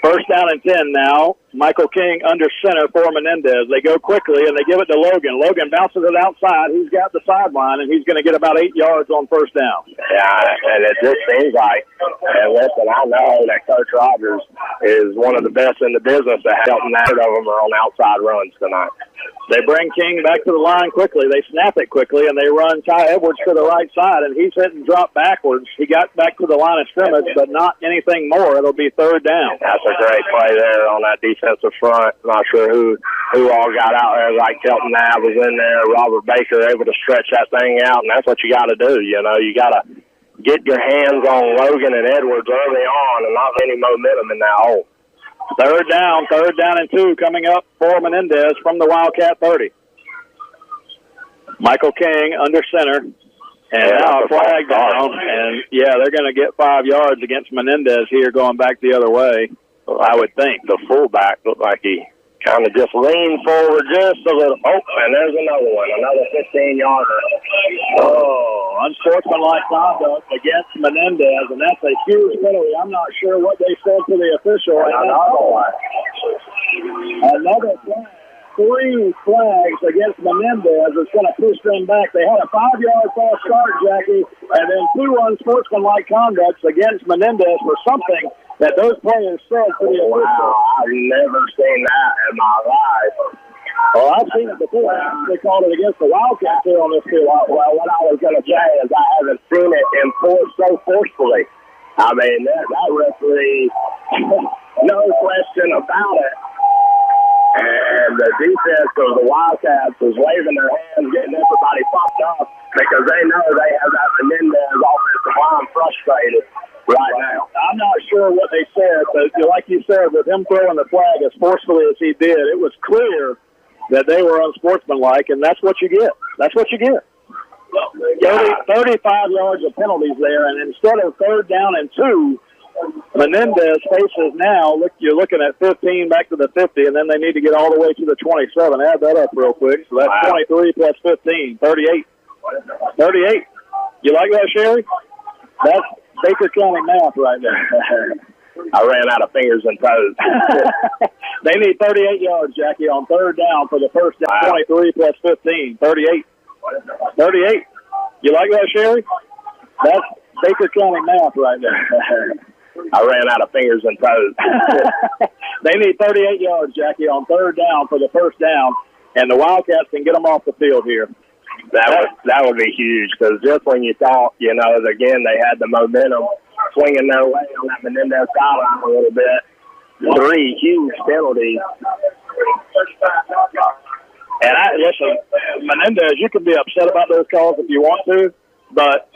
First down and 10 now Michael King under center for Menendez. They go quickly, and they give it to Logan. Logan bounces it outside. He's got the sideline, and he's going to get about 8 yards on first down. Yeah, and it just seems like, and listen, I know that Coach Rogers is one of the best in the business at helping that of them are on outside runs tonight. They bring King back to the line quickly. They snap it quickly, and they run Ty Edwards to the right side, and he's hit and dropped backwards. He got back to the line of scrimmage, but not anything more. It'll be third down. That's a great play there on that defensive front. Not sure who all got out there, like Kelton Knapp was in there, Robert Baker able to stretch that thing out, and that's what you got to do. You know, you got to get your hands on Logan and Edwards early on and not any momentum in that hole. Third down and 2 coming up for Menendez from the Wildcat 30. Michael King under center. And now a flag down. And, they're going to get 5 yards against Menendez here going back the other way, I would think. The fullback looked like he kind of just leaned forward just a little. Oh, and there's another one, another 15-yarder. Oh, unsportsmanlike conduct against Menendez, and that's a huge penalty. I'm not sure what they said to the official. Another flag. 3 flags against Menendez is going to push them back. They had a 5-yard false start, Jackie, and then 2 unsportsmanlike conducts against Menendez for something that those players said to the official. Wow, I've never seen that in my life. Well, I've seen it before. They called it against the Wildcats here on this field. Well, what I was going to say is I haven't seen it enforced so forcefully. I mean, that referee, no question about it. And the defense of the Wildcats is waving their hands, getting everybody pumped up because they know they have that Menendez offensive line frustrated right now. I'm not sure what they said, but like you said, with him throwing the flag as forcefully as he did, it was clear that they were unsportsmanlike, and that's what you get. That's what you get. 35 yards of penalties there, and instead of third down and 2, Menendez faces now, you're looking at 15 back to the 50, and then they need to get all the way to the 27. Add that up real quick. So that's 23 plus 15, 38. 38. You like that, Sherry? That's Baker County math right there. I ran out of fingers and toes. They need 38 yards, Jackie, on third down for the first down. 23 plus 15, 38. 38. You like that, Sherry? That's Baker County math right there. I ran out of fingers and toes. They need 38 yards, Jackie, on third down for the first down, and the Wildcats can get them off the field here. That would be huge because just when you thought, again, they had the momentum swinging their way on that Menendez sideline a little bit. 3 huge penalties. And listen, Menendez, you can be upset about those calls if you want to, but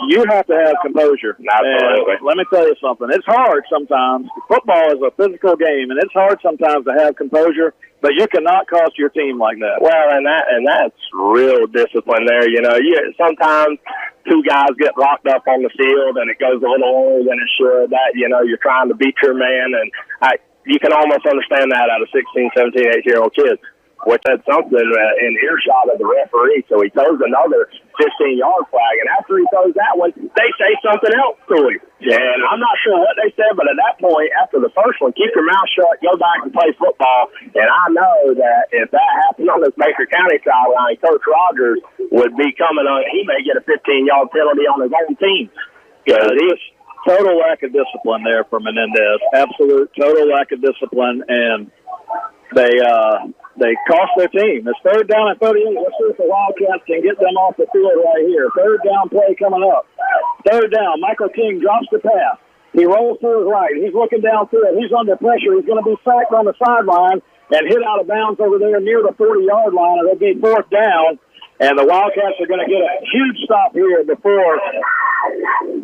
you have to have composure. Absolutely. And let me tell you something. It's hard sometimes. Football is a physical game, and it's hard sometimes to have composure, but you cannot cost your team like that. Well, and that's real discipline there. Sometimes 2 guys get locked up on the field, and it goes a little longer than it should. That, you're trying to beat your man, and you can almost understand that out of 16, 17, 18-year-old kids. Which had something in earshot of the referee, so he throws another 15-yard flag, and after he throws that one, they say something else to him. And I'm not sure what they said, but at that point, after the first one, keep your mouth shut, go back and play football. And I know that if that happened on this Baker County sideline, Coach Rogers would be coming on. He may get a 15-yard penalty on his own team. Because he's total lack of discipline there for Menendez. Absolute total lack of discipline, and they cost their team. It's third down and 38. Let's see if the Wildcats can get them off the field right here. Third down play coming up. Third down. Michael King drops the pass. He rolls to his right. He's looking down through it. He's under pressure. He's going to be sacked on the sideline and hit out of bounds over there near the 40-yard line. It'll be fourth down. And the Wildcats are going to get a huge stop here before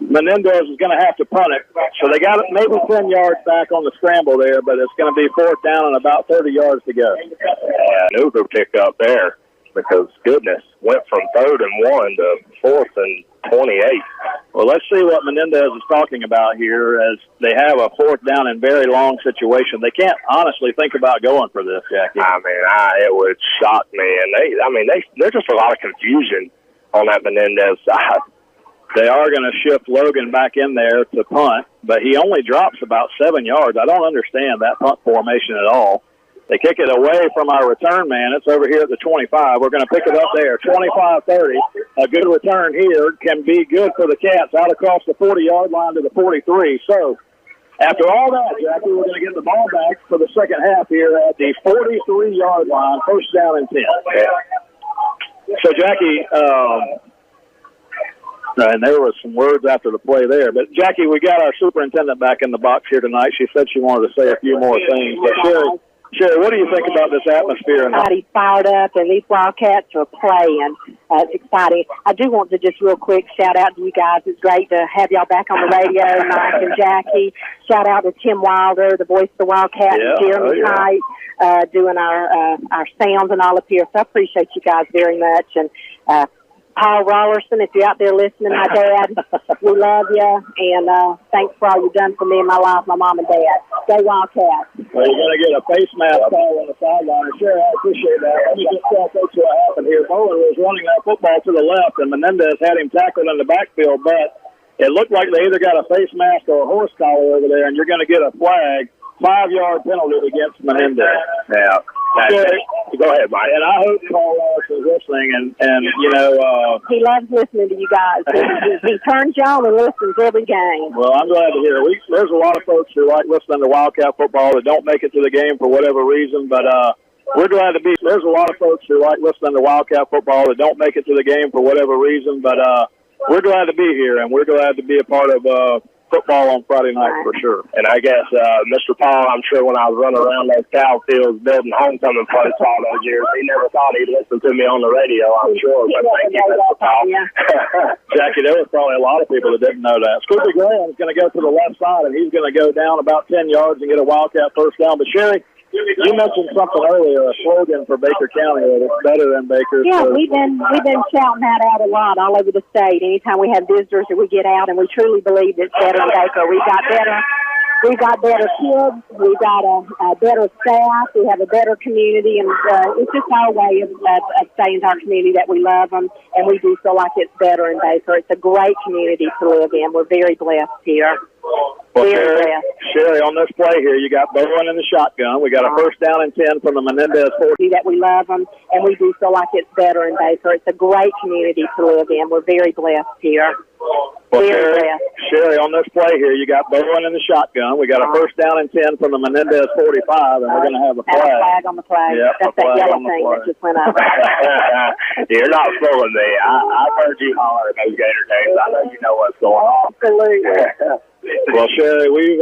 Menendez is going to have to punt it. So they got maybe 10 yards back on the scramble there, but it's going to be fourth down and about 30 yards to go. Yeah, an Uber pick up there because, goodness, went from 3rd and 1 to 4th and 28. Well, let's see what Menendez is talking about here as they have a fourth down and very long situation. They can't honestly think about going for this, Jackie. I mean, it would shock me. And there's just a lot of confusion on that Menendez side. They are going to shift Logan back in there to punt, but he only drops about 7 yards. I don't understand that punt formation at all. They kick it away from our return man. It's over here at the 25. We're going to pick it up there, 25-30. A good return here can be good for the Cats out across the 40-yard line to the 43. So after all that, Jackie, we're going to get the ball back for the second half here at the 43-yard line, first down and 10. So, Jackie, and there was some words after the play there. But, Jackie, we got our superintendent back in the box here tonight. She said she wanted to say a few more things. But, Sherry, what do you think about this atmosphere? Everybody's fired up, and these Wildcats are playing. It's exciting. I do want to just real quick shout out to you guys. It's great to have y'all back on the radio, Mike and Jackie. Shout out to Tim Wilder, the voice of the Wildcats, and Jeremy Height, doing our sounds and all up here. So I appreciate you guys very much. And Paul Rollerson, if you're out there listening, my dad, we love you, and thanks for all you've done for me in my life, my mom and dad. Go Wildcats. Well, you're going to get a face mask call on the sideline. Sure, I appreciate that. Let me just tell folks what happened here. Bowen was running that football to the left, and Menendez had him tackled in the backfield, but it looked like they either got a face mask or a horse collar over there, and you're going to get a flag, 5-yard penalty against Menendez. Yeah. Go ahead, Mike. And I hope Paul Ross is listening, and you know... he loves listening to you guys. He turns you on and listens every game. Well, I'm glad to hear it. There's a lot of folks who like listening to Wildcat football that don't make it to the game for whatever reason, but we're glad to be... There's a lot of folks who like listening to Wildcat football that don't make it to the game for whatever reason, but we're glad to be here, and we're glad to be a part of... football on Friday night for sure. And I guess, Mr. Paul, I'm sure when I was running around those cow fields building homecoming plates all those years, he never thought he'd listen to me on the radio, I'm sure. But thank you, Mr. Paul. Jackie, there was probably a lot of people that didn't know that. Scoopy Graham's going to go to the left side, and he's going to go down about 10 yards and get a Wildcat first down. But, Sherry, you mentioned something earlier, a slogan for Baker County that it's better than Baker. Yeah, we've been shouting that out a lot all over the state. Anytime we have visitors or we get out, and we truly believe it's better than Baker. We've got better kids. We've got a better staff. We have a better community, and it's just our way of saying to our community that we love them, and we do feel like it's better in Baker. It's a great community to live in. We're very blessed here. Well, Sherry, on this play here, you got Bowen in the shotgun. We got a first down and 10 from the Menendez 40. That we love them, and we do feel like it's better in Baker. It's a great community to live in. We're very blessed here. Well, Sherry, on this play here, you got Bowen in the shotgun. We got a first down and 10 from the Menendez 45, and we're going to have a flag. A flag on the flag. Yep, that's that yellow thing that just went up. You're not fooling me. I've heard you holler at those Gator games. I know you know what's going on. Absolutely. Well, Sherry, we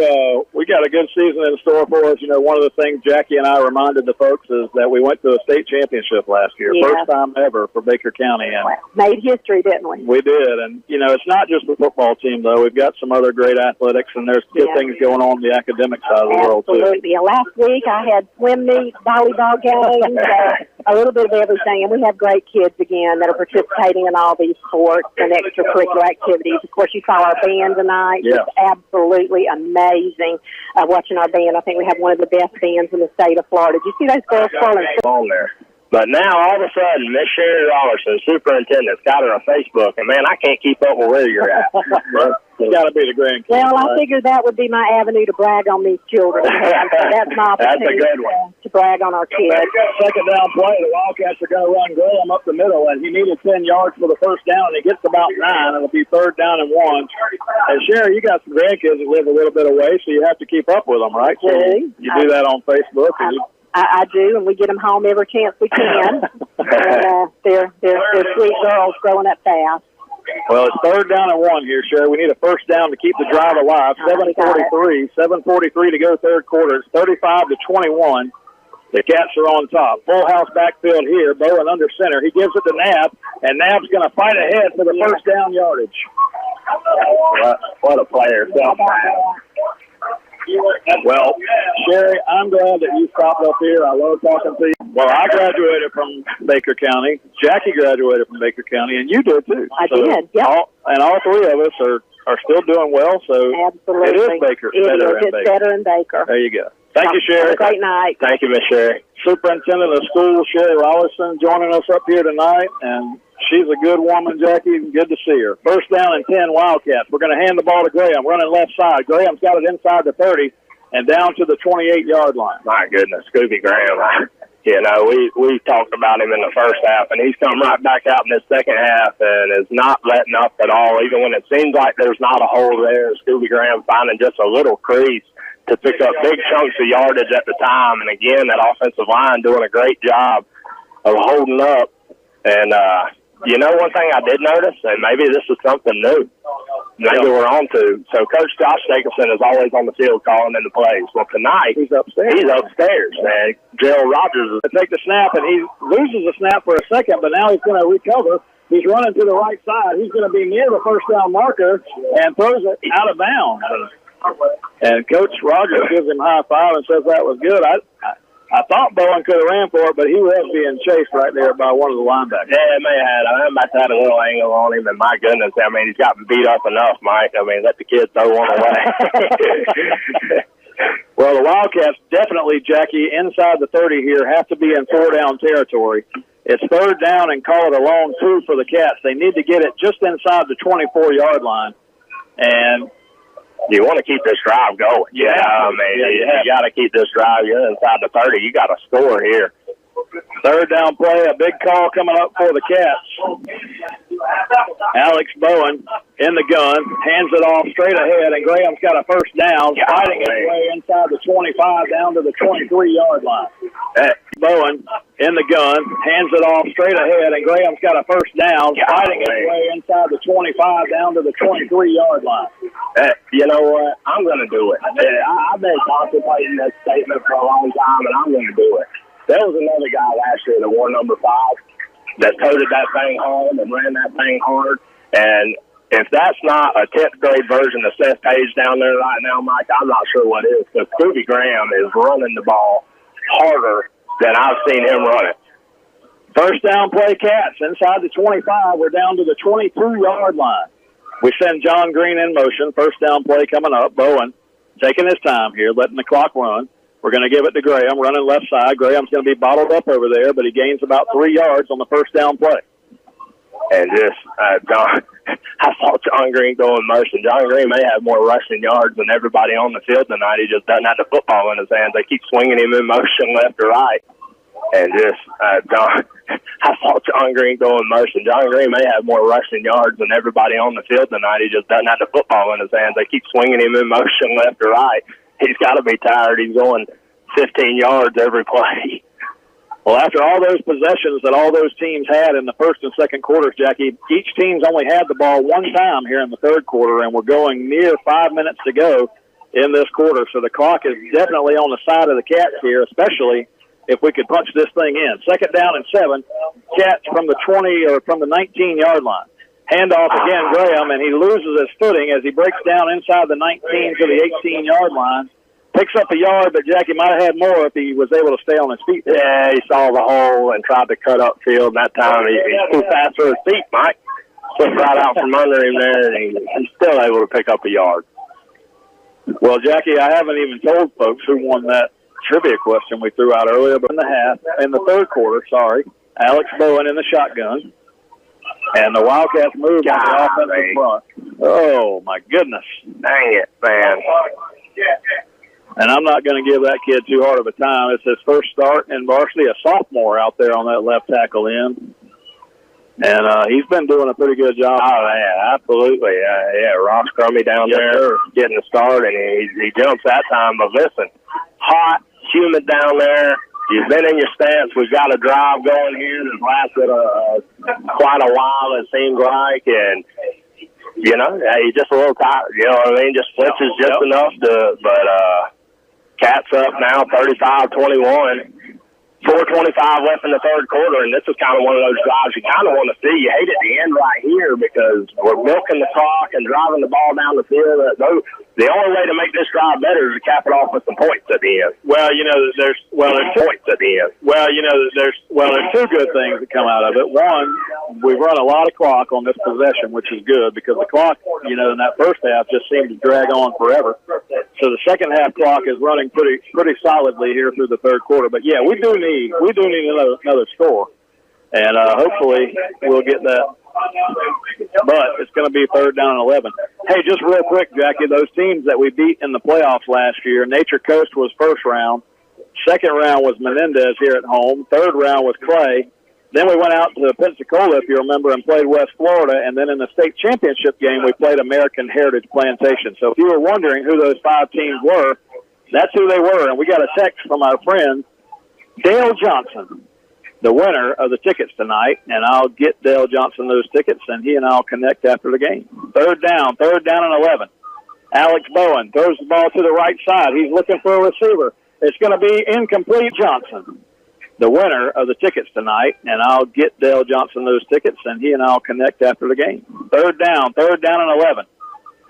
got a good season in store for us. You know, one of the things Jackie and I reminded the folks is that we went to a state championship last year, first time ever for Baker County, and made history, didn't we? We did, and you know, it's not just the football team though. We've got some other great athletics, and there's good things going on the academic side of the world too. Absolutely. Last week I had swim meet, volleyball games, a little bit of everything, and we have great kids again that are participating in all these sports and extracurricular activities. Of course, you saw our band tonight. Yeah. Absolutely amazing watching our band. I think we have one of the best bands in the state of Florida. Did you see those girls twirling on there? But now, all of a sudden, Miss Sherry Rollerson, superintendent's got her on Facebook, and, man, I can't keep up with where you're at. It's got to be the grand. Well, I figured that would be my avenue to brag on these children. So that's my opportunity that's a good one. To brag on our kids. Second down play, the Wildcats are going to run Graham up the middle, and he needed 10 yards for the first down, and he gets about 9. It'll be third down and 1. And, Sherry, you got some grandkids that live a little bit away, so you have to keep up with them, right? So you do that on Facebook. I do, and we get them home every chance we can. And they're sweet girls growing up fast. Well, it's third down and 1 here, Sherry. We need a first down to keep the drive alive. 7:43 to go third quarter. It's 35-21. The Cats are on top. Full house backfield here. Bowen under center. He gives it to Nab, and Nab's going to fight ahead for the first down yardage. What a player. Well, Sherry, I'm glad that you stopped up here. I love talking to you. Well, I graduated from Baker County. Jackie graduated from Baker County, and you did too. I did, yeah. All three of us are still doing well, so absolutely. It is Baker. It's better in Baker. There you go. Thank you, Sherry. Have a great night. Thank you, Miss Sherry. Superintendent of Schools, Sherry Rollerson, joining us up here tonight, and she's a good woman, Jackie. Good to see her. First down and 10, Wildcats. We're going to hand the ball to Graham, running left side. Graham's got it inside the 30 and down to the 28-yard line. My goodness, Scooby Graham. You know, we talked about him in the first half, and he's come right back out in the second half and is not letting up at all. Even when it seems like there's not a hole there, Scooby Graham finding just a little crease to pick up big chunks of yardage at the time. And again, that offensive line doing a great job of holding up. And, you know, one thing I did notice, and maybe this is something new, maybe we're on to. So Coach Josh Jacobson is always on the field calling in the plays. Well, tonight, he's upstairs, man. Gerald Rogers is take the snap, and he loses the snap for a second, but now he's going to recover. He's running to the right side. He's going to be near the first down marker and throws it out of bounds. And Coach Rogers gives him a high five and says that was good. I thought Bowen could have ran for it, but he was being chased right there by one of the linebackers. Yeah, it may have. I might have had a little angle on him, and my goodness, I mean, he's gotten beat up enough, Mike. I mean, let the kid throw one away. Well, the Wildcats definitely, Jackie, inside the 30 here, have to be in 4-down territory. It's third down and call it a long two for the Cats. They need to get it just inside the 24-yard line. And you want to keep this drive going. Yeah, I mean, you got to keep this drive. You're inside the 30. You got to score here. Third down play, a big call coming up for the Cats. Alex Bowen in the gun, hands it off straight ahead, and Graham's got a first down, fighting his way inside the 25 down to the 23-yard line. Bowen in the gun, hands it off straight ahead, and Graham's got a first down, fighting his way inside the 25 down to the 23-yard line. You know what? I'm going to do it. I've been contemplating this statement for a long time, and I'm going to do it. There was another guy last year that wore number 5 that toted that thing home and ran that thing hard. And if that's not a 10th grade version of Seth Page down there right now, Mike, I'm not sure what is. Because Scooby Graham is running the ball harder than I've seen him run it. First down play, Cats. Inside the 25, we're down to the 22-yard line. We send John Green in motion. First down play coming up. Bowen taking his time here, letting the clock run. We're going to give it to Graham, running left side. Graham's going to be bottled up over there, but he gains about 3 yards on the first down play. And just, John, I saw John Green go in motion. John Green may have more rushing yards than everybody on the field tonight. He just doesn't have the football in his hands. They keep swinging him in motion left or right. And just, John, I saw John Green go in motion. John Green may have more rushing yards than everybody on the field tonight. He just doesn't have the football in his hands. They keep swinging him in motion left or right. He's got to be tired. He's going 15 yards every play. Well, after all those possessions that all those teams had in the first and second quarters, Jackie, each team's only had the ball one time here in the third quarter, and we're going near 5 minutes to go in this quarter. So the clock is definitely on the side of the Cats here, especially if we could punch this thing in. Second down and 7, Cats from the 20 or from the 19-yard line. Handoff again, Graham, and he loses his footing as he breaks down inside the 19 to the 18-yard line. Picks up a yard, but Jackie might have had more if he was able to stay on his feet. Yeah, he saw the hole and tried to cut up field. That time he flew fast for his feet, Mike. Slipped right out from under him there, and he's still able to pick up a yard. Well, Jackie, I haven't even told folks who won that trivia question we threw out earlier, but in the third quarter, Alex Bowen in the shotgun. And the Wildcats move on the offensive front. Oh, my goodness. Dang it, man. And I'm not going to give that kid too hard of a time. It's his first start in varsity, a sophomore out there on that left tackle end. And he's been doing a pretty good job. Oh, yeah, absolutely. Yeah, Ross Crummy down there getting the start, and he jumps that time. But listen, hot, humid down there. You've been in your stance. We've got a drive going here that's lasted quite a while, it seems like. And, you know, he's just a little tired. You know what I mean? Just flinches just enough to, but Cats up now, 35-21. 4:25 left in the third quarter, and this is kind of one of those drives you kind of want to see. You hate it at the end right here because we're milking the clock and driving the ball down the field. The only way to make this drive better is to cap it off with some points at the end. There's points at the end. There's two good things that come out of it. One, we've run a lot of clock on this possession, which is good because the clock, in that first half just seemed to drag on forever. So the second half clock is running pretty solidly here through the third quarter. But yeah, we do need another score, and hopefully we'll get that. But it's going to be 3rd down and 11. Hey, just real quick, Jackie, those teams that we beat in the playoffs last year, Nature Coast was first round. Second round was Menendez here at home. Third round was Clay. Then we went out to Pensacola, if you remember, and played West Florida. And then in the state championship game, we played American Heritage Plantation. So if you were wondering who those 5 teams were, that's who they were. And we got a text from our friend, Dale Johnson, the winner of the tickets tonight. And I'll get Dale Johnson those tickets, and he and I will connect after the game. 3rd down and 11. Alex Bowen throws the ball to the right side. He's looking for a receiver. It's going to be incomplete. Johnson, the winner of the tickets tonight, and I'll get Dale Johnson those tickets, and he and I will connect after the game. 3rd down and 11.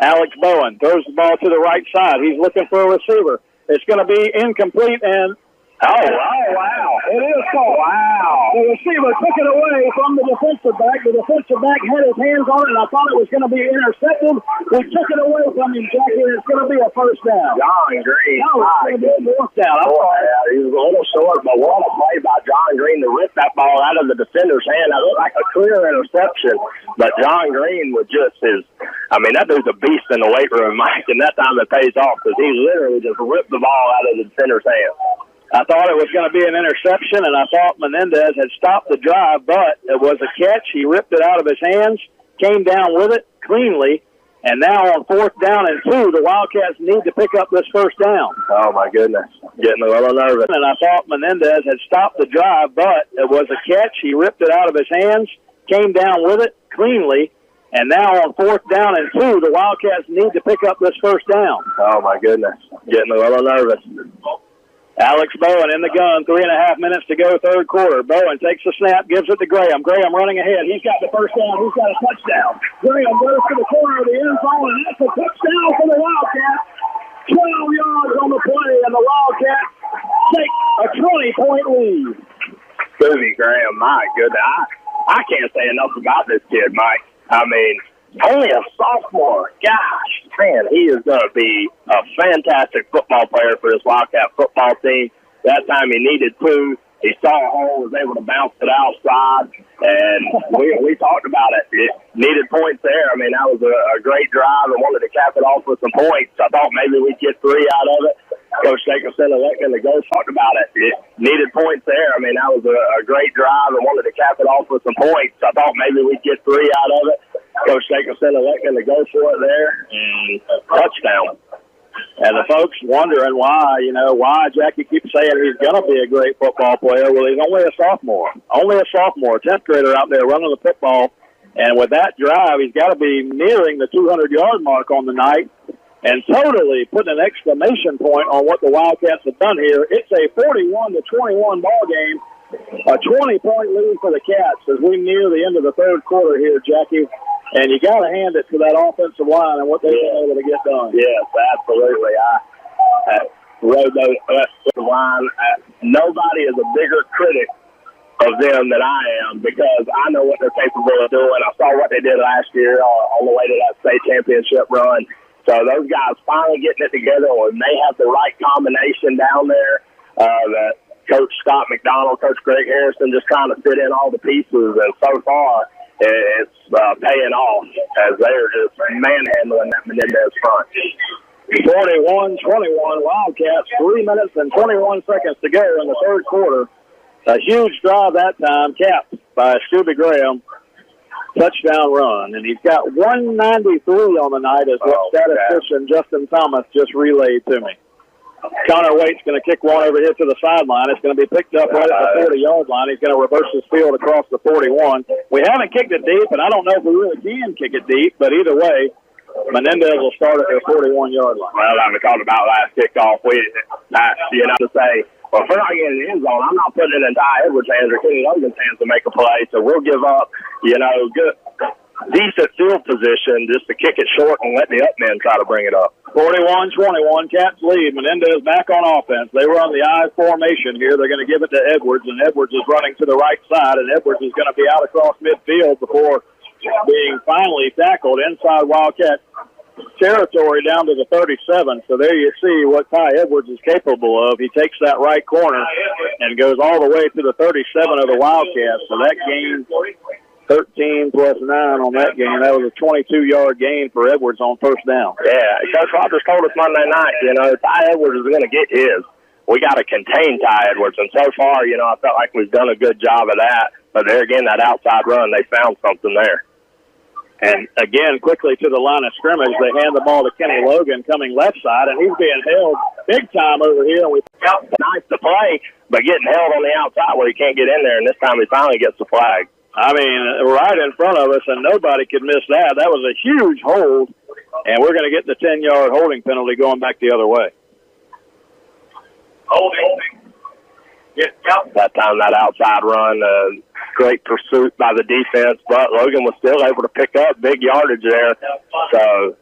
Alex Bowen throws the ball to the right side. He's looking for a receiver. It's going to be incomplete, and wow. It is so. Wow. the receiver took it away from the defensive back. The defensive back had his hands on it, and I thought it was going to be intercepted. We took it away from him, Jackie, and it's going to be a first down. John Green. No, it's going to be a fourth down. He was a little short, but what a play by John Green to rip that ball out of the defender's hand. That looked like a clear interception, but John Green was just that dude's a beast in the weight room, Mike, and that time it pays off because he literally just ripped the ball out of the defender's hand. I thought it was going to be an interception, and I thought Menendez had stopped the drive, but it was a catch. He ripped it out of his hands, came down with it cleanly, and now on 4th down and 2, the Wildcats need to pick up this first down. Oh, my goodness. Getting a little nervous. And I thought Menendez had stopped the drive, but it was a catch. He ripped it out of his hands, came down with it cleanly, and now on 4th down and 2, the Wildcats need to pick up this first down. Oh, my goodness. Getting a little nervous. Alex Bowen in the gun, 3.5 minutes to go, third quarter. Bowen takes the snap, gives it to Graham. Graham running ahead. He's got the first down. He's got a touchdown. Graham goes to the corner of the end zone, and that's a touchdown for the Wildcats. 12 yards on the play, and the Wildcats take a 20-point lead. Boobie Graham, my goodness. I can't say enough about this kid, Mike. Only a sophomore. Gosh, man, he is going to be a fantastic football player for this Wildcat football team. That time he needed 2. He saw a hole, was able to bounce it outside, and we talked about it. It needed points there. That was a great drive and wanted to cap it off with some points. I thought maybe we'd get 3 out of it. Coach Jacobson electing to go talked about it. It needed points there. That was a great drive and wanted to cap it off with some points. I thought maybe we'd get 3 out of it. Coach Jacobson electing to go for it there, and touchdown. And the folks wondering why Jackie keeps saying he's going to be a great football player. Well, he's only a sophomore. 10th grader out there running the football. And with that drive, he's got to be nearing the 200-yard mark on the night and totally putting an exclamation point on what the Wildcats have done here. It's a 41-21 ball game, a 20-point lead for the Cats as we near the end of the third quarter here, Jackie. And you got to hand it to that offensive line and what they've been able to get done. Yes, absolutely. I rode that line. Nobody is a bigger critic of them than I am because I know what they're capable of doing. I saw what they did last year on the way to that state championship run. So those guys finally getting it together when they have the right combination down there. That Coach Scott McDonald, Coach Greg Harrison just trying to fit in all the pieces. And so far, it's paying off as they're just manhandling that Menendez front. 41-21 Wildcats, 3 minutes and 21 seconds to go in the third quarter. A huge drive that time, capped by Scooby Graham. Touchdown run. And he's got 193 on the night as what statistician Justin Thomas just relayed to me. Connor Waite's going to kick one over here to the sideline. It's going to be picked up right at the 40-yard line. He's going to reverse his field across the 41. We haven't kicked it deep, and I don't know if we really can kick it deep, but either way, Menendez will start at their 41-yard line. Well, like we talked about last kickoff, to say, well, if we're not getting the end zone, I'm not putting it in Ty Edwards' hands or Kenny Logan's hands to make a play, so we'll give up, good, decent field position just to kick it short and let the up men try to bring it up. 41-21, Cats lead. Menendez back on offense. They run the I formation here. They're going to give it to Edwards, and Edwards is running to the right side, and Edwards is going to be out across midfield before being finally tackled inside Wildcat territory down to the 37. So there you see what Ty Edwards is capable of. He takes that right corner and goes all the way to the 37 of the Wildcats. So that gain, 13 plus 9 on that game. That was a 22-yard gain for Edwards on first down. Yeah, Coach Rogers told us Monday night, Ty Edwards is going to get his. We got to contain Ty Edwards, and so far, I felt like we've done a good job of that. But there again, that outside run, they found something there. And again, quickly to the line of scrimmage, they hand the ball to Kenny Logan coming left side, and he's being held big time over here. And nice to play, but getting held on the outside where he can't get in there, and this time he finally gets the flag. I mean, right in front of us, and nobody could miss that. That was a huge hold, and we're going to get the 10-yard holding penalty going back the other way. Holding. That time, that outside run, great pursuit by the defense, but Logan was still able to pick up big yardage there. So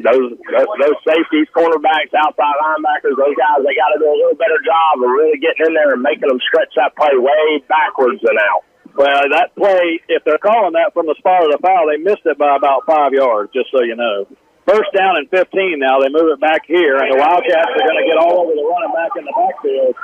those safeties, cornerbacks, outside linebackers, those guys, they got to do a little better job of really getting in there and making them stretch that play way backwards and out. Well, that play, if they're calling that from the spot of the foul, they missed it by about 5 yards, just so you know. First down and 15 now. They move it back here, and the Wildcats are going to get all over the running back in the backfield.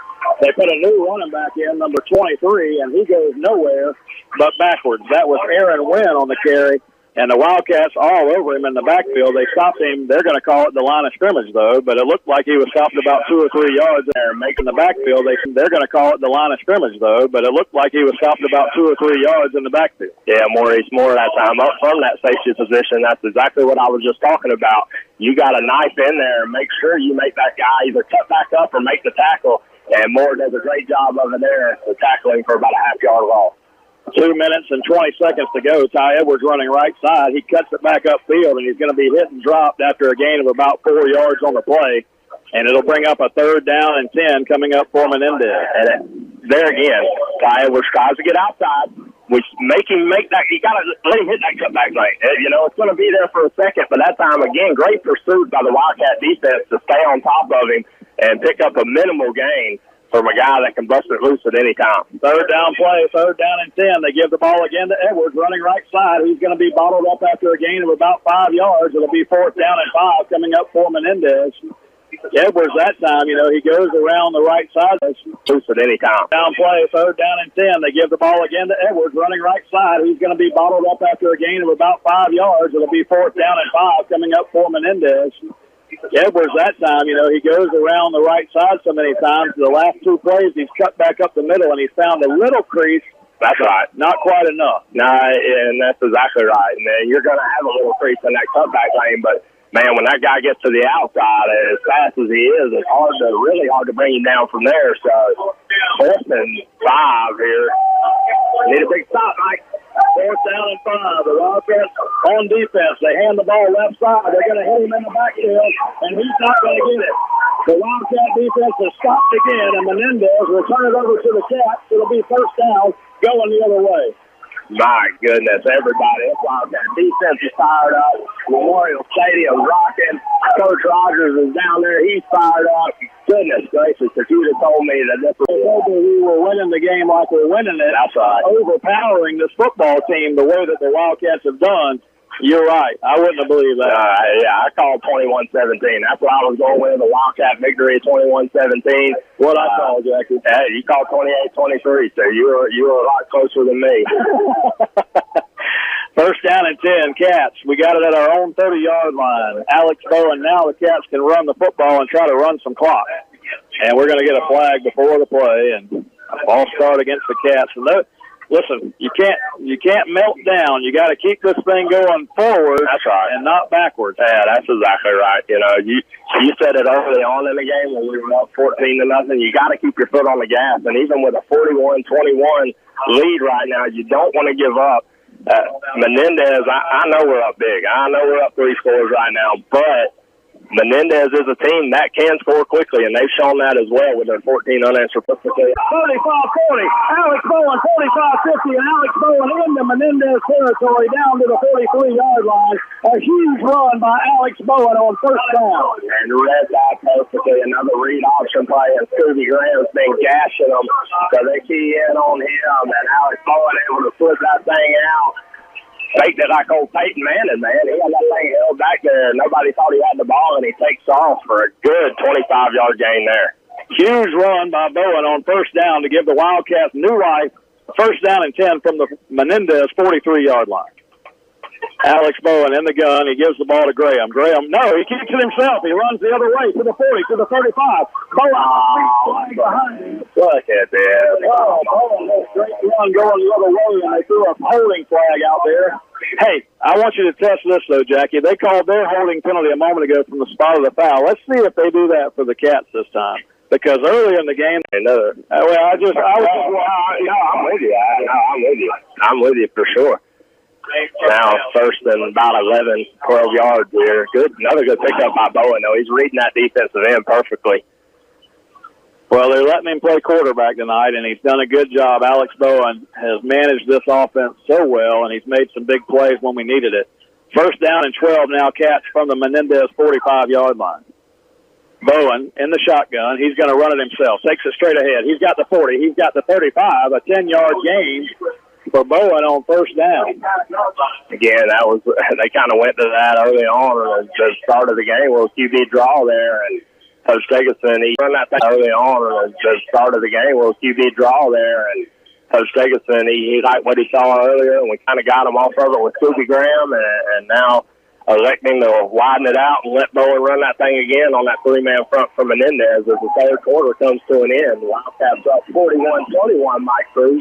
They put a new running back in, number 23, and he goes nowhere but backwards. That was Aaron Wynn on the carry, and the Wildcats all over him in the backfield. They stopped him. They're going to call it the line of scrimmage, though, but it looked like he was stopped about 2 or 3 yards there, making the backfield. They're going to call it the line of scrimmage, though, but it looked like he was stopped about 2 or 3 yards in the backfield. Yeah, Maurice Moore that time up from that safety position. That's exactly what I was just talking about. You got a knife in there and make sure you make that guy either cut back up or make the tackle, and Moore does a great job over there tackling for about a half-yard loss. 2 minutes and 20 seconds to go. Ty Edwards running right side. He cuts it back upfield, and he's going to be hit and dropped after a gain of about 4 yards on the play. And it'll bring up a 3rd down and 10 coming up for Menendez. And there again, Ty Edwards tries to get outside, which make that. You got to let him hit that cutback lane. It's going to be there for a second, but that time, again, great pursuit by the Wildcat defense to stay on top of him and pick up a minimal gain from a guy that can bust it loose at any time. 3rd down play, 3rd down and 10. They give the ball again to Edwards, running right side. He's going to be bottled up after a gain of about 5 yards. It'll be 4th down and 5 coming up for Menendez. Edwards that time, he goes around the right side. Loose at any time. Down play, 3rd down and 10. They give the ball again to Edwards, running right side. He's going to be bottled up after a gain of about 5 yards. It'll be 4th down and 5 coming up for Menendez. Edwards that time, he goes around the right side so many times. The last 2 plays, he's cut back up the middle, and he's found a little crease. That's right. Not quite enough. No, and that's exactly right. And you're going to have a little crease in that cutback lane, but, man, when that guy gets to the outside, as fast as he is, it's really hard to bring him down from there. So, 4th and 5 here. Need a big stop, Mike. 4th down and 5. The Wildcats on defense. They hand the ball left side. They're going to hit him in the backfield, and he's not going to get it. The Wildcat defense has stopped again, and Menendez will turn it over to the Cats. It'll be 1st down going the other way. My goodness, everybody. That's Wildcat defense is fired up. Memorial Stadium rocking. Coach Rogers is down there. He's fired up. Goodness gracious, if you'd have told me that we were winning the game like we're winning it, that's right, overpowering this football team the way that the Wildcats have done, you're right. I wouldn't have believed that. Yeah, I called 21-17. That's what I was going with, the Wildcat victory, 21-17. What I called, Jackie. Hey, you called 28-23, so you were a lot closer than me. 1st down and 10, Cats. We got it at our own 30-yard line. Alex Bowen, now the Cats can run the football and try to run some clock. And we're going to get a flag before the play, and a false start against the Cats. And listen, you can't melt down. You got to keep this thing going forward. That's right. And not backwards. Yeah, that's exactly right. You said it early on in the game when we were up 14-0. You got to keep your foot on the gas. And even with a 41-21 lead right now, you don't want to give up. Menendez, I know we're up big. I know we're up 3 scores right now, but Menendez is a team that can score quickly, and they've shown that as well with their 14 unanswered points. 35-40. Alex Bowen, 45-50, and Alex Bowen into Menendez territory down to the 43-yard line. A huge run by Alex Bowen on 1st down. And red dot perfectly, another read option play, and Scooby Graham's been gashing them. So they key in on him, and Alex Bowen able to flip that thing out. faked it like old Peyton Manning, man. He had that thing held back there. Nobody thought he had the ball, and he takes off for a good 25-yard gain there. Huge run by Bowen on first down to give the Wildcats new life. First down and 10 from the Menendez 43-yard line. Alex Bowen in the gun. He gives the ball to Graham. Graham, no, he keeps it himself. He runs the other way to the 40, to the 35. Bowen behind him. Look at this. Oh, Bowen had a great run going the other way, and they threw a holding flag out there. Hey, I want you to test this, though, Jackie. They called their holding penalty a moment ago from the spot of the foul. Let's see if they do that for the Cats this time. Because earlier in the game, I'm with you. I'm with you for sure. Now, first and about 11, 12 yards here. Another good pickup by Bowen, though. He's reading that defensive end perfectly. Well, they're letting him play quarterback tonight, and he's done a good job. Alex Bowen has managed this offense so well, and he's made some big plays when we needed it. First down and 12 now, Cats from the Menendez 45-yard line. Bowen in the shotgun. He's going to run it himself. Takes it straight ahead. He's got the 40. He's got the 35. A 10-yard gain for Bowen on first down. Again, they kind of went to that early on at the start of the game. Well, QB draw there, and Coach Dickinson, he run that thing early on at the start of the game. Well, QB draw there, and Coach Dickinson, he liked what he saw earlier, and we kind of got him off of it with Scooby Graham, and now electing to widen it out and let Bowen run that thing again on that three-man front from Menendez as the third quarter comes to an end. The Wildcats up 41-21, Mike Cruz.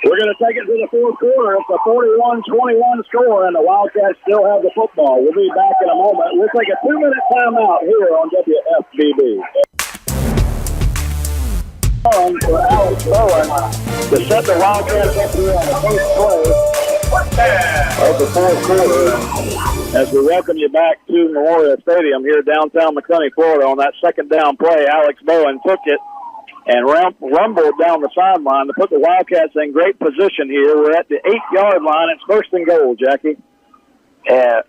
We're going to take it to the fourth quarter. It's a 41-21 score, and the Wildcats still have the football. We'll be back in a moment. We'll take a 2-minute timeout here on WFBB. For Alex Bowen to set the Wildcats up here on the first play of the fourth quarter as we welcome you back to Memorial Stadium here downtown McClenny, Florida. On that second down play, Alex Bowen took it and rumbled down the sideline to put the Wildcats in great position here. We're at the 8-yard line. It's first and goal, Jackie. Yeah,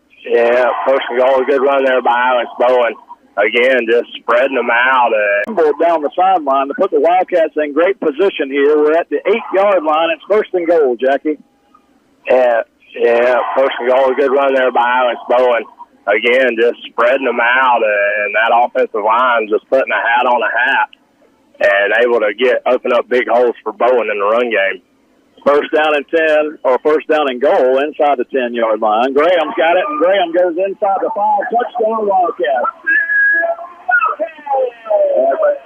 first and goal. Good run there by Alex Bowen. Again, just spreading them out. Rumbled down the sideline to put the Wildcats in great position here. We're at the 8-yard line. It's first and goal, Jackie. Yeah, first and goal. Good run there by Alex Bowen. Again, just spreading them out, and that offensive line just putting a hat on a hat and able to open up big holes for Bowen in the run game. First down and 10, or first down and goal inside the 10-yard line. Graham's got it, and Graham goes inside the 5. Touchdown, Wildcats.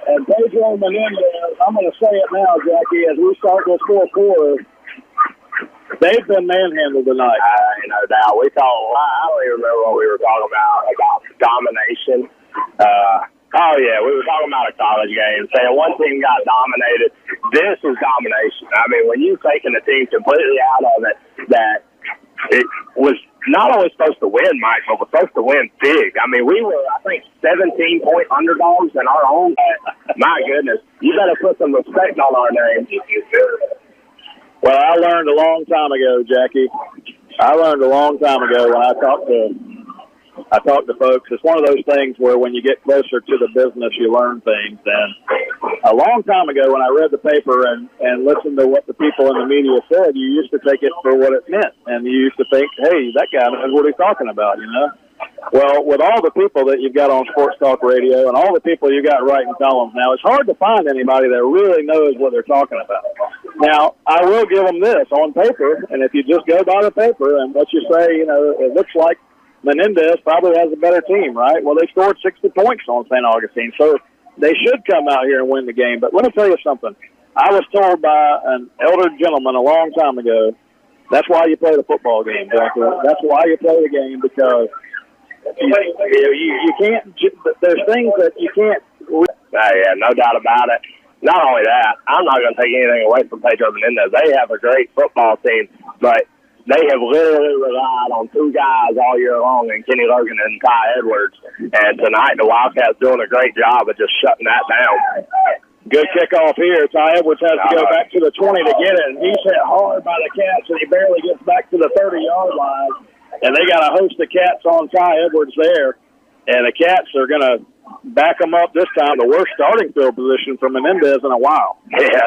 And Pedro Menendez, I'm going to say it now, Jackie, as we start this fourth quarter, they've been manhandled tonight. No doubt. I don't even remember what we were talking about domination. We were talking about a college game, saying one team got dominated. This is domination. I mean, when you've taken a team completely out of it, that it was not only supposed to win, Mike, but was supposed to win big. I mean, we were, I think, 17-point underdogs in our own. My goodness, you better put some respect on our name. Well, I learned a long time ago, Jackie. I learned a long time ago when I talked to folks. It's one of those things where when you get closer to the business, you learn things. And a long time ago when I read the paper and listened to what the people in the media said, you used to take it for what it meant. And you used to think, hey, that guy knows what he's talking about, you know? Well, with all the people that you've got on Sports Talk Radio and all the people you've got writing columns now, it's hard to find anybody that really knows what they're talking about. Now, I will give them this on paper, and if you just go by the paper and what you say, you know, it looks like Menendez probably has a better team, right? Well, they scored 60 points on St. Augustine, so they should come out here and win the game. But let me tell you something. I was told by an elder gentleman a long time ago, that's why you play the football game, Jackie. That's why you play the game, because you can't, there's things that you can't. Yeah, no doubt about it. Not only that, I'm not going to take anything away from Pedro Menendez. They have a great football team, but they have literally relied on two guys all year long, in Kenny Logan and Ty Edwards. And tonight, the Wildcats doing a great job of just shutting that down. Good kickoff here. Ty Edwards has to go back to the 20 to get it. And he's hit hard by the Cats, and he barely gets back to the 30-yard line. And they got a host of Cats on Ty Edwards there. And the Cats are going to back them up this time. The worst starting field position for Menendez in a while. Yeah,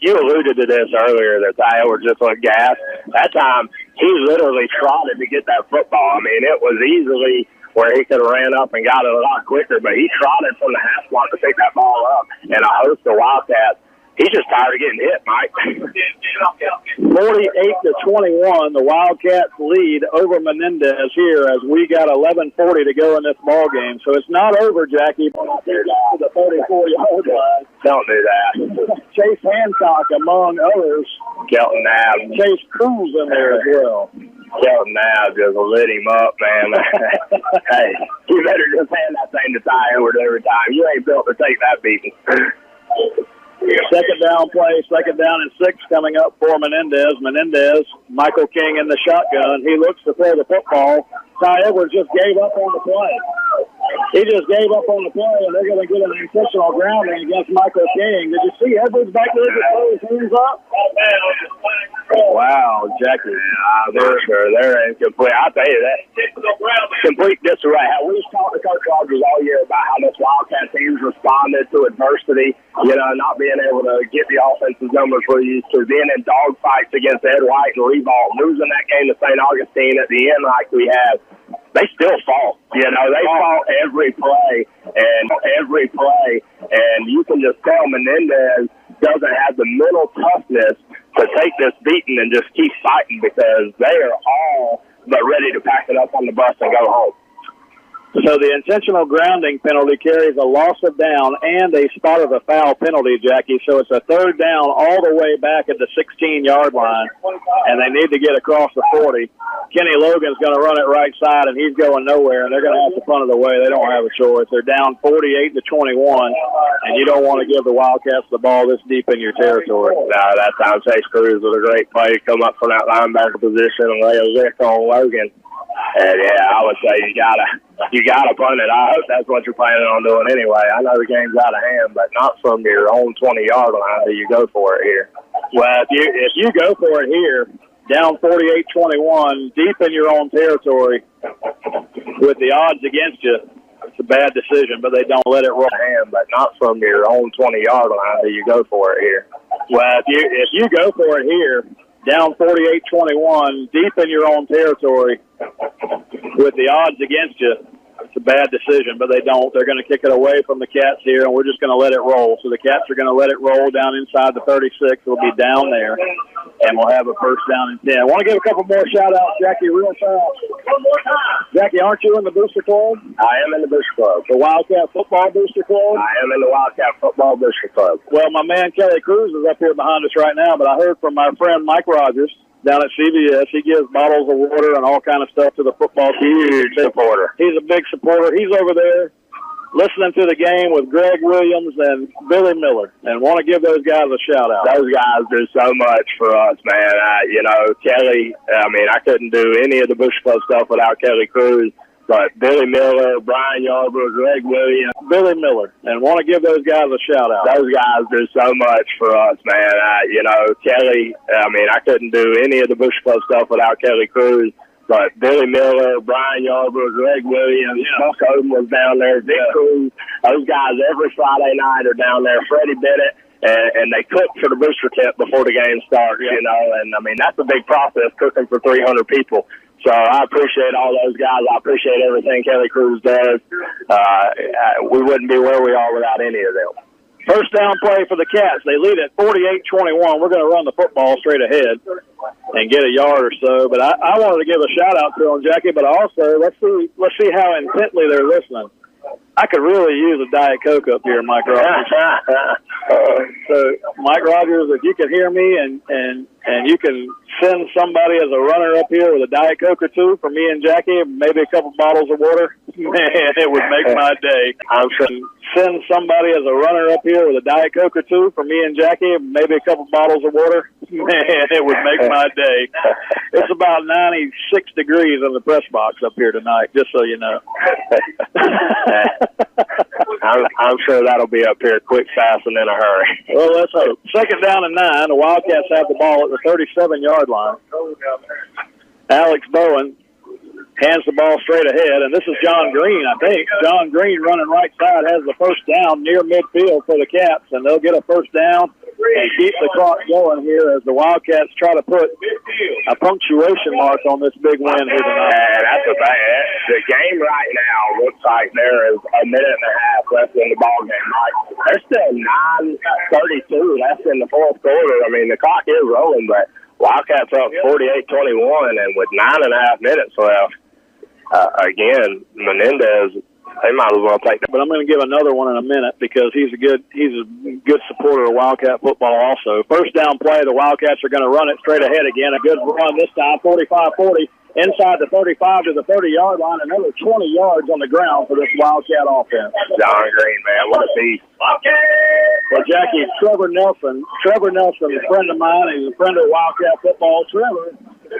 you alluded to this earlier, that Ty Edwards just looked gas. That time, he literally trotted to get that football. I mean, it was easily where he could have ran up and got it a lot quicker, but he trotted from the half block to pick that ball up. And a host of Wildcats, he's just tired of getting hit, Mike. 48-21, the Wildcats lead over Menendez here as we got 11:40 to go in this ball game. So it's not over, Jackie. The 34-yard line. Don't do that. Chase Hancock, among others. Kelton Nab. Chase Cruz in there as well. Kelton Nab just lit him up, man. Hey, you better just hand that thing to Ty Edwards every time. You ain't built to take that beating. Second down play, second down and 6 coming up for Menendez. Menendez, Michael King in the shotgun. He looks to throw the football. Ty Edwards just gave up on the play. He just gave up on the play, and they're going to get an intentional grounding against Michael King. Did you see Edwards back there just throw his hands up? Wow, Jackie. They're incomplete. I'll tell you that. Complete disarray. We've talked to Coach Rogers all year about how this Wildcat team's responded to adversity, not being able to get the offensive numbers we're used to, being in dogfights against Ed White and Revolt, losing that game to St. Augustine at the end like we have. They still fought. They fought every play, and you can just tell Menendez doesn't have the mental toughness to take this beating and just keep fighting because they are all but ready to pack it up on the bus and go home. So the intentional grounding penalty carries a loss of down and a spot of a foul penalty, Jackie. So it's a third down all the way back at the 16-yard line, and they need to get across the 40. Kenny Logan's going to run it right side, and he's going nowhere, and they're going to have to punt it away. They don't have a choice. They're down 48-21, and you don't want to give the Wildcats the ball this deep in your territory. No, that time Chase Cruz with a great play, come up from that linebacker position and lay a lick on Logan. And I would say you gotta punt it. I hope that's what you're planning on doing anyway. I know the game's out of hand, but not from your own 20-yard line do you go for it here. Well, if you go for it here, down 48-21, deep in your own territory, with the odds against you, it's a bad decision. But they don't let it roll. But not from your own 20-yard line do you go for it here. Well, if you go for it here, down 48-21, deep in your own territory, with the odds against you, it's a bad decision, but they don't. They're going to kick it away from the Cats here, and we're just going to let it roll. So the Cats are going to let it roll down inside the 36. It'll be down there, and we'll have a first down and 10. I want to give a couple more shout-outs, Jackie, real fast. Jackie, aren't you in the Booster Club? I am in the Booster Club. The Wildcat Football Booster Club? I am in the Wildcat Football Booster Club. Well, my man Kelly Cruz is up here behind us right now, but I heard from my friend Mike Rogers down at CBS. He gives bottles of water and all kind of stuff to the football team. Huge supporter. He's a big supporter. He's over there listening to the game with Greg Williams and Billy Miller, and want to give those guys a shout-out. Those guys do so much for us, man. Kelly, I couldn't do any of the Bush Club stuff without Kelly Cruz. But Billy Miller, Brian Yarbrough, Greg Williams, Billy Miller, and want to give those guys a shout-out. Those guys do so much for us, man. Kelly, I couldn't do any of the Bush Club stuff without Kelly Cruz. But Billy Miller, Brian Yarbrough, Greg Williams, Buck Odom was down there, Vic Cruz. Those guys every Friday night are down there. Freddie Bennett. And they cook for the booster tent before the game starts, and that's a big process, cooking for 300 people. So I appreciate all those guys. I appreciate everything Kelly Cruz does. We wouldn't be where we are without any of them. First down play for the Cats. They lead at 48-21. We're going to run the football straight ahead and get a yard or so. But I wanted to give a shout-out to them, Jackie, but also let's see how intently they're listening. I could really use a Diet Coke up here, Mike Rogers. So, Mike Rogers, if you can hear me and you can send somebody as a runner up here with a Diet Coke or two for me and Jackie, maybe a couple bottles of water, man, it would make my day. I'm sure. Send somebody as a runner up here with a Diet Coke or two for me and Jackie, maybe a couple bottles of water, man, it would make my day. It's about 96 degrees in the press box up here tonight, just so you know. I'm sure that'll be up here quick, fast, and in a hurry. Well, let's hope. Second down and 9. The Wildcats have the ball at the 37-yard line. Alex Bowen hands the ball straight ahead, and this is John Green, I think. John Green running right side has the first down near midfield for the Cats, and they'll get a first down and keep the clock going here as the Wildcats try to put a punctuation mark on this big win here tonight. And that's the thing. The game right now looks like there is a minute and a half left in the ball game. Like, there's still 9:32 left in the fourth quarter. I mean, the clock is rolling, but Wildcats up 48-21, and with 9.5 minutes left, again, Menendez, they might as well take that. But I'm going to give another one in a minute because he's a good supporter of Wildcat football also. First down play, the Wildcats are going to run it straight ahead again. A good run this time, 45-40, inside the 35 to the 30-yard line. Another 20 yards on the ground for this Wildcat offense. John Green, man, what a beast. Well, Jackie, Trevor Nelson, a friend of mine. He's a friend of Wildcat football. Trevor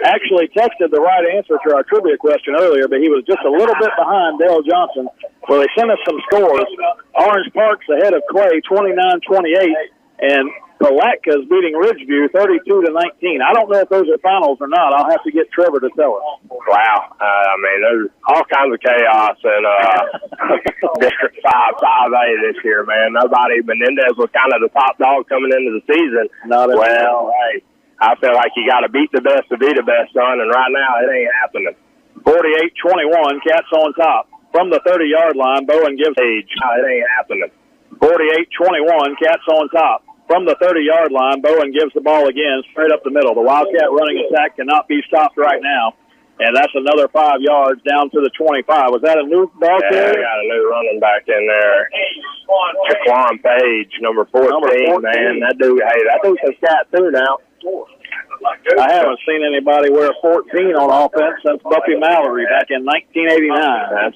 actually texted the right answer to our trivia question earlier, but he was just a little bit behind Dale Johnson. Well, they sent us some scores. Orange Park's ahead of Clay, 29-28, and Palatka is beating Ridgeview 32-19. I don't know if those are finals or not. I'll have to get Trevor to tell us. Wow. I mean, there's all kinds of chaos in District 5A this year, man. Menendez was kind of the top dog coming into the season. Hey, I feel like you got to beat the best to be the best, son, and right now it ain't happening. 48-21, Cats on top. From the 30-yard line, Bowen gives age. It ain't happening. 48-21, Cats on top. From the 30-yard line, Bowen gives the ball again straight up the middle. The Wildcat running attack cannot be stopped right now, and that's another 5 yards down to the 25. Was that a new ball carrier? Yeah, they got a new running back in there. Jaquan Page, number 14, man. That dude's a stat too now. I haven't seen anybody wear 14 on offense since Buffy Mallory back in 1989.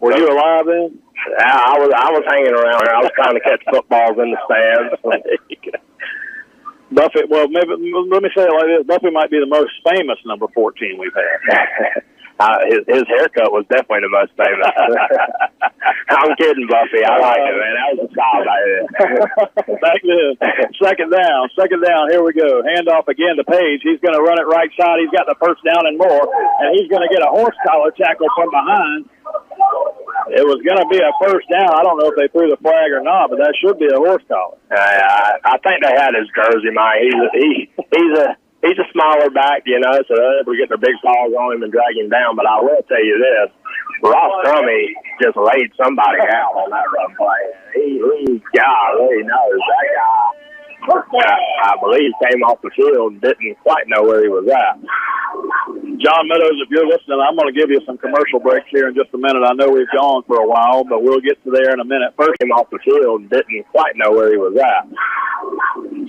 Were you alive then? I was hanging around here. I was trying to catch footballs in the stands. Buffy, well, maybe let me say it like this: Buffy might be the most famous number 14 we've had. His haircut was definitely the most famous. I'm kidding, Buffy. I like it, man. That was a style back then. Back then. Second down. Here we go. Handoff again to Page. He's going to run it right side. He's got the first down and more, and he's going to get a horse collar tackle from behind. It was going to be a first down. I don't know if they threw the flag or not, but that should be a horse collar. I think they had his jersey, Mike. He's a smaller back, you know, so they're able to get their big paws on him and drag him down. But I will tell you this, Ross Crummy just laid somebody out on that run play. Golly knows that guy. I believe came off the field and didn't quite know where he was at. John Meadows, if you're listening, I'm going to give you some commercial breaks here in just a minute. I know we've gone for a while, but we'll get to there in a minute. First, came off the field and didn't quite know where he was at.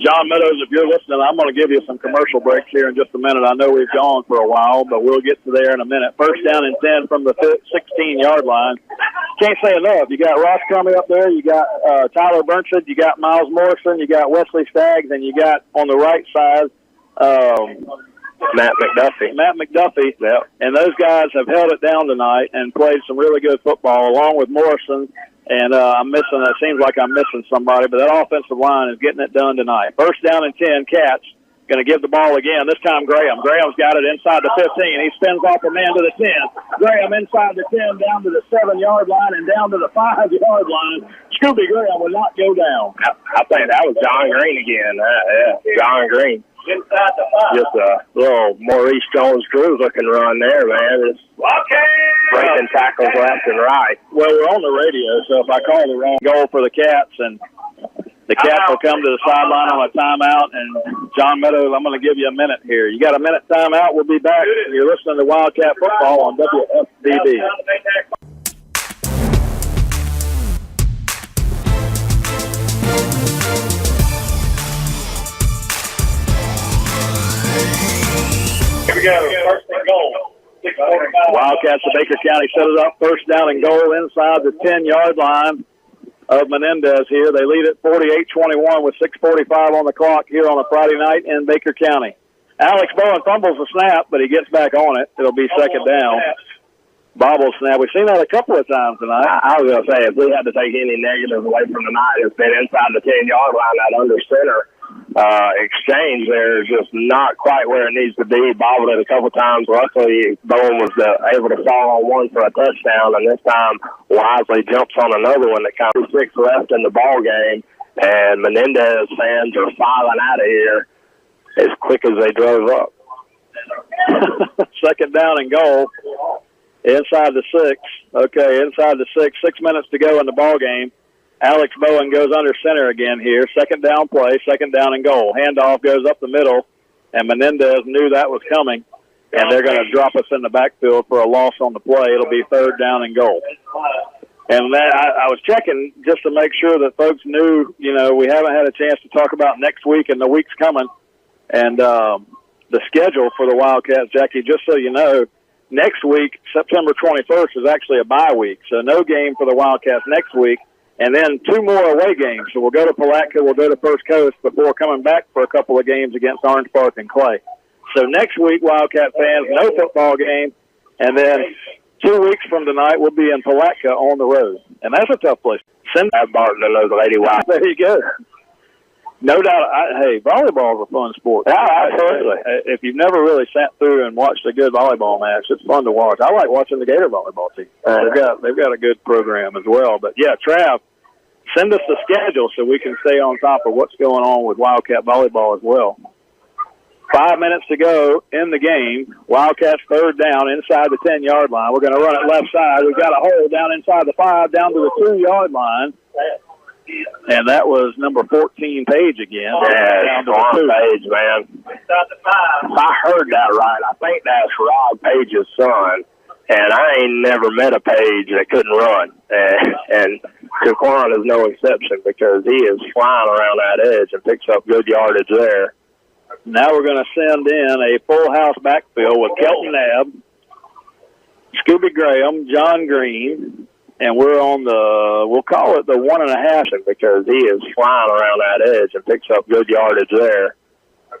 John Meadows, if you're listening, I'm going to give you some commercial breaks here in just a minute. I know we've gone for a while, but we'll get to there in a minute. First down and 10 from the 16-yard line. Can't say enough. You got Ross Crummy up there. You got Tyler Burnchett. You got Miles Morrison. You got Wesley Staggs. And you got on the right side Matt McDuffie. Yep. And those guys have held it down tonight and played some really good football along with Morrison. And it seems like I'm missing somebody, but that offensive line is getting it done tonight. First down and 10, Cats. Going to give the ball again. This time Graham. Graham's got it inside the 15. He spins off a man to the 10. Graham inside the 10, down to the 7-yard line and down to the 5-yard line. Scooby Graham will not go down. I think that was John Green again. John Green. Inside the 5. Just a little Maurice Jones-Drew looking run there, man. Just breaking tackles left and right. Well, we're on the radio, so if I call the wrong goal for the Cats, and the Cats will come to the sideline on a timeout. And John Meadows, I'm going to give you a minute here. You got a minute timeout. We'll be back. You're listening to Wildcat Football on WFBB. Here we go. First and goal. Wildcats of Baker County set it up. First down and goal inside the 10-yard line of Menendez here. They lead at 48-21 with 6:45 on the clock here on a Friday night in Baker County. Alex Bowen fumbles the snap, but he gets back on it. It'll be second down. Bobble snap. We've seen that a couple of times tonight. I was going to say, if we had to take any negative away from tonight, it's been inside the 10-yard line, that under center exchange there is just not quite where it needs to be. Bobbled it a couple times. Luckily, Bowen was able to fall on one for a touchdown, and this time wisely jumps on another one that kind of 6 left in the ball game. and Menendez fans are filing out of here as quick as they drove up. Second down and goal inside the 6. Okay, inside the 6. 6 minutes to go in the ball game. Alex Bowen goes under center again here. Second down play, second down and goal. Handoff goes up the middle, and Menendez knew that was coming, and they're going to drop us in the backfield for a loss on the play. It'll be third down and goal. And that, I was checking just to make sure that folks knew, we haven't had a chance to talk about next week and the weeks coming. And the schedule for the Wildcats, Jackie, just so you know, next week, September 21st, is actually a bye week. So no game for the Wildcats next week. And then 2 more away games. So we'll go to Palatka, we'll go to First Coast before coming back for a couple of games against Orange Park and Clay. So next week, Wildcat fans, no football game. And then 2 weeks from tonight, we'll be in Palatka on the road. And that's a tough place. Send that Barton and those Lady Wild. There you go. No doubt. Hey, volleyball is a fun sport. Yeah, absolutely. If you've never really sat through and watched a good volleyball match, it's fun to watch. I like watching the Gator volleyball team. They've got a good program as well. But, yeah, Trav, send us the schedule so we can stay on top of what's going on with Wildcat volleyball as well. 5 minutes to go in the game. Wildcats third down inside the 10-yard line. We're going to run it left side. We've got a hole down inside the 5, down to the 2-yard line. And that was number 14, Page again. Yeah, down to the 2. Page, man. If I heard that right, I think that's Rob Page's son. And I ain't never met a Page that couldn't run. And Shaquan is no exception because he is flying around that edge and picks up good yardage there. Now we're going to send in a full house backfield with Kelton Knabb, Scooby Graham, John Green, and we're on we'll call it the 1.5 because he is flying around that edge and picks up good yardage there.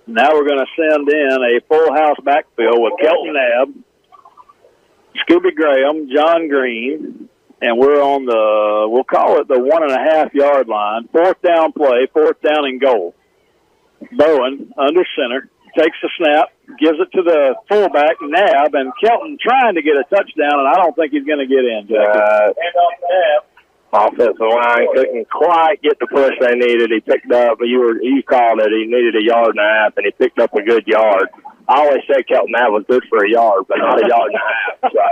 Now we're going to send in a full house backfield with Kelton Knabb, Scooby Graham, John Green, and we're on we'll call it the 1.5 yard line. Fourth down play, fourth down and goal. Bowen under center, takes the snap, gives it to the fullback, Knabb, and Kelton trying to get a touchdown, and I don't think he's going to get in, Jackie. Offensive line couldn't quite get the push they needed. He picked up, you called it, he needed 1.5 yards, and he picked up a good yard. I always say Kelton Knabb was good for a yard, but not 1.5 yards. So.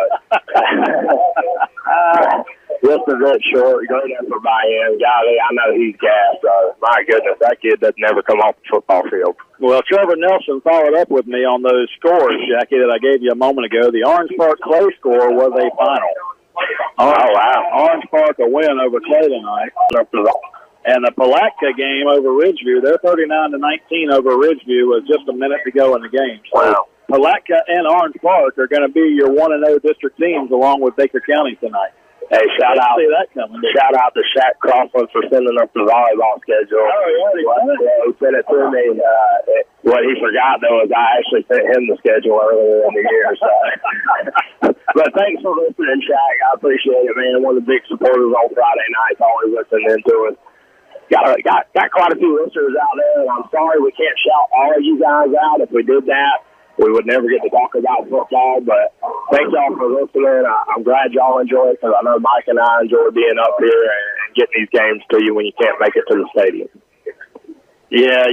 Just a bit short, great effort by him. Golly, I know he's gassed. My goodness, that kid doesn't ever come off the football field. Well, Trevor Nelson followed up with me on those scores, Jackie, that I gave you a moment ago. The Orange Park Clay score was a final. Oh, wow. Orange Park a win over Clay tonight. And the Palatka game over Ridgeview, they're 39-19 over Ridgeview with just a minute to go in the game. So wow. Palatka and Orange Park are going to be your 1-0 district teams along with Baker County tonight. Hey, shout out to Shaq Crawford for sending up the volleyball schedule. Oh, yeah, he sent it to me. What he forgot, though, is I actually sent him the schedule earlier in the year. So. But thanks for listening, Shaq. I appreciate it, man. One of the big supporters on Friday nights, always listening into us. Got quite a few listeners out there, and I'm sorry we can't shout all of you guys out. If we did that, we would never get to talk about football, but thank y'all for listening. I'm glad y'all enjoy it because I know Mike and I enjoy being up here and getting these games to you when you can't make it to the stadium. Yeah,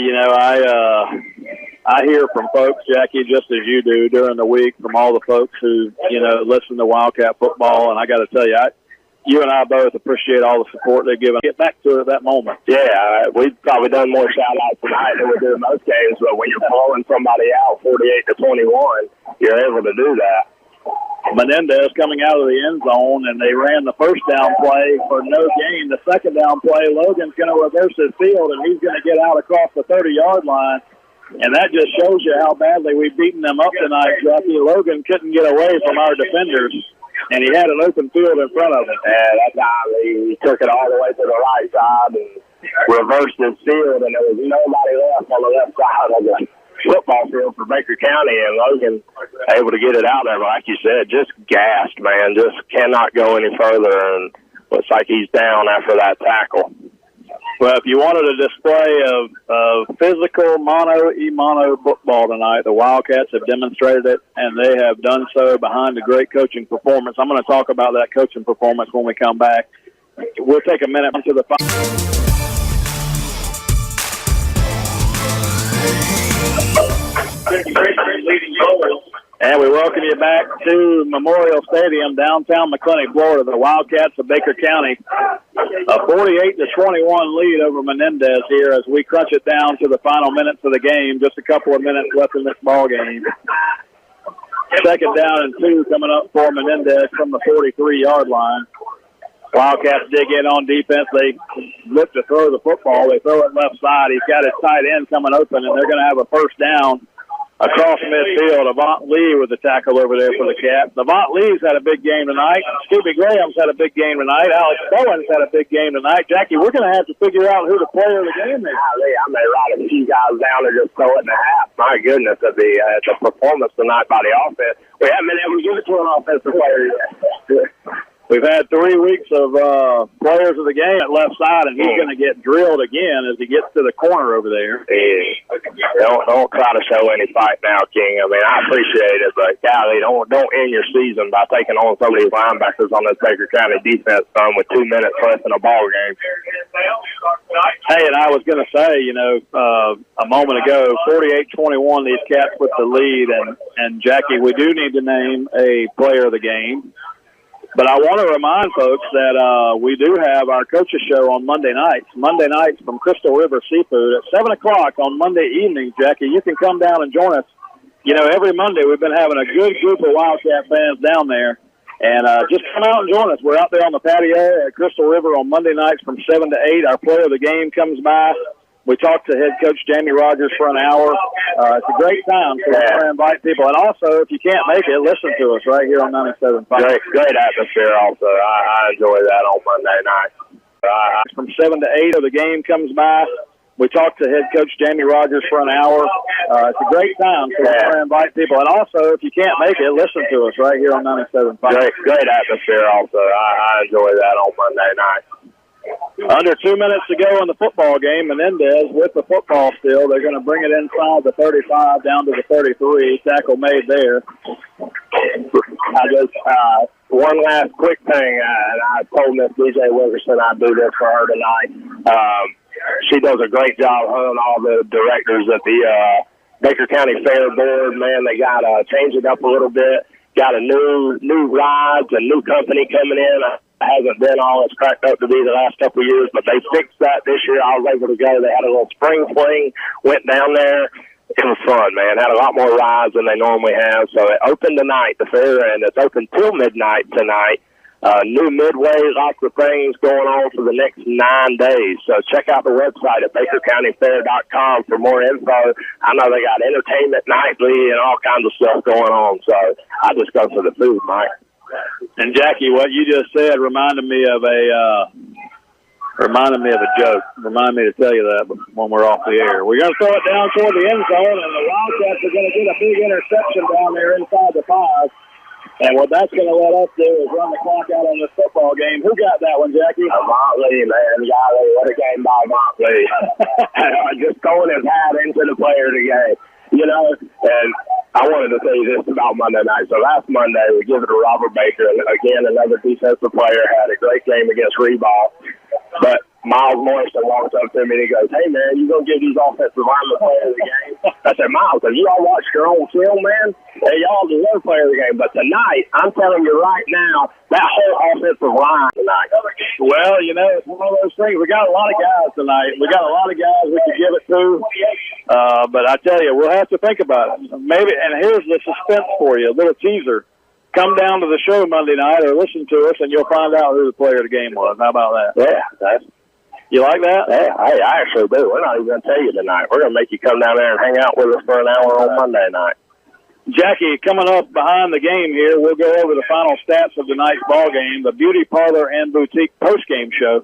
I hear from folks, Jackie, just as you do during the week, from all the folks who, listen to Wildcat football, and I got to tell you, you and I both appreciate all the support they've given. Get back to it at that moment. Yeah, we've probably done more shout-outs tonight than we do in most games, but when you're blowing somebody out 48-21, you're able to do that. Menendez coming out of the end zone, and they ran the first down play for no gain. The second down play, Logan's going to reverse his field, and he's going to get out across the 30-yard line. And that just shows you how badly we've beaten them up tonight, Jackie. Logan couldn't get away from our defenders, and he had an open field in front of him. Yeah, that time he took it all the way to the right side and reversed his field, and there was nobody left on the left side of the football field for Baker County, and Logan able to get it out there. Like you said, just gassed, man. Just cannot go any further, and looks like he's down after that tackle. Well, if you wanted a display of physical mono football tonight, the Wildcats have demonstrated it, and they have done so behind a great coaching performance. I'm going to talk about that coaching performance when we come back. We'll take a minute to the And we welcome you back to Memorial Stadium, downtown McClinney, Florida. The Wildcats of Baker County, a 48-21 lead over Menendez here as we crunch it down to the final minutes of the game. Just a couple of minutes left in this ball game. Second down and 2 coming up for Menendez from the 43-yard line. Wildcats dig in on defense. They look to throw the football. They throw it left side. He's got his tight end coming open, and they're going to have a first down across midfield. Avant Lee with the tackle over there for the Cats. Avant Lee's had a big game tonight. Stevie Graham's had a big game tonight. Alex Bowen's had a big game tonight. Jackie, we're going to have to figure out who the player of the game is. I may write a few guys down and just throw it in the hat. My goodness, the performance tonight by the offense. We haven't been able to give it to an offensive player yet. We've had 3 weeks of players of the game at left side, and he's going to get drilled again as he gets to the corner over there. Don't try to show any fight now, King. I mean, I appreciate it, but golly, don't end your season by taking on some of these linebackers on this Baker County defense with 2 minutes left in a ball game. Hey, and I was going to say, a moment ago, 48-21, these Cats with the lead, and Jackie, we do need to name a player of the game. But I want to remind folks that we do have our coaches show on Monday nights. Monday nights from Crystal River Seafood at 7 o'clock on Monday evenings, Jackie. You can come down and join us. Every Monday we've been having a good group of Wildcat fans down there. And just come out and join us. We're out there on the patio at Crystal River on Monday nights from 7 to 8. Our player of the game comes by. We talked to head coach Jamie Rogers for an hour. It's a great time, so we want to invite people. And also, if you can't make it, listen to us right here on 97.5. Great atmosphere also. I enjoy that on Monday night. From 7 to 8, the game comes by. We talked to head coach Jamie Rogers for an hour. It's a great time, so we want to invite people. And also, if you can't make it, listen to us right here on 97.5. Great atmosphere also. I enjoy that on Monday night. Under 2 minutes to go in the football game. Menendez with the football still. They're going to bring it inside the 35 down to the 33. Tackle made there. One last quick thing. I told Miss DJ Wilkerson I'd do this for her tonight. She does a great job on all the directors at the Baker County Fair Board. Man, they got to change it up a little bit. Got a new rides, a new company coming in. Hasn't been all it's cracked up to be the last couple of years, but they fixed that this year. I was able to go. They had a little spring fling, went down there. It was fun, man. Had a lot more rides than they normally have. So it opened tonight, the fair, and it's open till midnight tonight. New midway, lots of things going on for the next 9 days. So check out the website at BakerCountyFair.com for more info. I know they got entertainment nightly and all kinds of stuff going on. So I just go for the food, Mike. And Jackie, what you just said reminded me of a joke. Reminded me to tell you that when we're off the air. We're going to throw it down toward the end zone, and the Wildcats are going to get a big interception down there inside the 5. And what that's going to let us do is run the clock out on this football game. Who got that one, Jackie? Motley, man. Golly, what a game by Motley. Just throwing his hat into the player of the game. And I wanted to say this about Monday night. So last Monday, we give it to Robert Baker. And again, another defensive player had a great game against Reball. But Miles Morrison walks up to me and he goes, "Hey, man, you going to give these offensive linemen player of the game?" I said, "Miles, have you all watched your own film, man? Hey, y'all deserve player of the game. But tonight, I'm telling you right now, that whole offensive line tonight." Well, it's one of those things. We got a lot of guys tonight. We got a lot of guys we could give it to. But I tell you, we'll have to think about it. Maybe, and here's the suspense for you, a little teaser. Come down to the show Monday night or listen to us, and you'll find out who the player of the game was. How about that? Yeah, you like that? Yeah, I actually do. We're not even going to tell you tonight. We're going to make you come down there and hang out with us for an hour on Monday night. Jackie, coming up behind the game here, we'll go over the final stats of tonight's ball game, the Beauty Parlor and Boutique postgame show.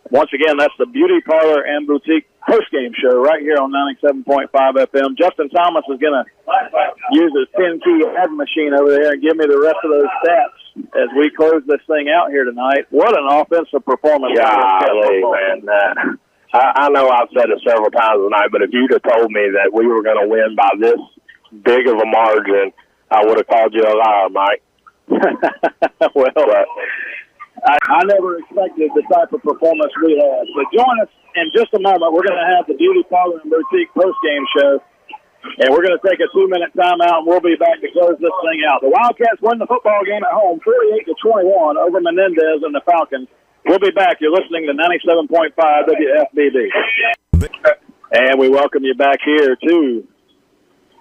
Once again, that's the Beauty Parlor and Boutique postgame show right here on 97.5 FM. Justin Thomas is going to use his 10-key ad machine over there and give me the rest of those stats as we close this thing out here tonight. What an offensive performance. Golly, man. I know I've said it several times tonight, but if you'd have told me that we were going to win by this big of a margin, I would have called you a liar, Mike. Well, I never expected the type of performance we had. But join us in just a moment. We're going to have the Beauty Parlor and Boutique postgame show. And we're going to take a 2-minute timeout, and we'll be back to close this thing out. The Wildcats win the football game at home, 48-21 over Menendez and the Falcons. We'll be back. You're listening to 97.5 WFBB. And we welcome you back here to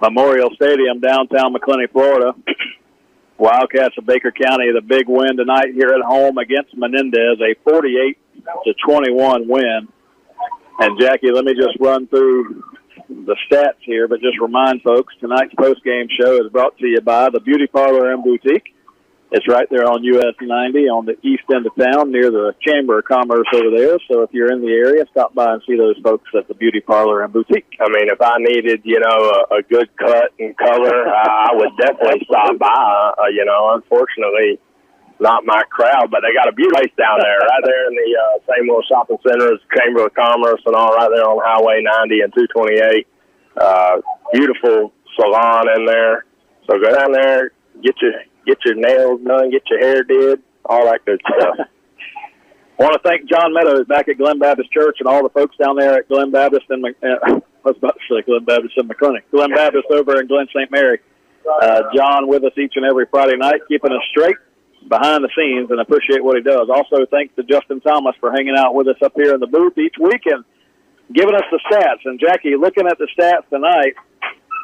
Memorial Stadium, downtown McClenny, Florida. Wildcats of Baker County, the big win tonight here at home against Menendez, a 48-21 win. And, Jackie, let me just run through the stats here, but just remind folks, tonight's post-game show is brought to you by the Beauty Parlor and Boutique. It's right there on US 90 on the east end of town near the Chamber of Commerce over there. So if you're in the area, stop by and see those folks at the Beauty Parlor and Boutique. I mean, if I needed, a good cut and color, I would definitely stop by. Unfortunately, not my crowd, but they got a beautiful place down there, right there in the same little shopping center as Chamber of Commerce and all, right there on Highway 90 and 228. Beautiful salon in there. So go down there, get your nails done, get your hair did, all that good stuff. I want to thank John Meadows back at Glen Baptist Church and all the folks down there at Glen Baptist and I was about to say Glen Baptist and McClenny. Glen Baptist over in Glen St. Mary. John with us each and every Friday night, keeping us straight behind the scenes, and appreciate what he does. Also, thanks to Justin Thomas for hanging out with us up here in the booth each week and giving us the stats. And, Jackie, looking at the stats tonight,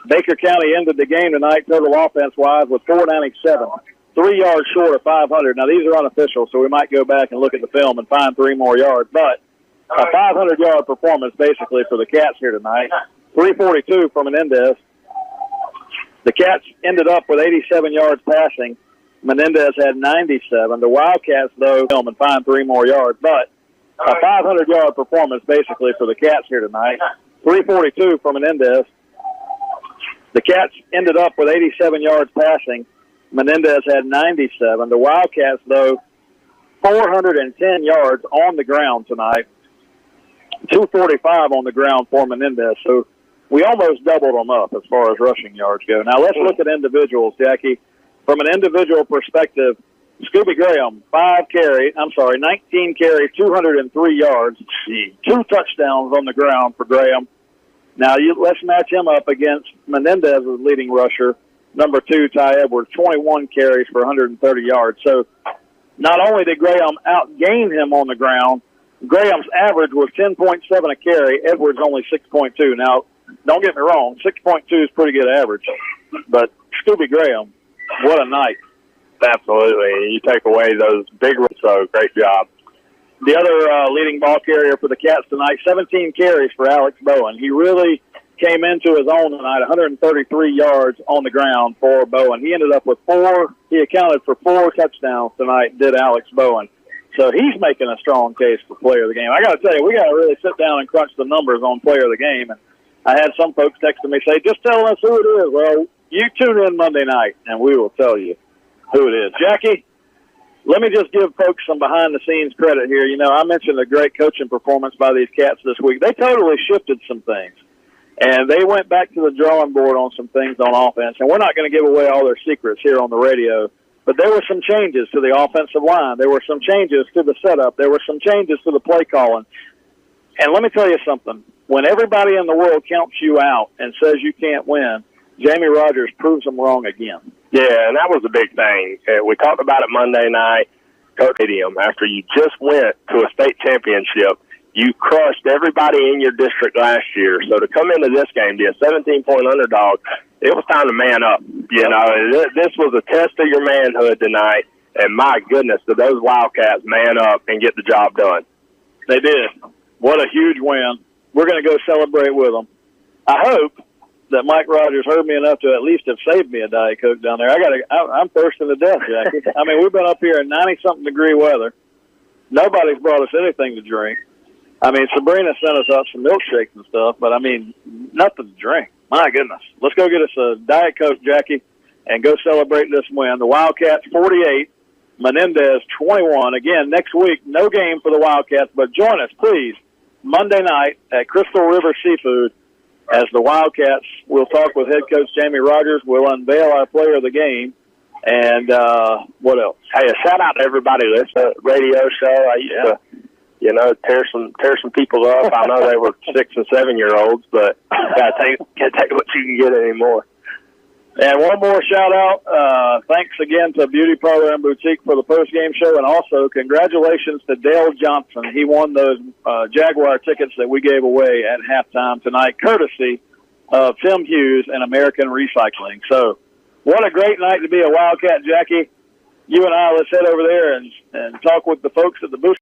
Baker County ended the game tonight total offense-wise with 497, 3 yards short of 500. Now, these are unofficial, so we might go back and look at the film and find 3 more yards. But a 500-yard performance, basically, for the Cats here tonight. 342 for Menendez. The Cats ended up with 87 yards passing. Menendez had 97. The Wildcats, though, film and find 3 more yards. But a 500-yard performance, basically, for the Cats here tonight. 342 for Menendez. The Cats ended up with 87 yards passing. Menendez had 97. The Wildcats, though, 410 yards on the ground tonight. 245 on the ground for Menendez. So we almost doubled them up as far as rushing yards go. Now let's look at individuals, Jackie. From an individual perspective, Scooby Graham, 19 carries, 203 yards, 2 touchdowns on the ground for Graham. Now, let's match him up against Menendez's leading rusher, number 2, Ty Edwards, 21 carries for 130 yards. So not only did Graham outgain him on the ground, Graham's average was 10.7 a carry, Edwards only 6.2. Now, don't get me wrong, 6.2 is pretty good average, but Scooby Graham, what a night. Absolutely. You take away those big runs, so great job. The other leading ball carrier for the Cats tonight, 17 carries for Alex Bowen. He really came into his own tonight, 133 yards on the ground for Bowen. He ended up with 4. He accounted for 4 touchdowns tonight, did Alex Bowen. So he's making a strong case for player of the game. I got to tell you, we got to really sit down and crunch the numbers on player of the game. And I had some folks texting me say, just tell us who it is. Well, you tune in Monday night, and we will tell you who it is. Jackie, let me just give folks some behind-the-scenes credit here. I mentioned a great coaching performance by these Cats this week. They totally shifted some things, and they went back to the drawing board on some things on offense. And we're not going to give away all their secrets here on the radio, but there were some changes to the offensive line. There were some changes to the setup. There were some changes to the play calling. And let me tell you something. When everybody in the world counts you out and says you can't win, Jamie Rogers proves them wrong again. Yeah, and that was a big thing. We talked about it Monday night. Coach Stadium, after you just went to a state championship, you crushed everybody in your district last year. So to come into this game, be a 17-point underdog, it was time to man up. This was a test of your manhood tonight, and my goodness, did those Wildcats man up and get the job done. They did. What a huge win. We're going to go celebrate with them. I hope that Mike Rogers heard me enough to at least have saved me a Diet Coke down there. I'm thirsting to death, Jackie. I mean, we've been up here in 90-something degree weather. Nobody's brought us anything to drink. I mean, Sabrina sent us up some milkshakes and stuff, but, I mean, nothing to drink. My goodness. Let's go get us a Diet Coke, Jackie, and go celebrate this win. The Wildcats 48, Menendez 21. Again, next week, no game for the Wildcats, but join us, please, Monday night at Crystal River Seafood as the Wildcats will talk with head coach Jamie Rogers. We'll unveil our player of the game. And what else? Hey, a shout-out to everybody listening to the radio show. I used to tear some people up. I know they were 6 and 7 year olds, but can't take what you can get anymore. And one more shout out. Thanks again to Beauty Parlor and Boutique for the post game show, and also congratulations to Dale Johnson. He won those Jaguar tickets that we gave away at halftime tonight, courtesy of Tim Hughes and American Recycling. So, what a great night to be a Wildcat, Jackie. You and I, let's head over there and talk with the folks at the booth.